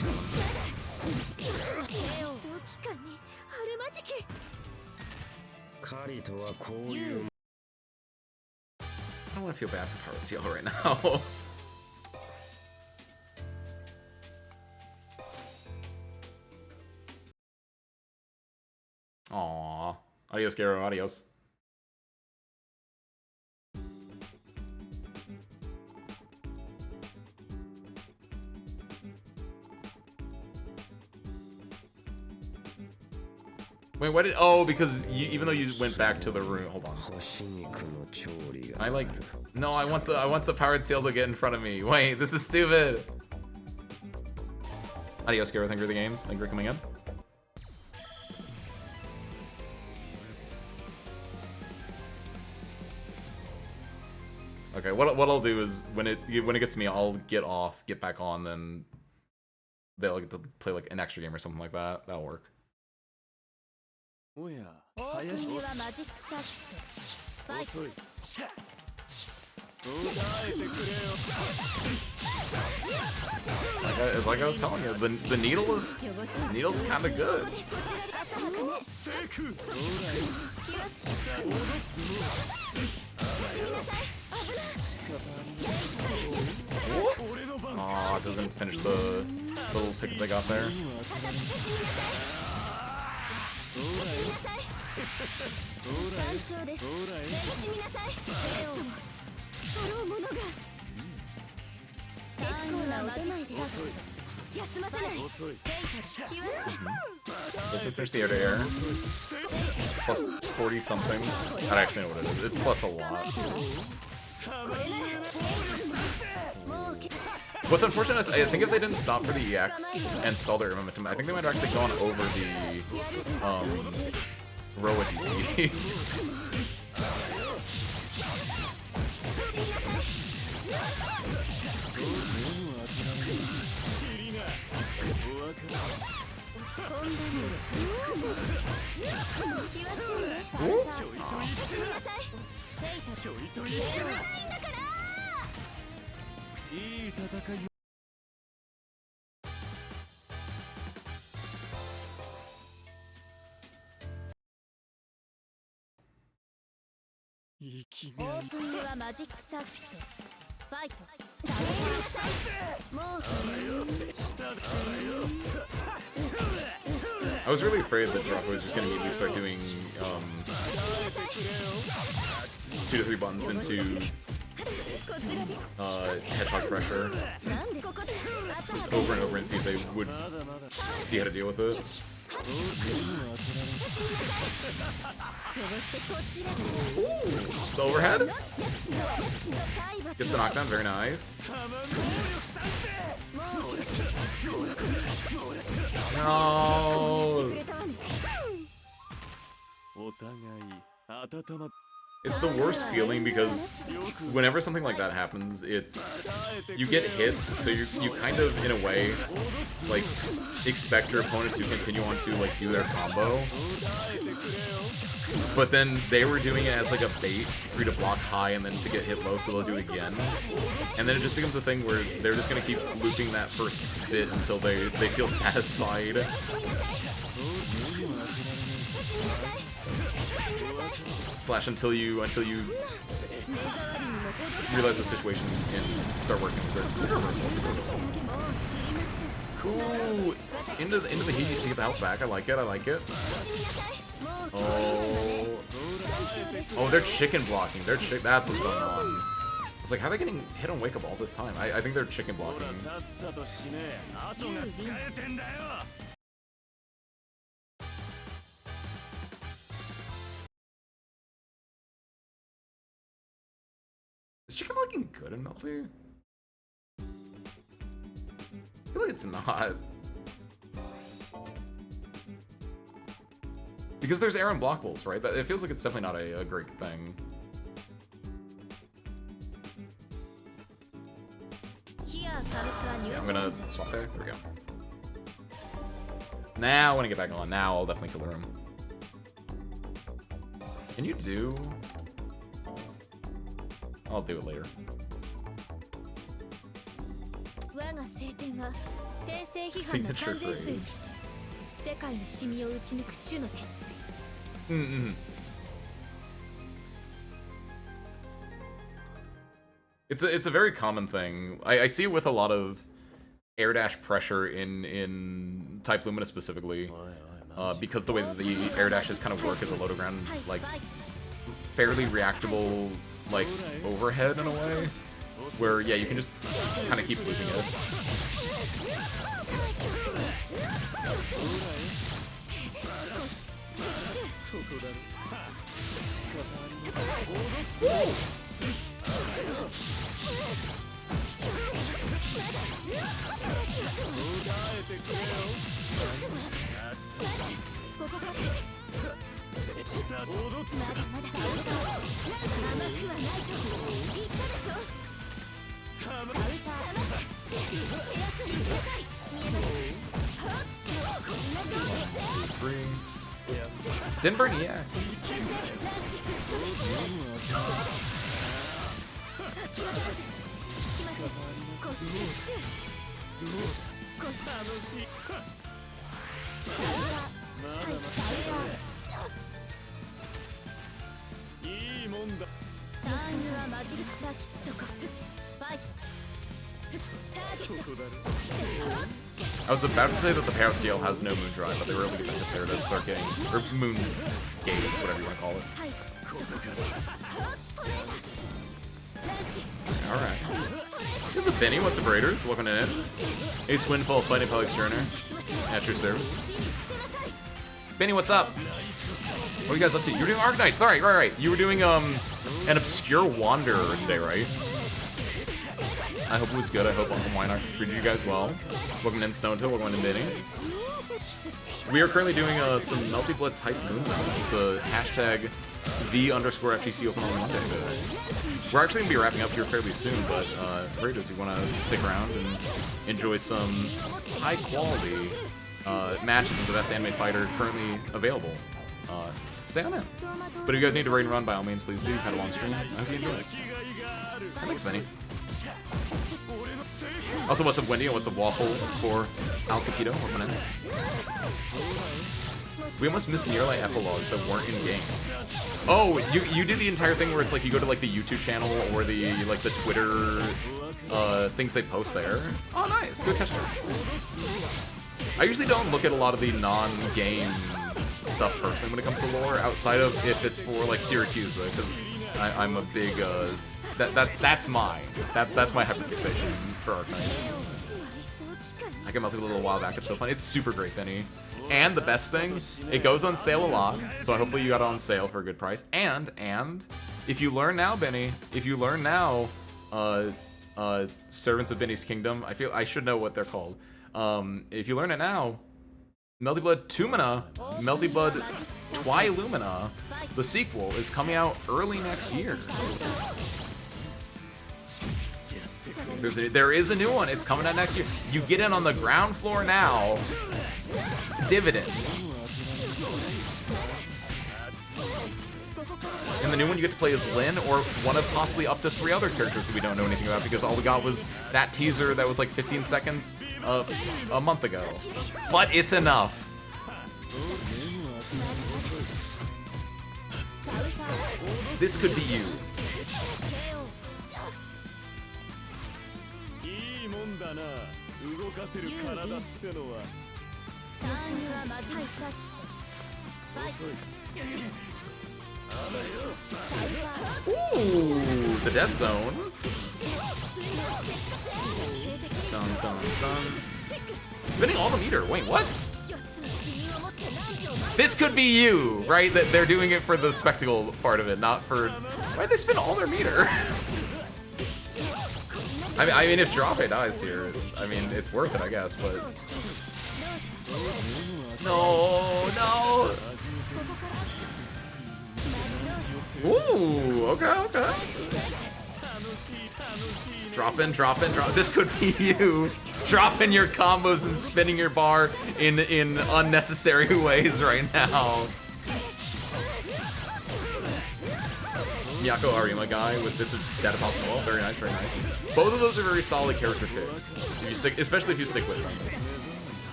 I don't want to feel bad for Pirate Seal right now. Aww. Adios, Garo. Adios. Wait, what did? Oh, because even though you went back to the room. Hold on. I like. No, I want the powered seal to get in front of me. Wait, this is stupid. Adios, Garo. Thank you for the games. Thank you for coming in. Okay, what I'll do is when it gets to me, I'll get off, get back on, then they'll get to play like an extra game or something like that. That'll work. Oh yeah. like I was telling you, the needle's kind of good. Aw, doesn't finish the little ticket they got there. Doesn't finish the air to air. Plus 40 something. I don't actually know what it is. It's plus a lot. What's unfortunate is I think if they didn't stop for the EX and stall their momentum, I think they might have actually gone over the row with the I was really afraid that Drop was just gonna immediately start doing 2 to 3 buttons into hedgehog pressure just over and over and see if they would see how to deal with it. Ooh, the overhead gets the knockdown, very nice. No. It's the worst feeling because whenever something like that happens, it's you get hit, so you kind of in a way like expect your opponent to continue on to like do their combo, but then they were doing it as like a bait for you to block high and then to get hit low, so they'll do it again, and then it just becomes a thing where they're just gonna keep looping that first bit until they feel satisfied. Slash until you realize the situation and start working with it. Cool. Into the heat to get the health back. I like it. Oh, they're chicken blocking. That's what's going on. It's like, how are they getting hit on wake up all this time? I think they're chicken blocking. Is chicken blocking good in Melty? I feel like it's not. Because there's air and block bowls, right? It feels like it's definitely not a great thing. Yeah, I'm gonna swap there. There we go. Now I want to get back on. Now I'll definitely kill the room. Can you do... I'll do it later. Signature phrase. It's a very common thing. I see it with a lot of air dash pressure in Type Lumina specifically, because the way that the air dashes kind of work as a low to ground, like fairly reactable, like overhead in a way, where yeah, you can just kind of keep looping it. Didn't burn, yeah. I was about to say that the Parrot Seal has no moon drive, but they were able to get it there to start getting, or moon gauge, whatever you want to call it. Alright. This is Benny, what's up, Raiders? Welcome in. Ace Windfall fighting Pelix Journer at your service. Benny, what's up? What are you guys up to? You were doing Arknights, right. You were doing an obscure Wanderer today, right? I hope it was good. I hope Uncle Wynock treated you guys well. Welcome in Stonetail, welcome in Benny. We are currently doing some Melty Blood type Lumina. It's a hashtag #V_FGC open on Monday. We're actually going to be wrapping up here fairly soon, but Raiders, you want to stick around and enjoy some high quality matches of the best anime fighter currently available. Stay on in. But if you guys need to raid and run, by all means, please do. You've had a long stream. I hope you enjoy it. Thanks, Benny. Also, what's up, Wendy, and what's up, Waffle for Al Capito? Welcome in. We almost missed nearly epilogues that weren't in game. Oh, you did the entire thing where it's like you go to like the YouTube channel or the like the Twitter things they post there. Oh, nice. Good catch there. I usually don't look at a lot of the non-game stuff personally when it comes to lore, outside of if it's for like Syracuse, because I'm a big that's my hyperfixation for Arknights. I got Melty a little while back. It's so fun. It's super great, Benny. And the best thing, it goes on sale a lot, so hopefully you got it on sale for a good price. And if you learn now, Benny, if you learn now, Servants of Benny's Kingdom, I should know what they're called. If you learn it now, Melty Blood 2 Mana, Melty Blood Twi Lumina, the sequel, is coming out early next year. There is a new one. It's coming out next year. You get in on the ground floor now. Dividend. In the new one, you get to play as Lyn or one of possibly up to 3 other characters that we don't know anything about, because all we got was that teaser that was like 15 seconds a month ago. But it's enough. This could be you. Ooh, the death zone. Dun, dun, dun. Spinning all the meter. Wait, what? This could be you, right? That they're doing it for the spectacle part of it, not for. Why'd they spin all their meter? I mean, if Drop dies here, I mean, it's worth it, I guess, but. No. Ooh, okay. Drop in. This could be you. Dropping your combos and spinning your bar in unnecessary ways right now. Miyako Arima guy with bits of data possible. Very nice. Both of those are very solid character picks, especially if you stick with them.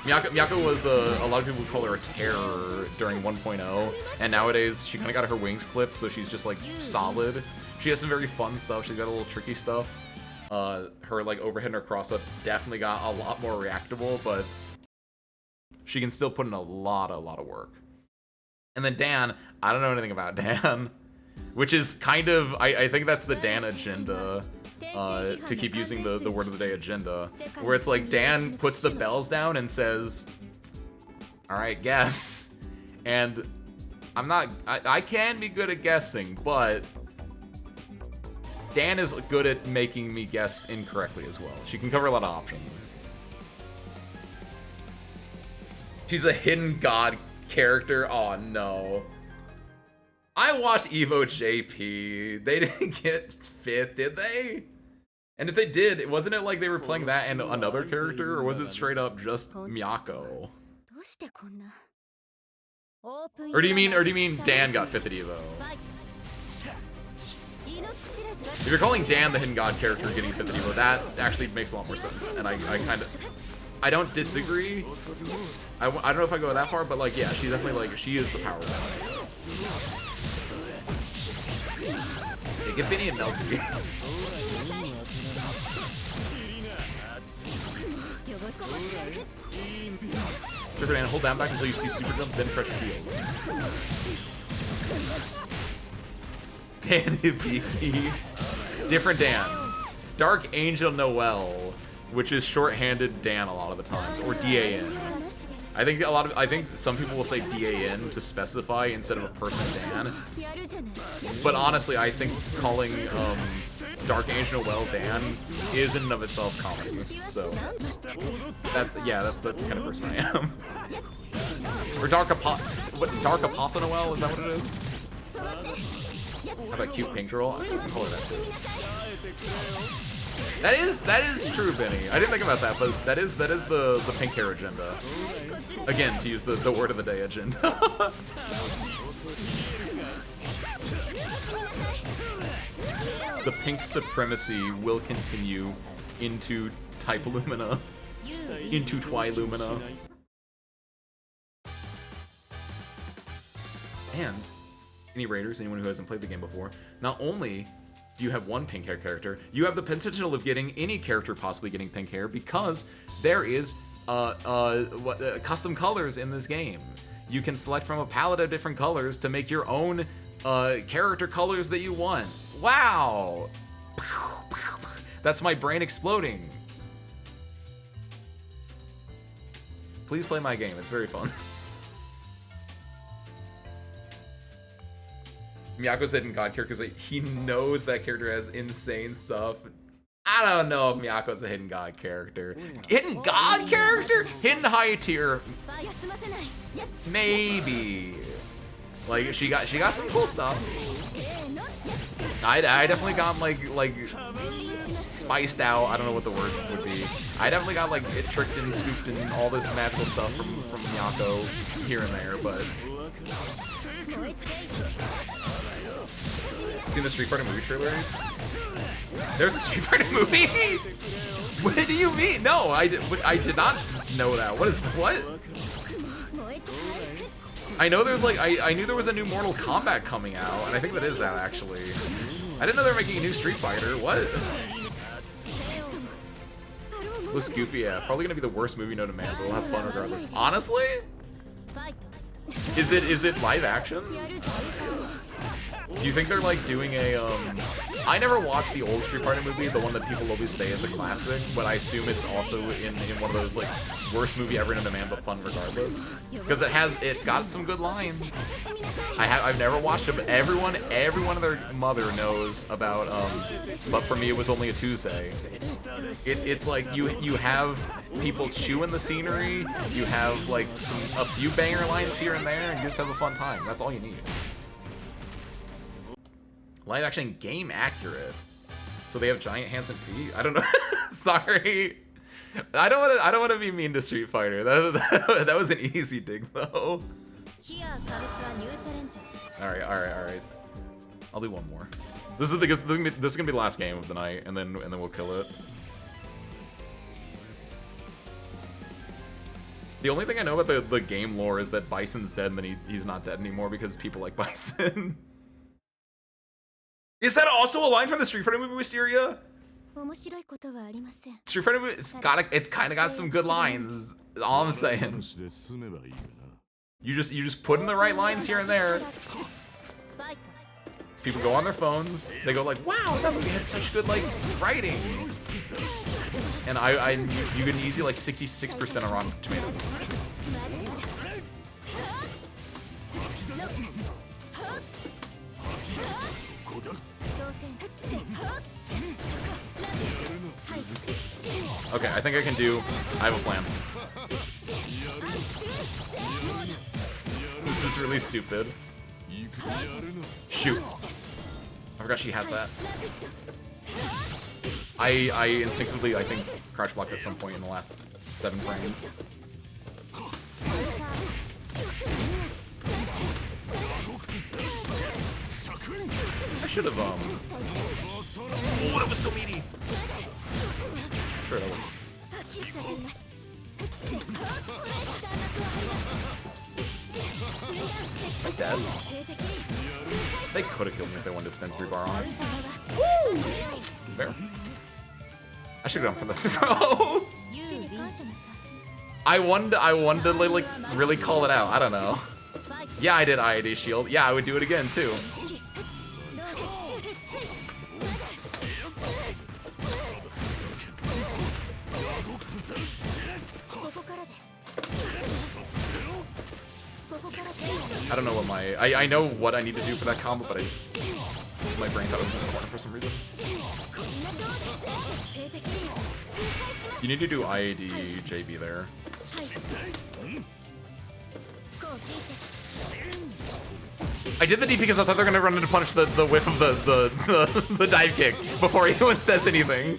Miyako was a lot of people would call her a terror during 1.0, and nowadays she kind of got her wings clipped, so she's just like solid. She has some very fun stuff. She's got a little tricky stuff. Her like overhead and her cross up definitely got a lot more reactable, but she can still put in a lot of work. And then Dan, I don't know anything about Dan, which is kind of I think that's the Dan agenda. To keep using the word of the day agenda, where it's like Dan puts the bells down and says, "Alright, guess." And I can be good at guessing, but Dan is good at making me guess incorrectly as well. She can cover a lot of options. She's a hidden god character. Oh no. I watched Evo JP. They didn't get 5th, did they? And if they did, wasn't it like they were playing that and another character, or was it straight up just Miyako? Or do you mean Dan got 5th at Evo? If you're calling Dan the Hidden God character getting 50 Evo, that actually makes a lot more sense. And I kind of, I don't disagree. I don't know if I go that far, but like, yeah, she's definitely like, she is the power one. Yeah, get Vinny and Melty. Super Dan, hold down back until you see super jump, then press shield. Dan Hibiki. Different Dan. Dark Angel Noel, which is shorthanded Dan a lot of the times, or DAN. I think some people will say DAN to specify instead of a person Dan. But honestly, I think calling Dark Angel Noel Dan is in and of itself comedy. So that's the kind of person I am. Or Dark Apostle Noel, is that what it is? How about cute pink girl? I can call her that too. That is true, Benny. I didn't think about that, but that is the pink hair agenda. Again, to use the word of the day, agenda. The pink supremacy will continue into Type Lumina, into Twi Lumina. And any raiders, anyone who hasn't played the game before, not only do you have one pink hair character, you have the potential of getting any character possibly getting pink hair because there is custom colors in this game. You can select from a palette of different colors to make your own character colors that you want. Wow! That's my brain exploding. Please play my game, it's very fun. Miyako's hidden god character because he knows that character has insane stuff. I don't know if Miyako's a hidden god character. Hidden god character? Hidden high tier? Maybe. Like she got some cool stuff. I definitely got like spiced out. I don't know what the word would be. I definitely got like it tricked and scooped and all this magical stuff from Miyako here and there, but. Seen the Street Fighter movie trailers? There's a Street Fighter movie? What do you mean? No, I did not know that. What? I know there's like, I knew there was a new Mortal Kombat coming out, and I think that is out actually. I didn't know they were making a new Street Fighter. What? Looks goofy, yeah. Probably gonna be the worst movie known to man, but we'll have fun regardless. Honestly? Is it live action? Do you think they're like doing a I never watched the old Street Fighter movie, the one that people always say is a classic, but I assume it's also in one of those like worst movie ever known to man but fun regardless. Because it's got some good lines. I've never watched it, but everyone and their mother knows about but for me it was only a Tuesday. It's like you have people chewing the scenery, you have like a few banger lines here and there, and you just have a fun time. That's all you need. Live action game accurate. So they have giant hands and feet? I don't know. Sorry. I don't want to be mean to Street Fighter. That was an easy dig though. Alright. I'll do one more. This is gonna be the last game of the night, and then we'll kill it. The only thing I know about the game lore is that Bison's dead and then he's not dead anymore because people like Bison. Is that also a line from the Street Fighter movie Wisteria? Street Fighter movie, it's kind of got some good lines. All I'm saying. You just put in the right lines here and there. People go on their phones. They go like, "Wow, that movie had such good like writing." And you get an easy like 66% on Rotten Tomatoes. Okay, I think I have a plan. This is really stupid. Shoot. I forgot she has that. I instinctively, I think, crouch blocked at some point in the last 7 frames. I should have, Oh, that was so meaty. Sure, that works. Like that. They could have killed me if they wanted to spend 3-bar on it. Woo! Fair. I should have gone for the throw. I wanted to like really call it out. I don't know. Yeah, I did IAD shield. Yeah, I would do it again too. I don't know what my I know what I need to do for that combo, but my brain thought it was in the corner for some reason. You need to do IAD JB there. I did the DP because I thought they were gonna run into punish the whiff of the dive kick before anyone says anything.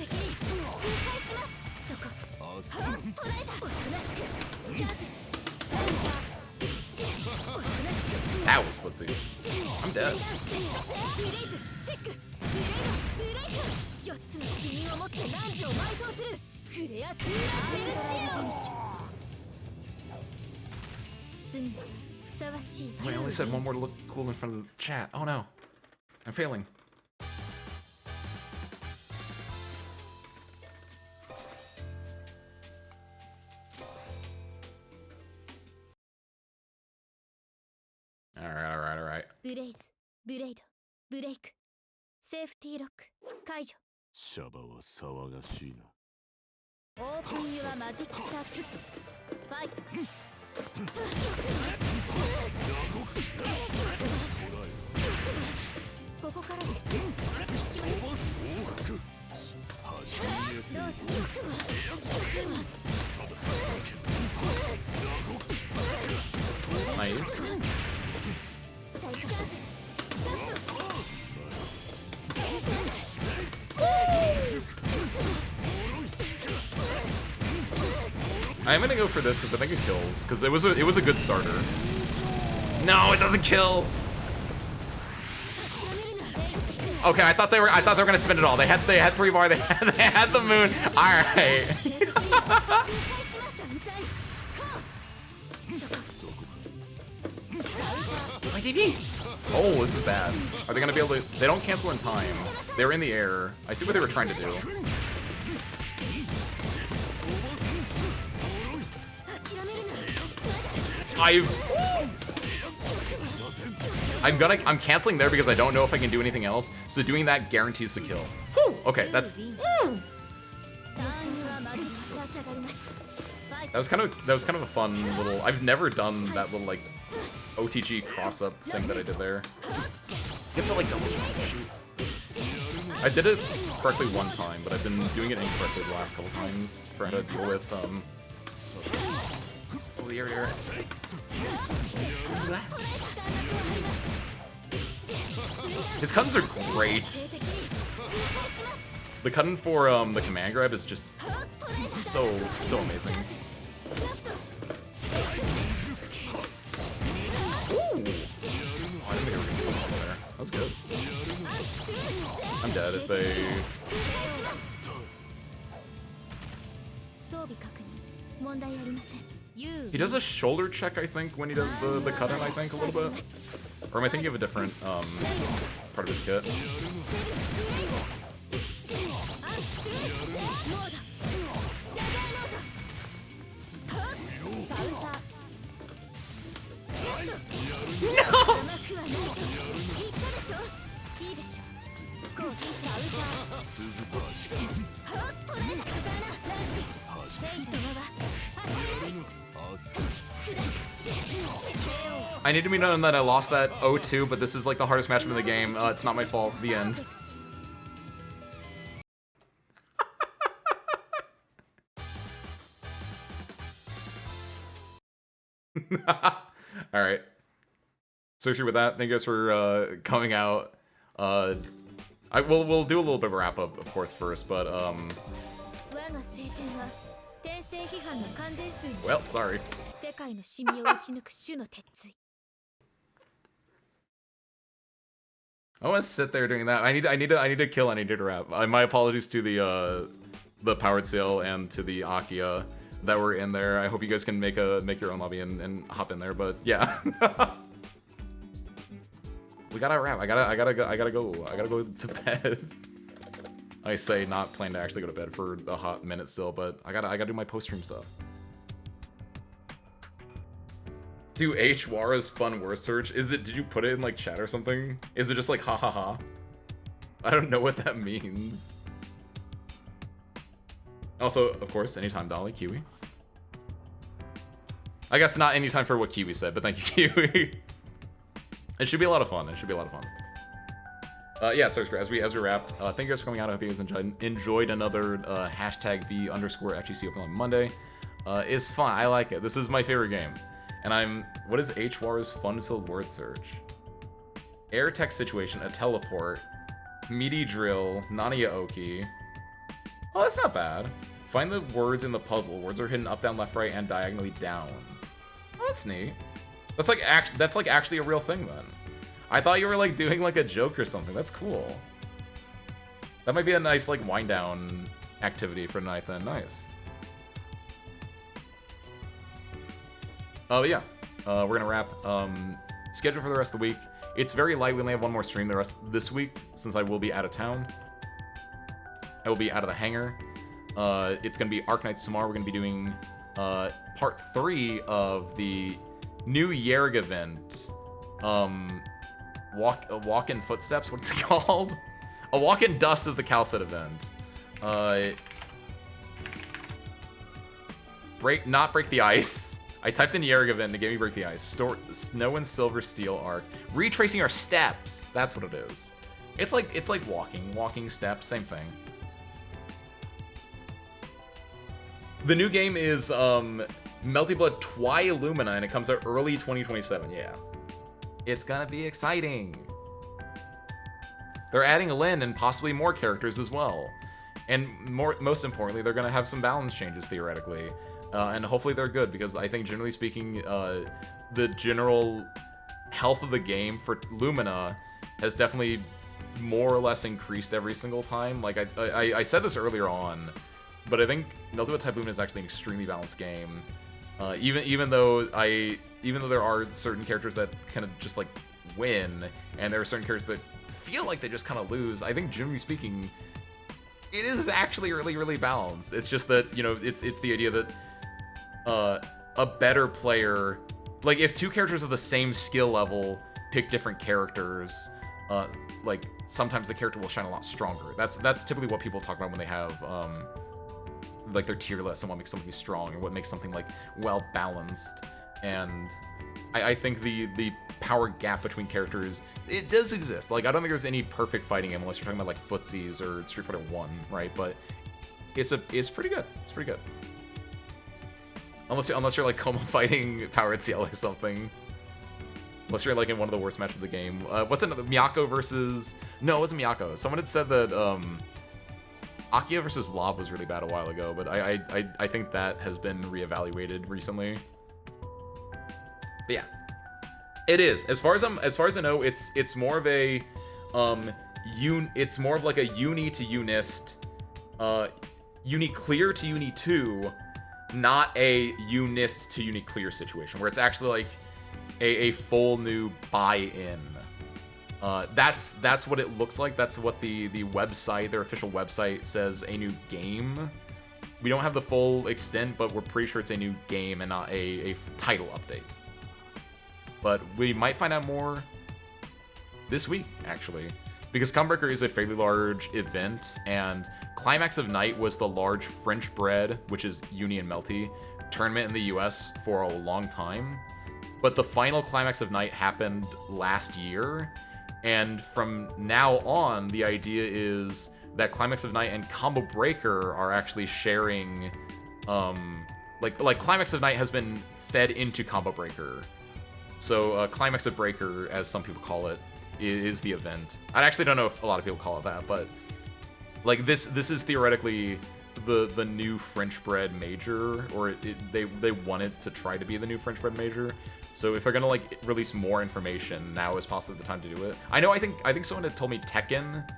That was footsies. I'm dead. Wait, I only said one more to look cool in front of the chat. Oh no. I'm failing. Alright. ブレイズ、ブレイド、ブレイク、セーフティーロック、解除。シャバは騒がしいな。オープンユアマジックサーキット。ファイト。ここからです。どうぞ。Nice. I'm gonna go for this because I think it kills. Because it was a good starter. No, it doesn't kill. Okay, I thought they were gonna spin it all. They had 3-bar. They had the moon. All right. My DD. Oh, this is bad. Are they gonna be able to? They don't cancel in time. They were in the air. I see what they were trying to do. I'm canceling there because I don't know if I can do anything else. So doing that guarantees the kill. Whew, okay, that's. That was kind of a fun little. I've never done that little like OTG cross up thing that I did there. You have to like double jump and shoot. I did it correctly one time, but I've been doing it incorrectly the last couple times for how to deal with Oh, the air. His cuttons are great. The cutton for the command grab is just so amazing. Ooh. Oh, I didn't think I were gonna come over there. That was good. I'm dead if they. He does a shoulder check, I think, when he does the cut-in, I think, a little bit. Or am I thinking of a different part of his kit? No! I need to be known that I lost that 0-2, but this is like the hardest matchup in the game. It's not my fault. The end. Alright. So if you're with that, thank you guys for coming out. We'll do a little bit of a wrap up, of course, first, but well, sorry. I want to sit there doing that. I need to kill. I need to rap. My apologies to the Powered Sail and to the Akia that were in there. I hope you guys can make your own lobby and hop in there. But yeah, we gotta rap. I gotta go to bed. I say not planning to actually go to bed for a hot minute still, but I gotta do my post stream stuff. Do H Wara's fun word search. Did you put it in like chat or something? Is it just like ha ha ha? I don't know what that means. Also, of course, anytime Dolly, Kiwi. I guess not anytime for what Kiwi said, but thank you, Kiwi. It should be a lot of fun. It should be a lot of fun. Yeah, so as we wrap, thank you guys for coming out. I hope you guys enjoyed another #V_FGC open on Monday. It's fun. I like it. This is my favorite game. And what is HWAR's fun-filled word search? Air text situation, a teleport, meaty drill, Nania Oki. Oh, that's not bad. Find the words in the puzzle. Words are hidden up, down, left, right, and diagonally down. Oh, that's neat. That's like actually a real thing then. I thought you were like doing like a joke or something. That's cool. That might be a nice like wind down activity for tonight then. Nice. Oh yeah, we're gonna wrap. Schedule for the rest of the week. It's very light. We only have one more stream the rest this week since I will be out of town. I will be out of the hangar. It's gonna be Arc Nights tomorrow. We're gonna be doing part 3 of the new Yerg event. Walk in footsteps. What's it called? A walk in dust of the Calcet event. Not break the ice. I typed in Yerg event and it gave me break the ice. Snow and silver steel arc. Retracing our steps. That's what it is. It's like walking steps, same thing. The new game is Melty Blood Twi Lumina and it comes out early 2027. Yeah. It's gonna be exciting. They're adding Lyn and possibly more characters as well. And most importantly, they're gonna have some balance changes theoretically. And hopefully they're good, because I think generally speaking, the general health of the game for Lumina has definitely more or less increased every single time. Like I said this earlier on, but I think Melty Blood Type Lumina is actually an extremely balanced game. Even though there are certain characters that kind of just like win, and there are certain characters that feel like they just kind of lose, I think generally speaking, it is actually really, really balanced. It's just that, you know, it's the idea that a better player, like if two characters of the same skill level pick different characters, like sometimes the character will shine a lot stronger. That's typically what people talk about when they have like their tier list and what makes something strong and what makes something like well balanced. And I think the power gap between characters, it does exist. Like I don't think there's any perfect fighting game unless you're talking about like Footsies or Street Fighter 1, right? But it's pretty good. It's pretty good. Unless you're like Coma fighting Powered Ciel or something. Unless you're like in one of the worst matches of the game. What's another? Miyako versus... No, it wasn't Miyako. Someone had said that Akia versus Vlav was really bad a while ago, but I think that has been reevaluated recently. But yeah, it is. As far as I know, it's more of a it's more of like a uni to unist, uni clear to uni 2. Not a unist to uni clear situation where it's actually like a full new buy-in. That's what it looks like. That's what the website, their official website, says. A new game. We don't have the full extent, but we're pretty sure it's a new game and not a title update. But we might find out more this week, actually, because Comebreaker is a fairly large event, and Climax of Night was the large French Bread, which is Uni and Melty, tournament in the US for a long time. But the final Climax of Night happened last year, and from now on, the idea is that Climax of Night and Combo Breaker are actually sharing, like Climax of Night has been fed into Combo Breaker. So Climax of Breaker, as some people call it, is the event. I actually don't know if a lot of people call it that, but like this is theoretically the new French bread major, or they want it to try to be the new French bread major. So if they're gonna like release more information, now is possibly the time to do it. I think someone had told me Tekken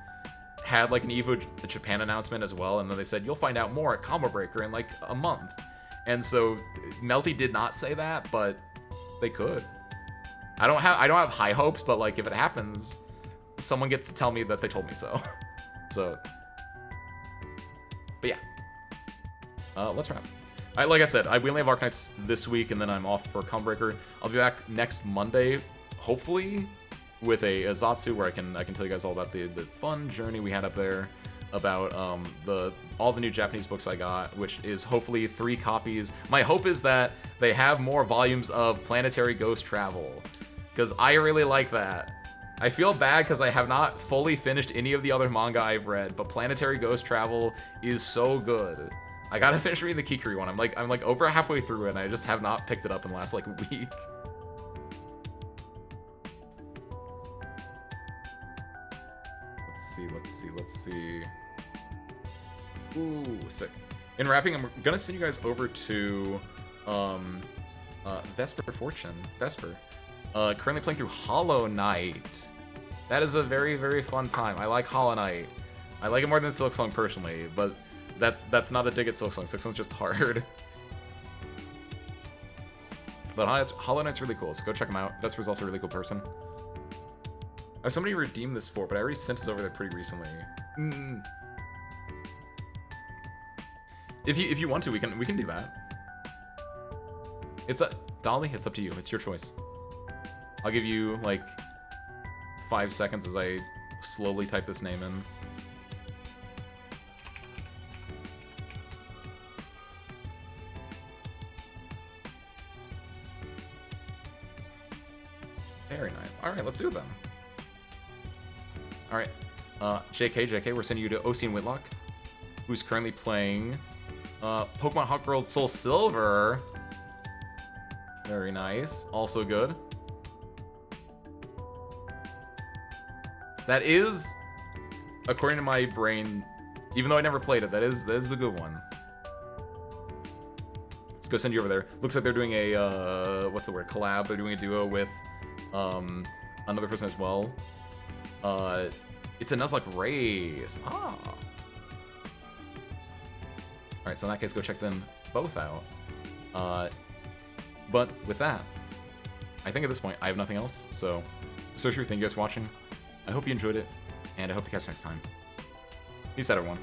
had like an EVO Japan announcement as well, and then they said you'll find out more at Combo Breaker in like a month. And so Melty did not say that, but they could. I don't have high hopes, but like if it happens, someone gets to tell me that they told me so. So, but yeah, let's wrap. Like I said, we only have Arknights this week, and then I'm off for Combo Breaker. I'll be back next Monday, hopefully, with a Zatsu where I can tell you guys all about the fun journey we had up there, about all the new Japanese books I got, which is hopefully 3 copies. My hope is that they have more volumes of Planetary Ghost Travel, because I really like that. I feel bad because I have not fully finished any of the other manga I've read, but Planetary Ghost Travel is so good. I gotta finish reading the Kikuri one. I'm like over halfway through it, and I just have not picked it up in the last like week. Let's see. Ooh, sick. In wrapping, I'm gonna send you guys over to Vesper Fortune. Vesper. Currently playing through Hollow Knight. That is a very, very fun time. I like Hollow Knight. I like it more than Silksong personally, but that's not a dig at Silksong. Silksong's just hard. But Hollow Knight's really cool, so go check him out. Vesper's also a really cool person. I have somebody to redeem this for, but I already sent it over there pretty recently. If you want to, we can do that. Dolly, it's up to you. It's your choice. I'll give you like 5 seconds as I slowly type this name in. Very nice. All right, let's do it then. All right, JK, we're sending you to Ocean Whitlock, who's currently playing Pokemon Hot Gold Soul Silver. Very nice. Also good. That is, according to my brain, even though I never played it, that is a good one. Let's go send you over there. Looks like they're doing a what's the word? Collab. They're doing a duo with another person as well. It's a Nuzlocke race. Ah. Alright, so in that case, go check them both out. But with that, I think at this point, I have nothing else. So true. Thank you guys for watching. I hope you enjoyed it, and I hope to catch you next time. Peace out, everyone.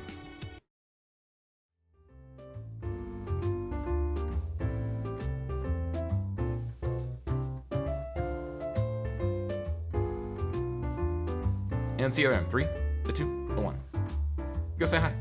And see you there in 3, 2, 1. Go say hi.